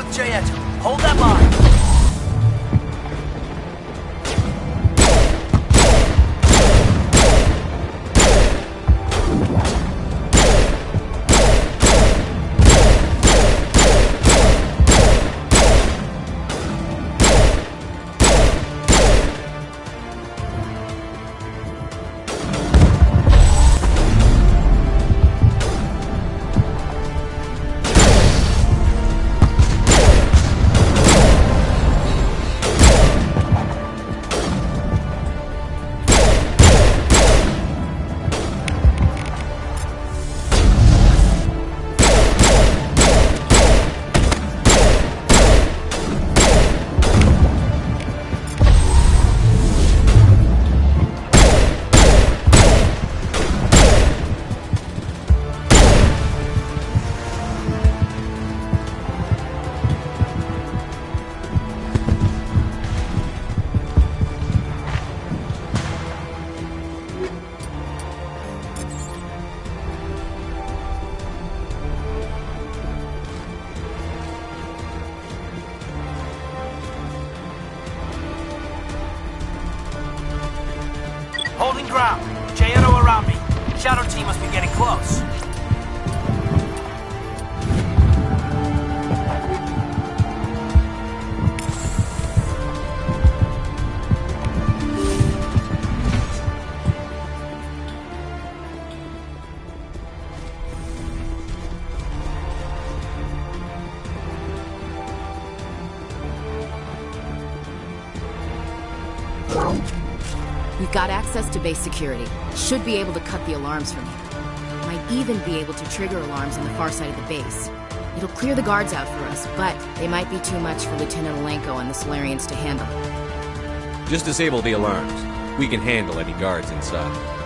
with J-Edge. Hold that line. Holding ground. J-Edo around me. Shadow team must be getting close. We've got access to base security. Should be able to cut the alarms from here. Might even be able to trigger alarms on the far side of the base. It'll clear the guards out for us, but they might be too much for Lieutenant Alenko and the Solarians to handle. Just disable the alarms. We can handle any guards inside.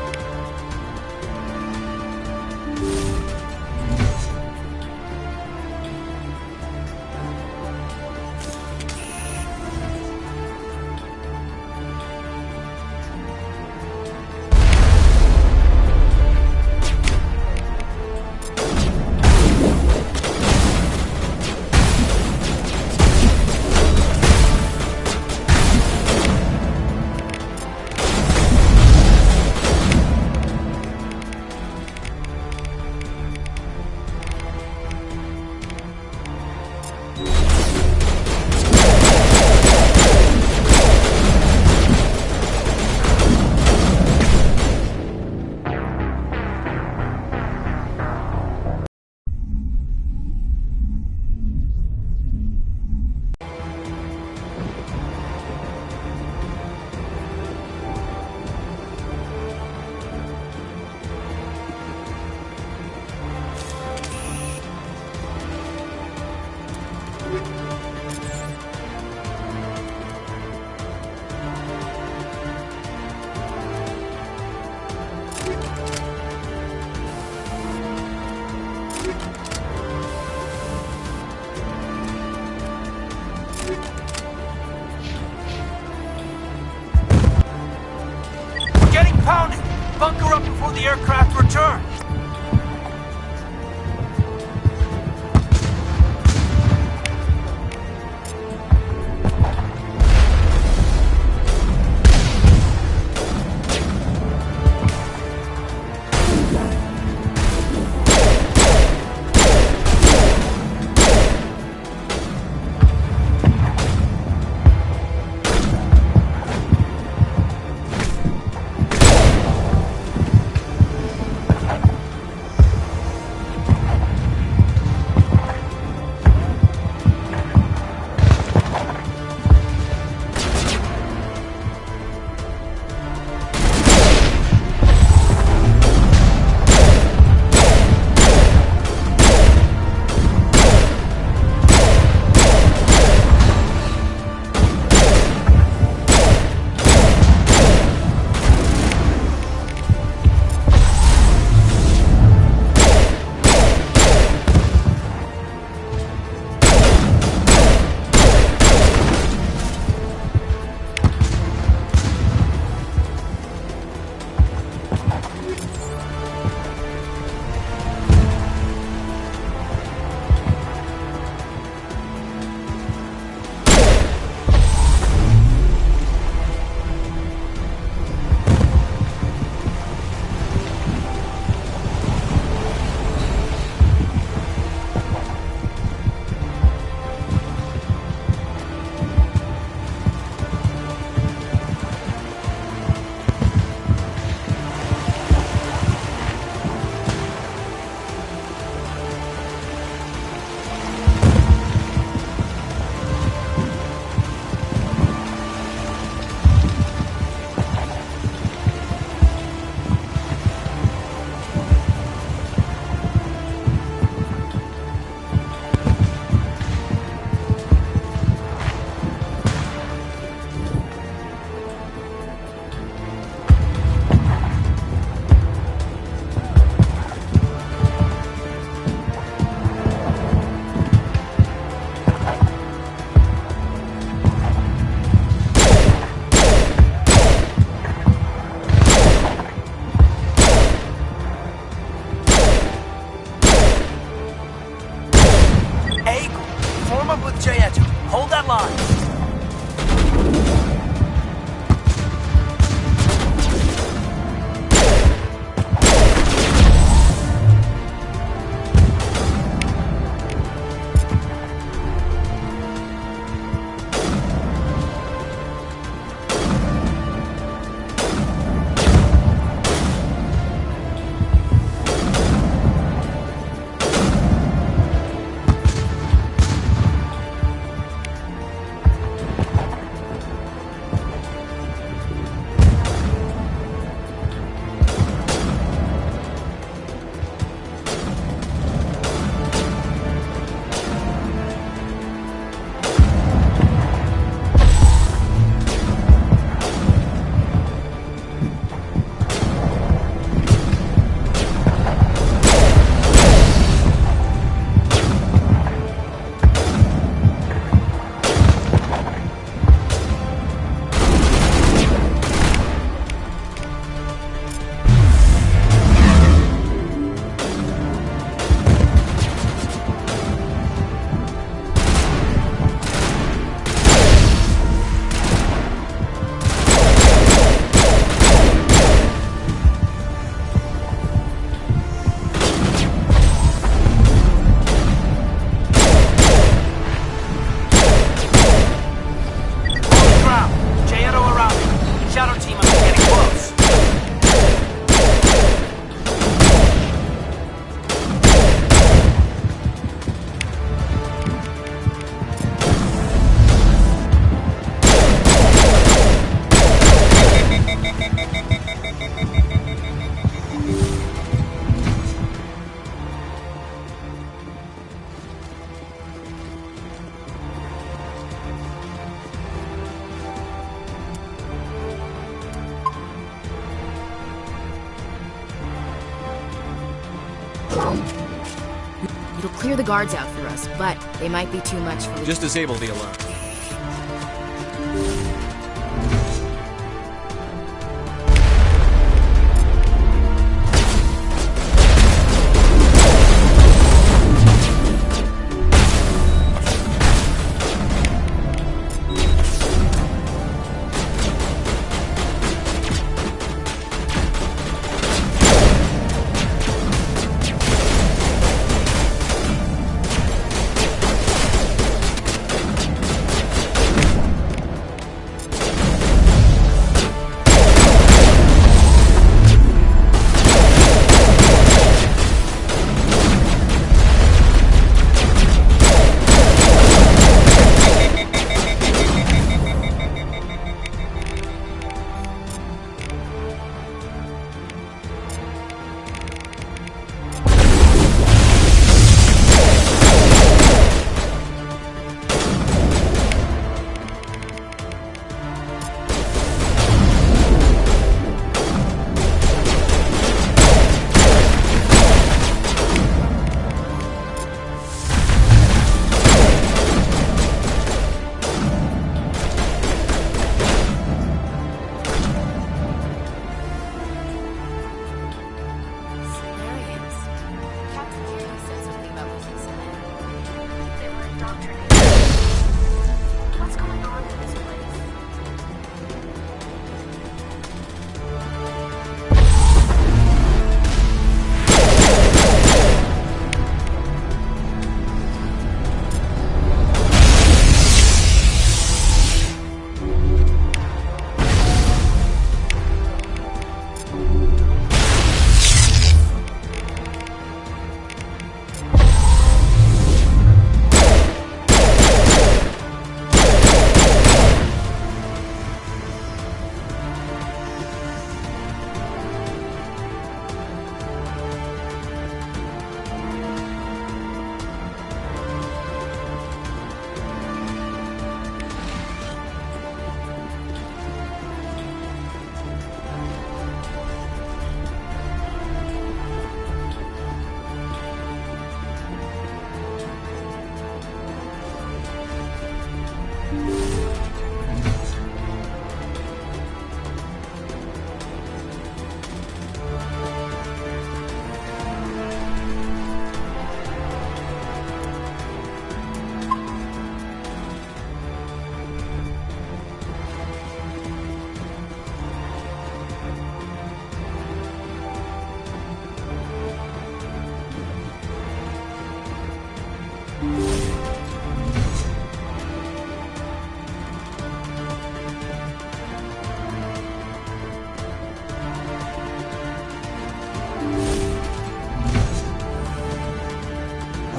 Eagle, form up with Jayetu. Hold that line. It'll clear the guards out for us, but they might be too much for... Just disable the alarm.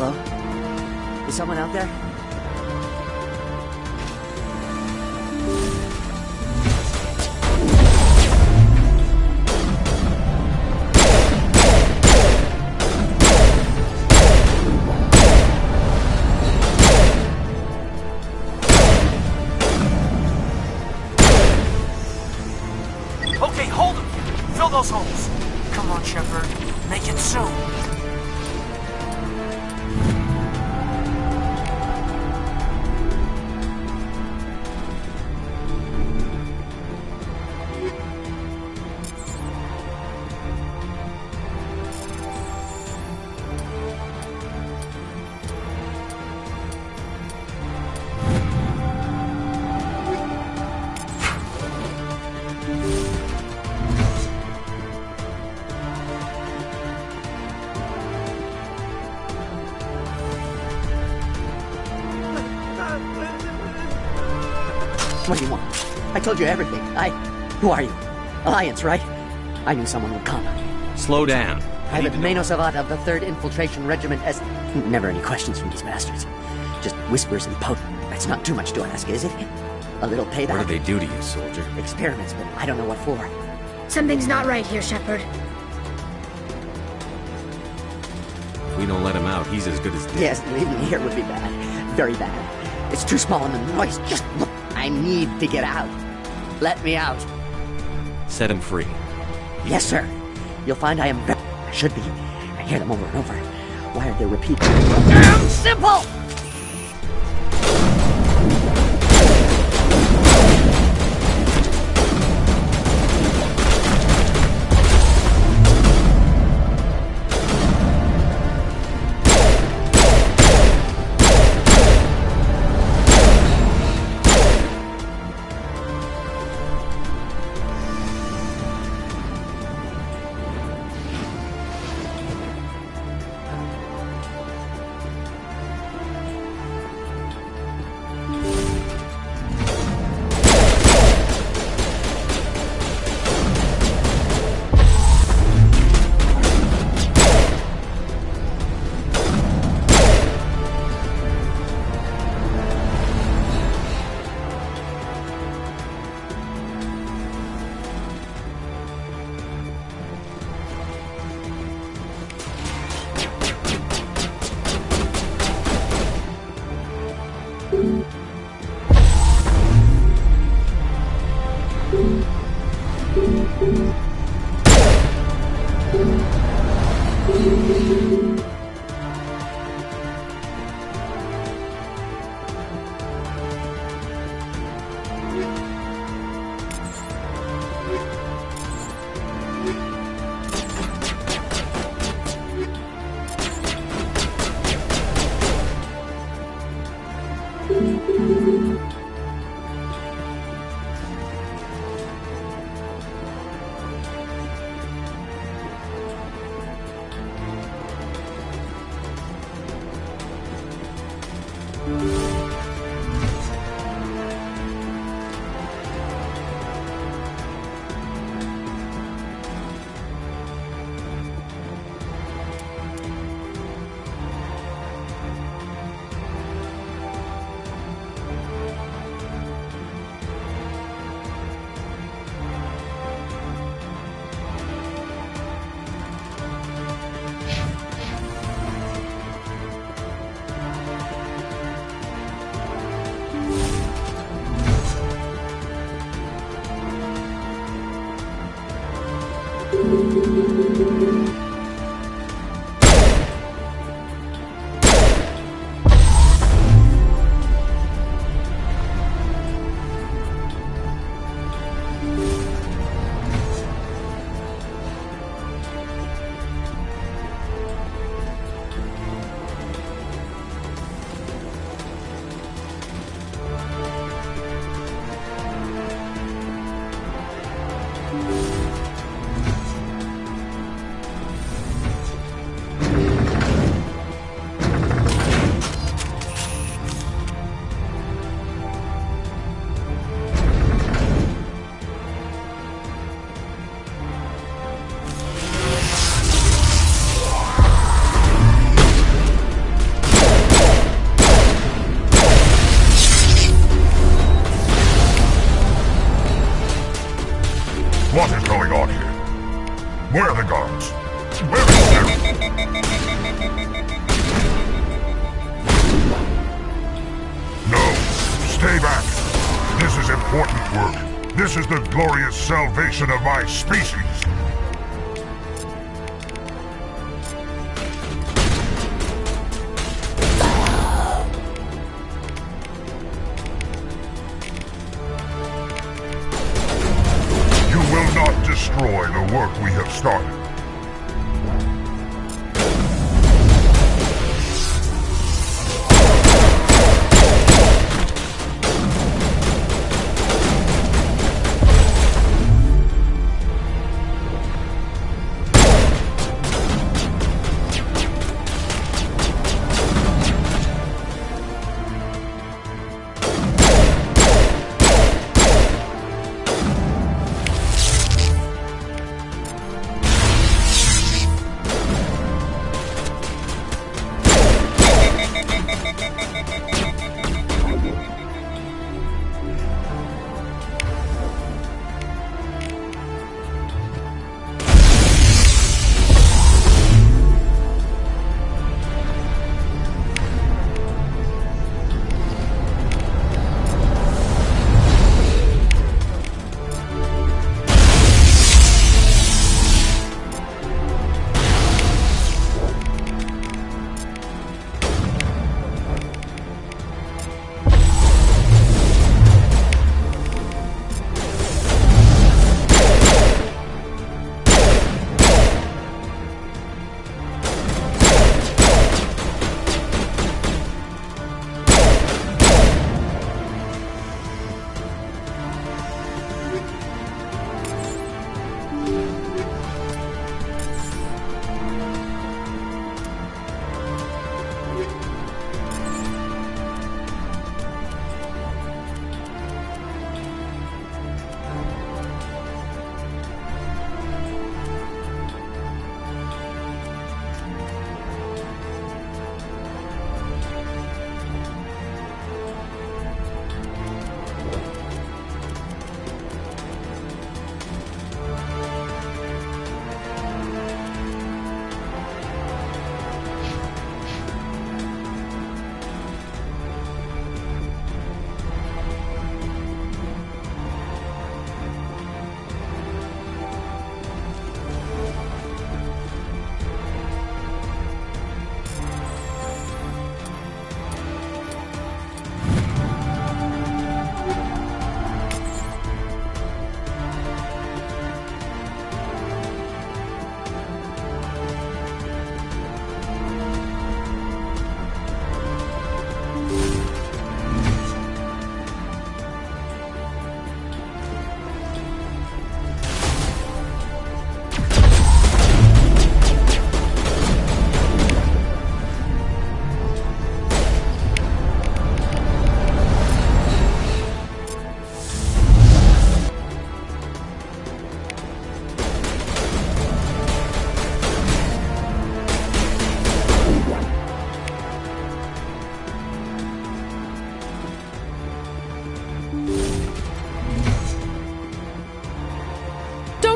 Hello? Is someone out there? Okay, hold them! Fill those holes! Come on, Shepard. Make it soon! What do you want? I told you everything. Who are you? Alliance, right? I knew someone would come. Slow down. Private Mano Savat of the 3rd Infiltration Regiment S... Never any questions from these bastards. Just whispers and poke. That's not too much to ask, is it? A little payback. What do they do to you, soldier? Experiments, but I don't know what for. Something's not right here, Shepard. If we don't let him out, he's as good as dead. Yes, leaving me here would be bad. Very bad. It's too small and the noise just... I need to get out. Let me out. Set him free. Yes, sir. You'll find I am very... I should be. I hear them over and over. Why are they repeating? Damn simple! This is the glorious salvation of my species. You will not destroy the work we have started.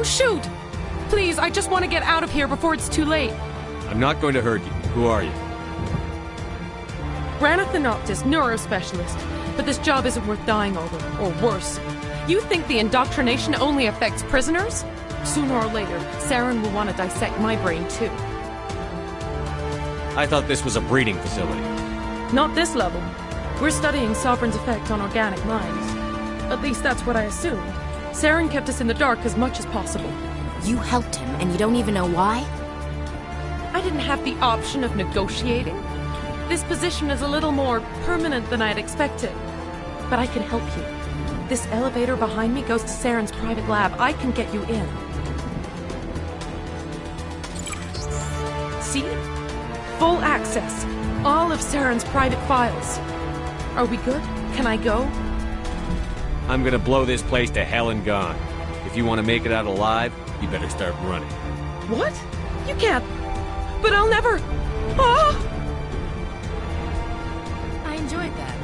Shoot! Please, I just want to get out of here before it's too late. I'm not going to hurt you. Who are you? Ranathan Thanoptis, neurospecialist. But this job isn't worth dying over, or worse. You think the indoctrination only affects prisoners? Sooner or later, Saren will want to dissect my brain too. I thought this was a breeding facility. Not this level. We're studying Sovereign's effect on organic minds. At least that's what I assumed. Saren kept us in the dark as much as possible. You helped him, and you don't even know why? I didn't have the option of negotiating. This position is a little more permanent than I'd expected. But I can help you. This elevator behind me goes to Saren's private lab. I can get you in. See? Full access. All of Saren's private files. Are we good? Can I go? I'm gonna blow this place to hell and gone. If you want to make it out alive, you better start running. What? You can't. But I'll never. Ah! I enjoyed that.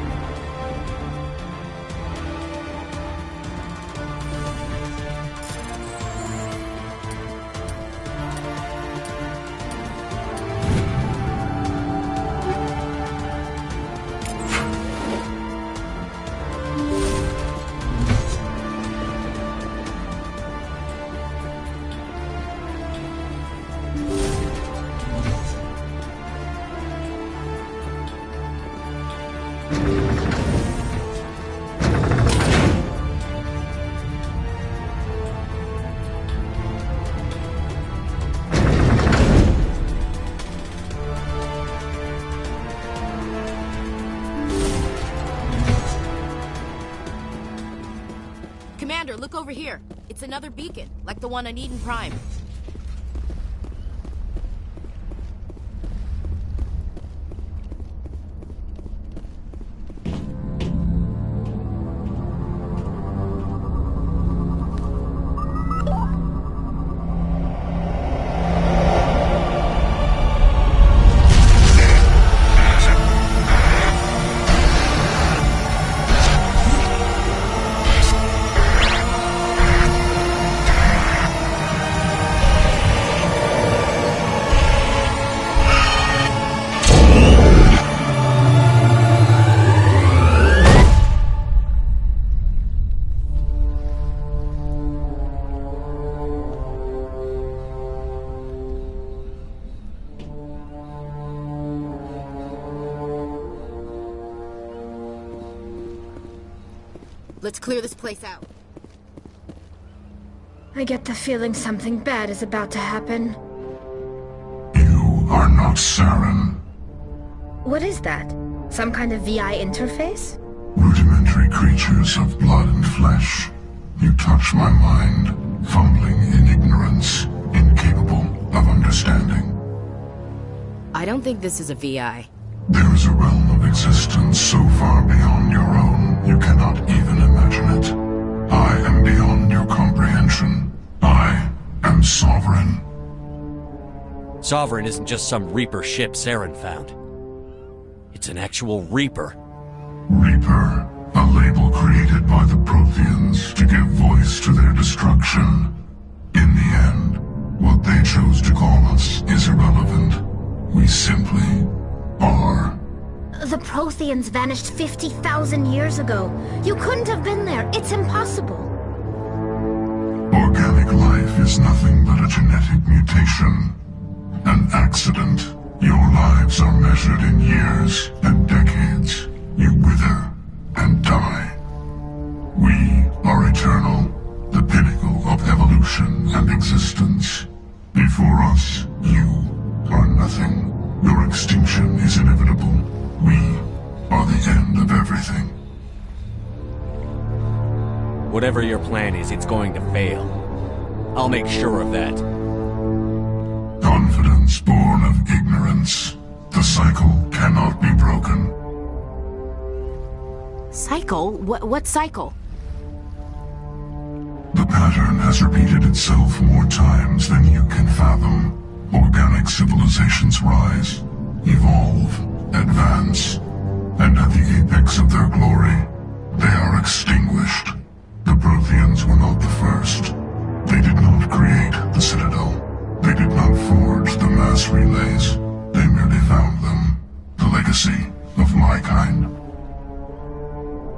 Commander, look over here. It's another beacon, like the one on Eden Prime. Let's clear this place out. I get the feeling something bad is about to happen. You are not Saren. What is that? Some kind of VI interface? Rudimentary creatures of blood and flesh. You touch my mind, fumbling in ignorance, incapable of understanding. I don't think this is a VI. There is a realm of existence so far beyond your own, you cannot even imagine it. I am beyond your comprehension. I am Sovereign. Sovereign isn't just some Reaper ship Saren found. It's an actual Reaper. Reaper, a label created by the Protheans to give voice to their destruction. In the end, what they chose to call us is irrelevant. We simply are. The Protheans vanished 50,000 years ago. You couldn't have been there. It's impossible. Organic life is nothing but a genetic mutation. An accident. Your lives are measured in years and decades. You wither and die. We are eternal, the pinnacle of evolution and existence. Before us, you are nothing. Your extinction is inevitable. We are the end of everything. Whatever your plan is, it's going to fail. I'll make sure of that. Confidence born of ignorance. The cycle cannot be broken. Cycle? What cycle? The pattern has repeated itself more times than you can fathom. Organic civilizations rise, evolve, advance, and at the apex of their glory, they are extinguished. The Protheans were not the first. They did not create the Citadel. They did not forge the mass relays. They merely found them. The legacy of my kind.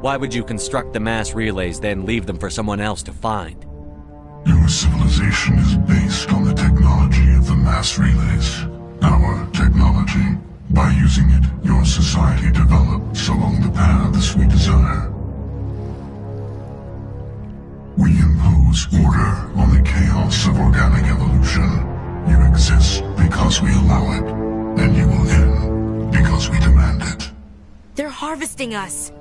Why would you construct the mass relays, then leave them for someone else to find? Your civilization is based on the technology of the mass relays. Our technology. By using it, your society develops along the paths we desire. We impose order on the chaos of organic evolution. You exist because we allow it, and you will end because we demand it. They're harvesting us.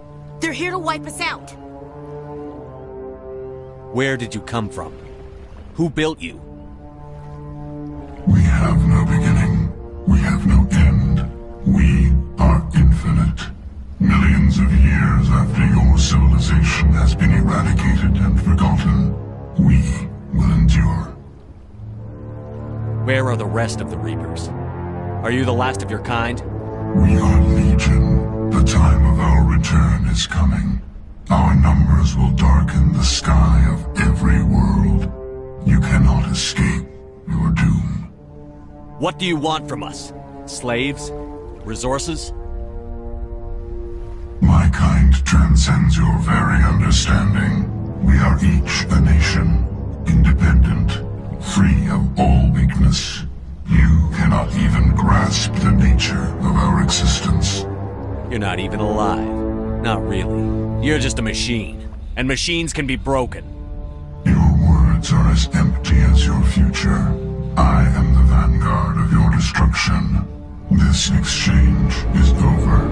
They're here to wipe us out. Where did you come from? Who built you? We have no beginning. We have no end. We are infinite. Millions of years after your civilization has been eradicated and forgotten, we will endure. Where are the rest of the Reapers? Are you the last of your kind? We are legion. The time of our return is coming. Our numbers will darken the sky of every world. You cannot escape your doom. What do you want from us? Slaves? Resources? My kind transcends your very understanding. We are each a nation, independent, free of all weakness. You cannot even grasp the nature of our existence. You're not even alive. Not really. You're just a machine. And machines can be broken. Your words are as empty as your future. I am the vanguard of your destruction. This exchange is over.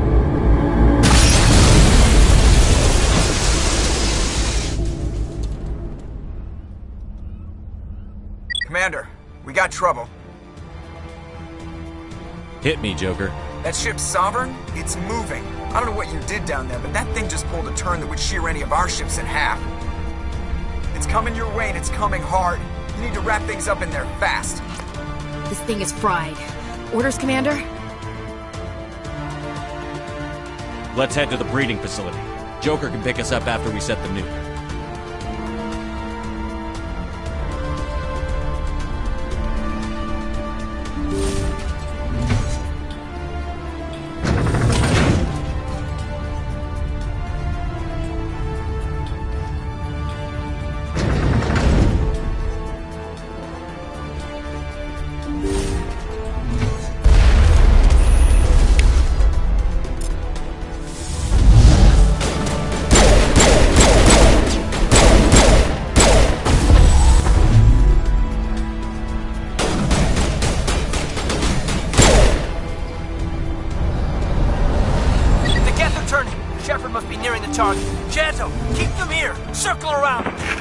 Commander, we got trouble. Hit me, Joker. That ship's Sovereign? It's moving. I don't know what you did down there, but that thing just pulled a turn that would shear any of our ships in half. It's coming your way and it's coming hard. You need to wrap things up in there fast. This thing is fried. Orders, Commander? Let's head to the breeding facility. Joker can pick us up after we set the nuke. Circle around!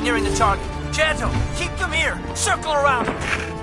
nearing the target. Janto, keep them here! Circle around them!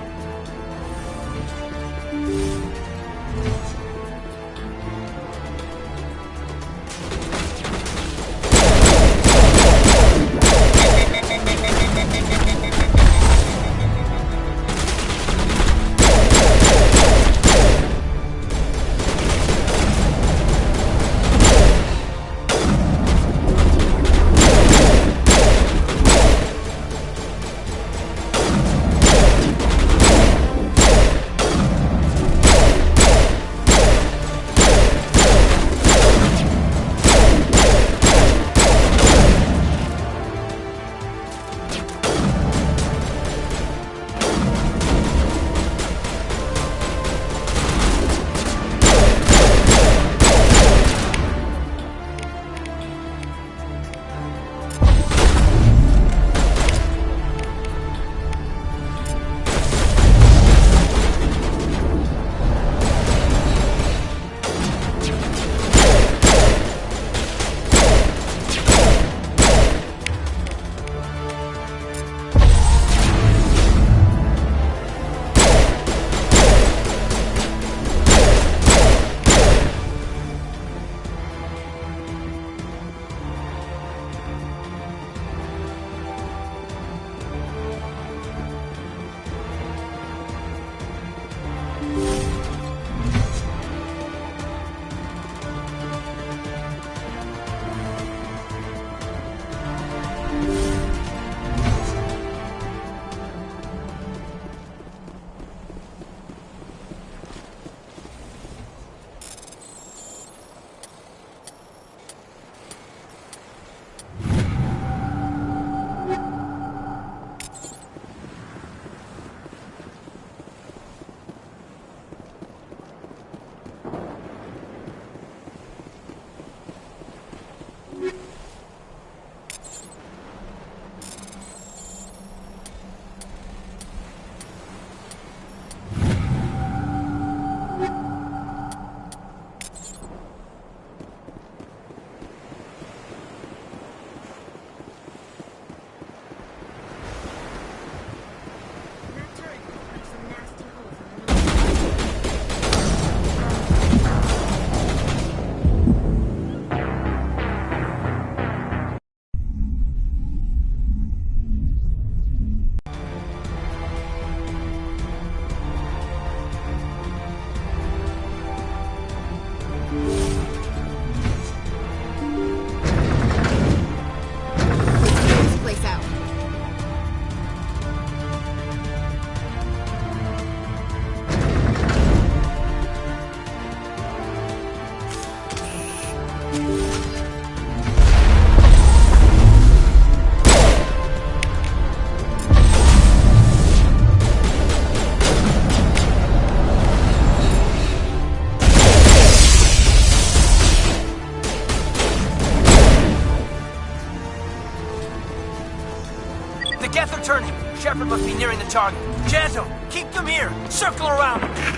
Shepard must be nearing the target. Janto, keep them here! Circle around them!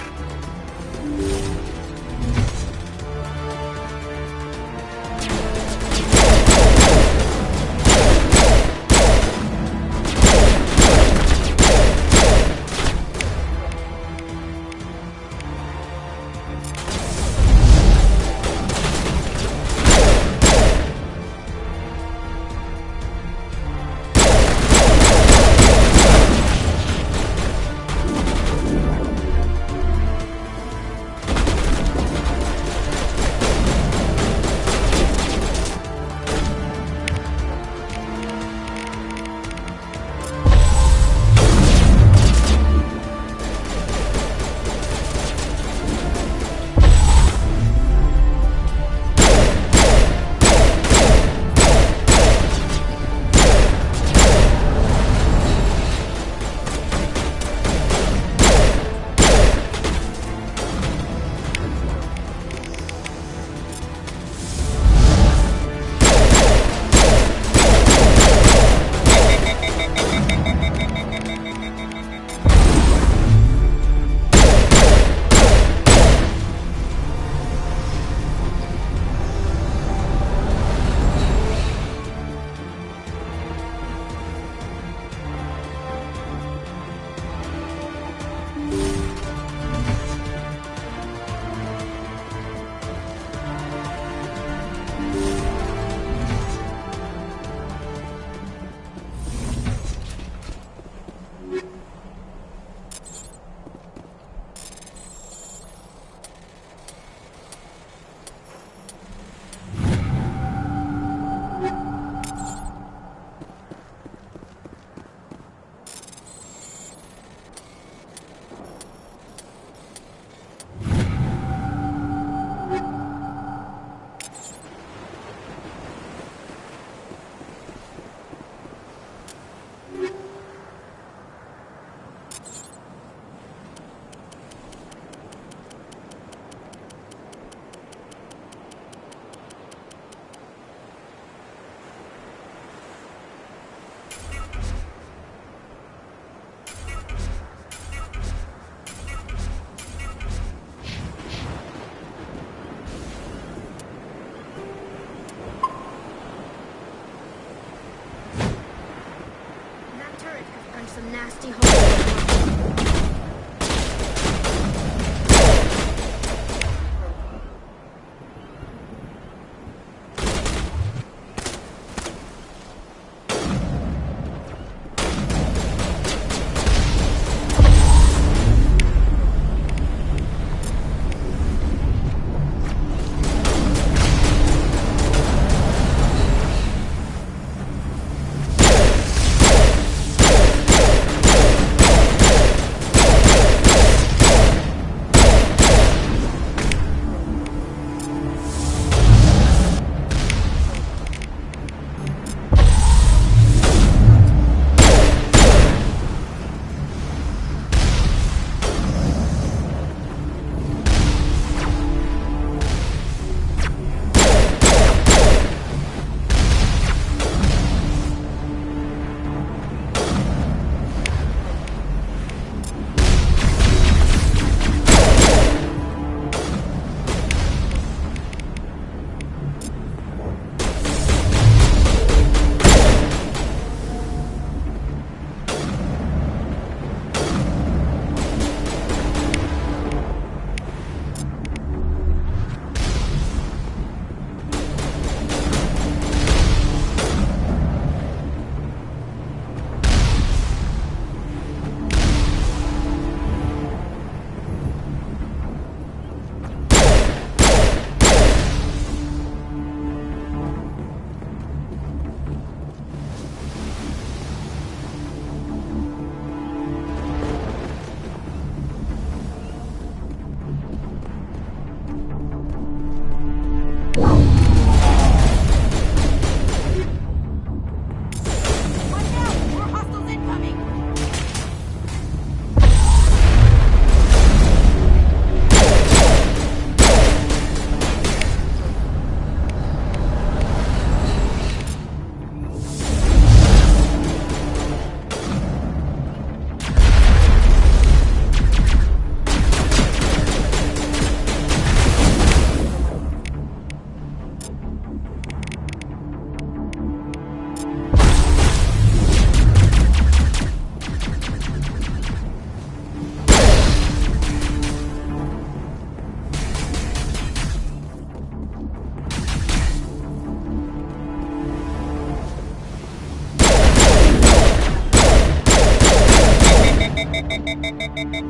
work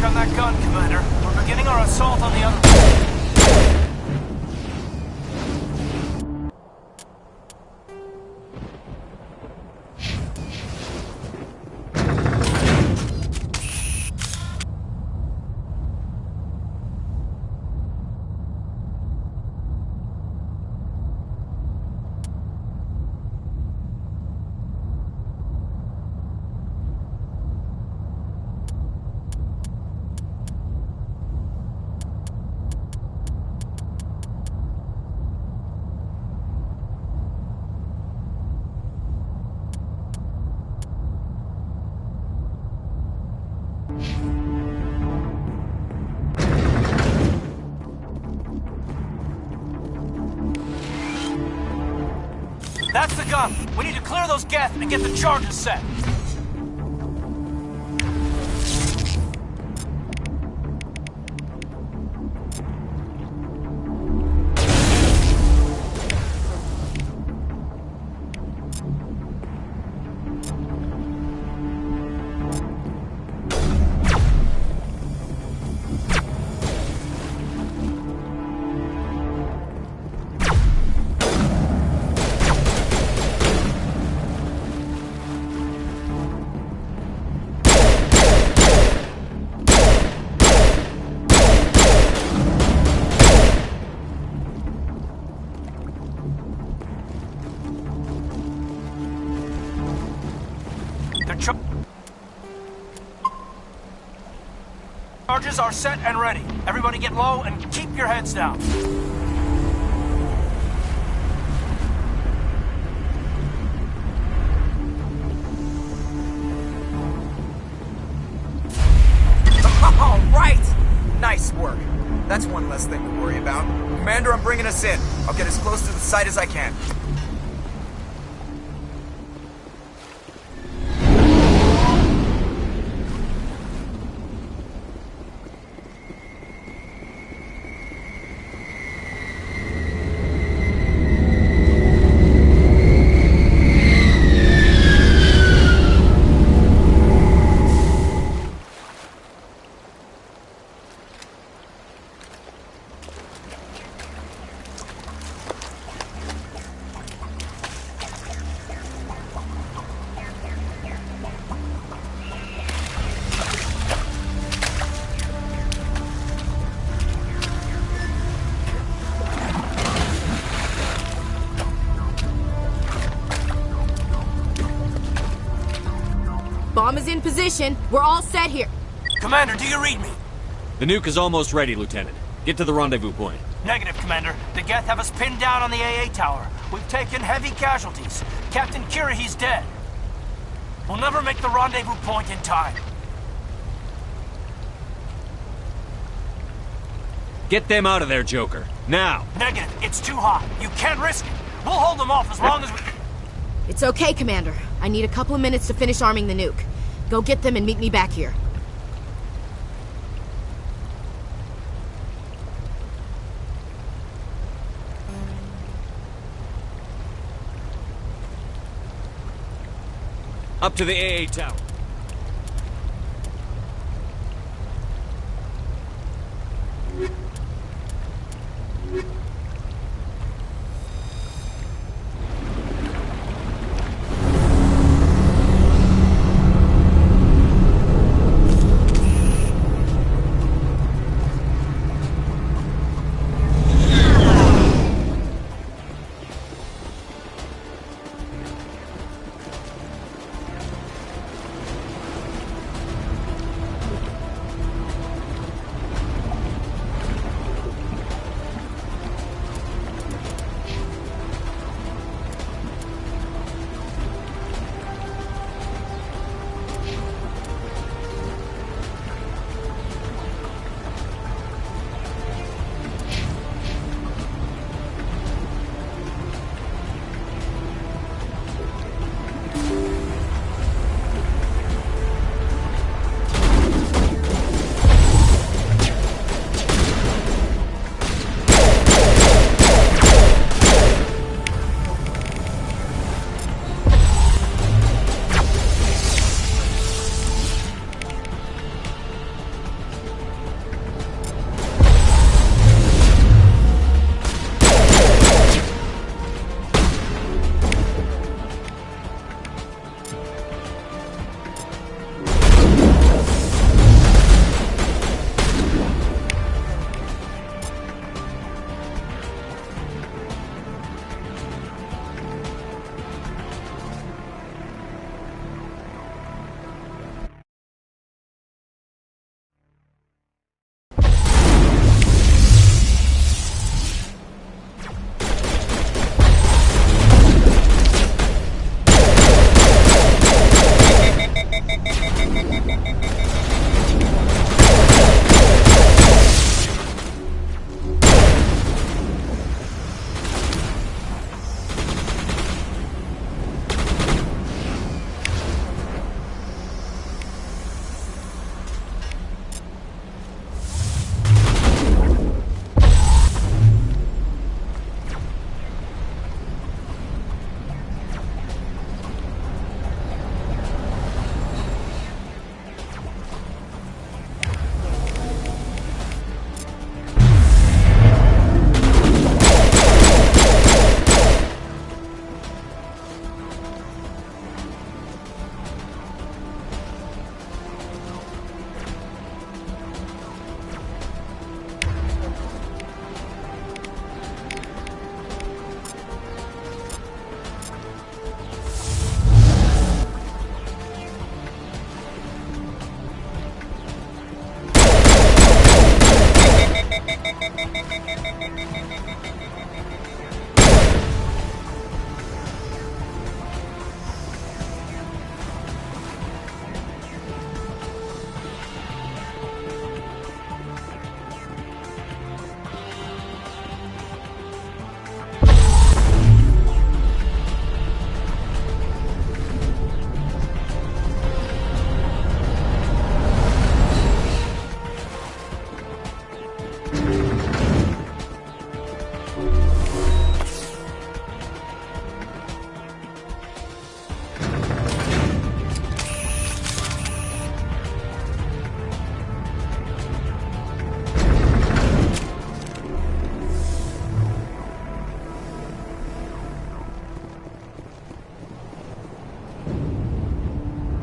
on that gun, Commander. We're beginning our assault on the other... That's the gun. We need to clear those geth and get the charges set. Charges are set and ready. Everybody get low and keep your heads down. All right! Nice work. That's one less thing to worry about. Commander, I'm bringing us in. I'll get as close to the site as I can. Bomb is in position. We're all set here. Commander, do you read me? The nuke is almost ready, Lieutenant. Get to the rendezvous point. Negative, Commander. The Geth have us pinned down on the AA tower. We've taken heavy casualties. Captain Kirahi's dead. We'll never make the rendezvous point in time. Get them out of there, Joker. Now! Negative. It's too hot. You can't risk it. We'll hold them off as long as we... It's okay, Commander. I need a couple of minutes to finish arming the nuke. Go get them and meet me back here. Up to the AA tower.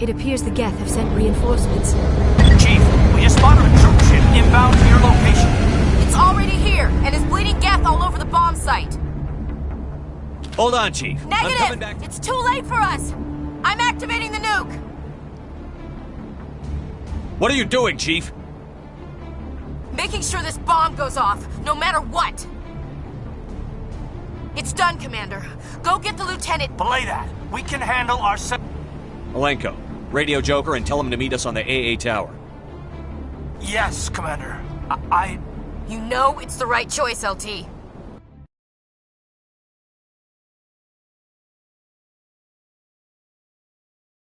It appears the Geth have sent reinforcements. Chief, we just spotted a troop ship inbound to your location. It's already here, and is bleeding Geth all over the bomb site. Hold on, Chief. Negative! I'm coming back. It's too late for us! I'm activating the nuke! What are you doing, Chief? Making sure this bomb goes off, no matter what! It's done, Commander. Go get the lieutenant. Belay that. We can handle our... Malenko, radio Joker and tell him to meet us on the AA tower. Yes, Commander. You know it's the right choice, LT.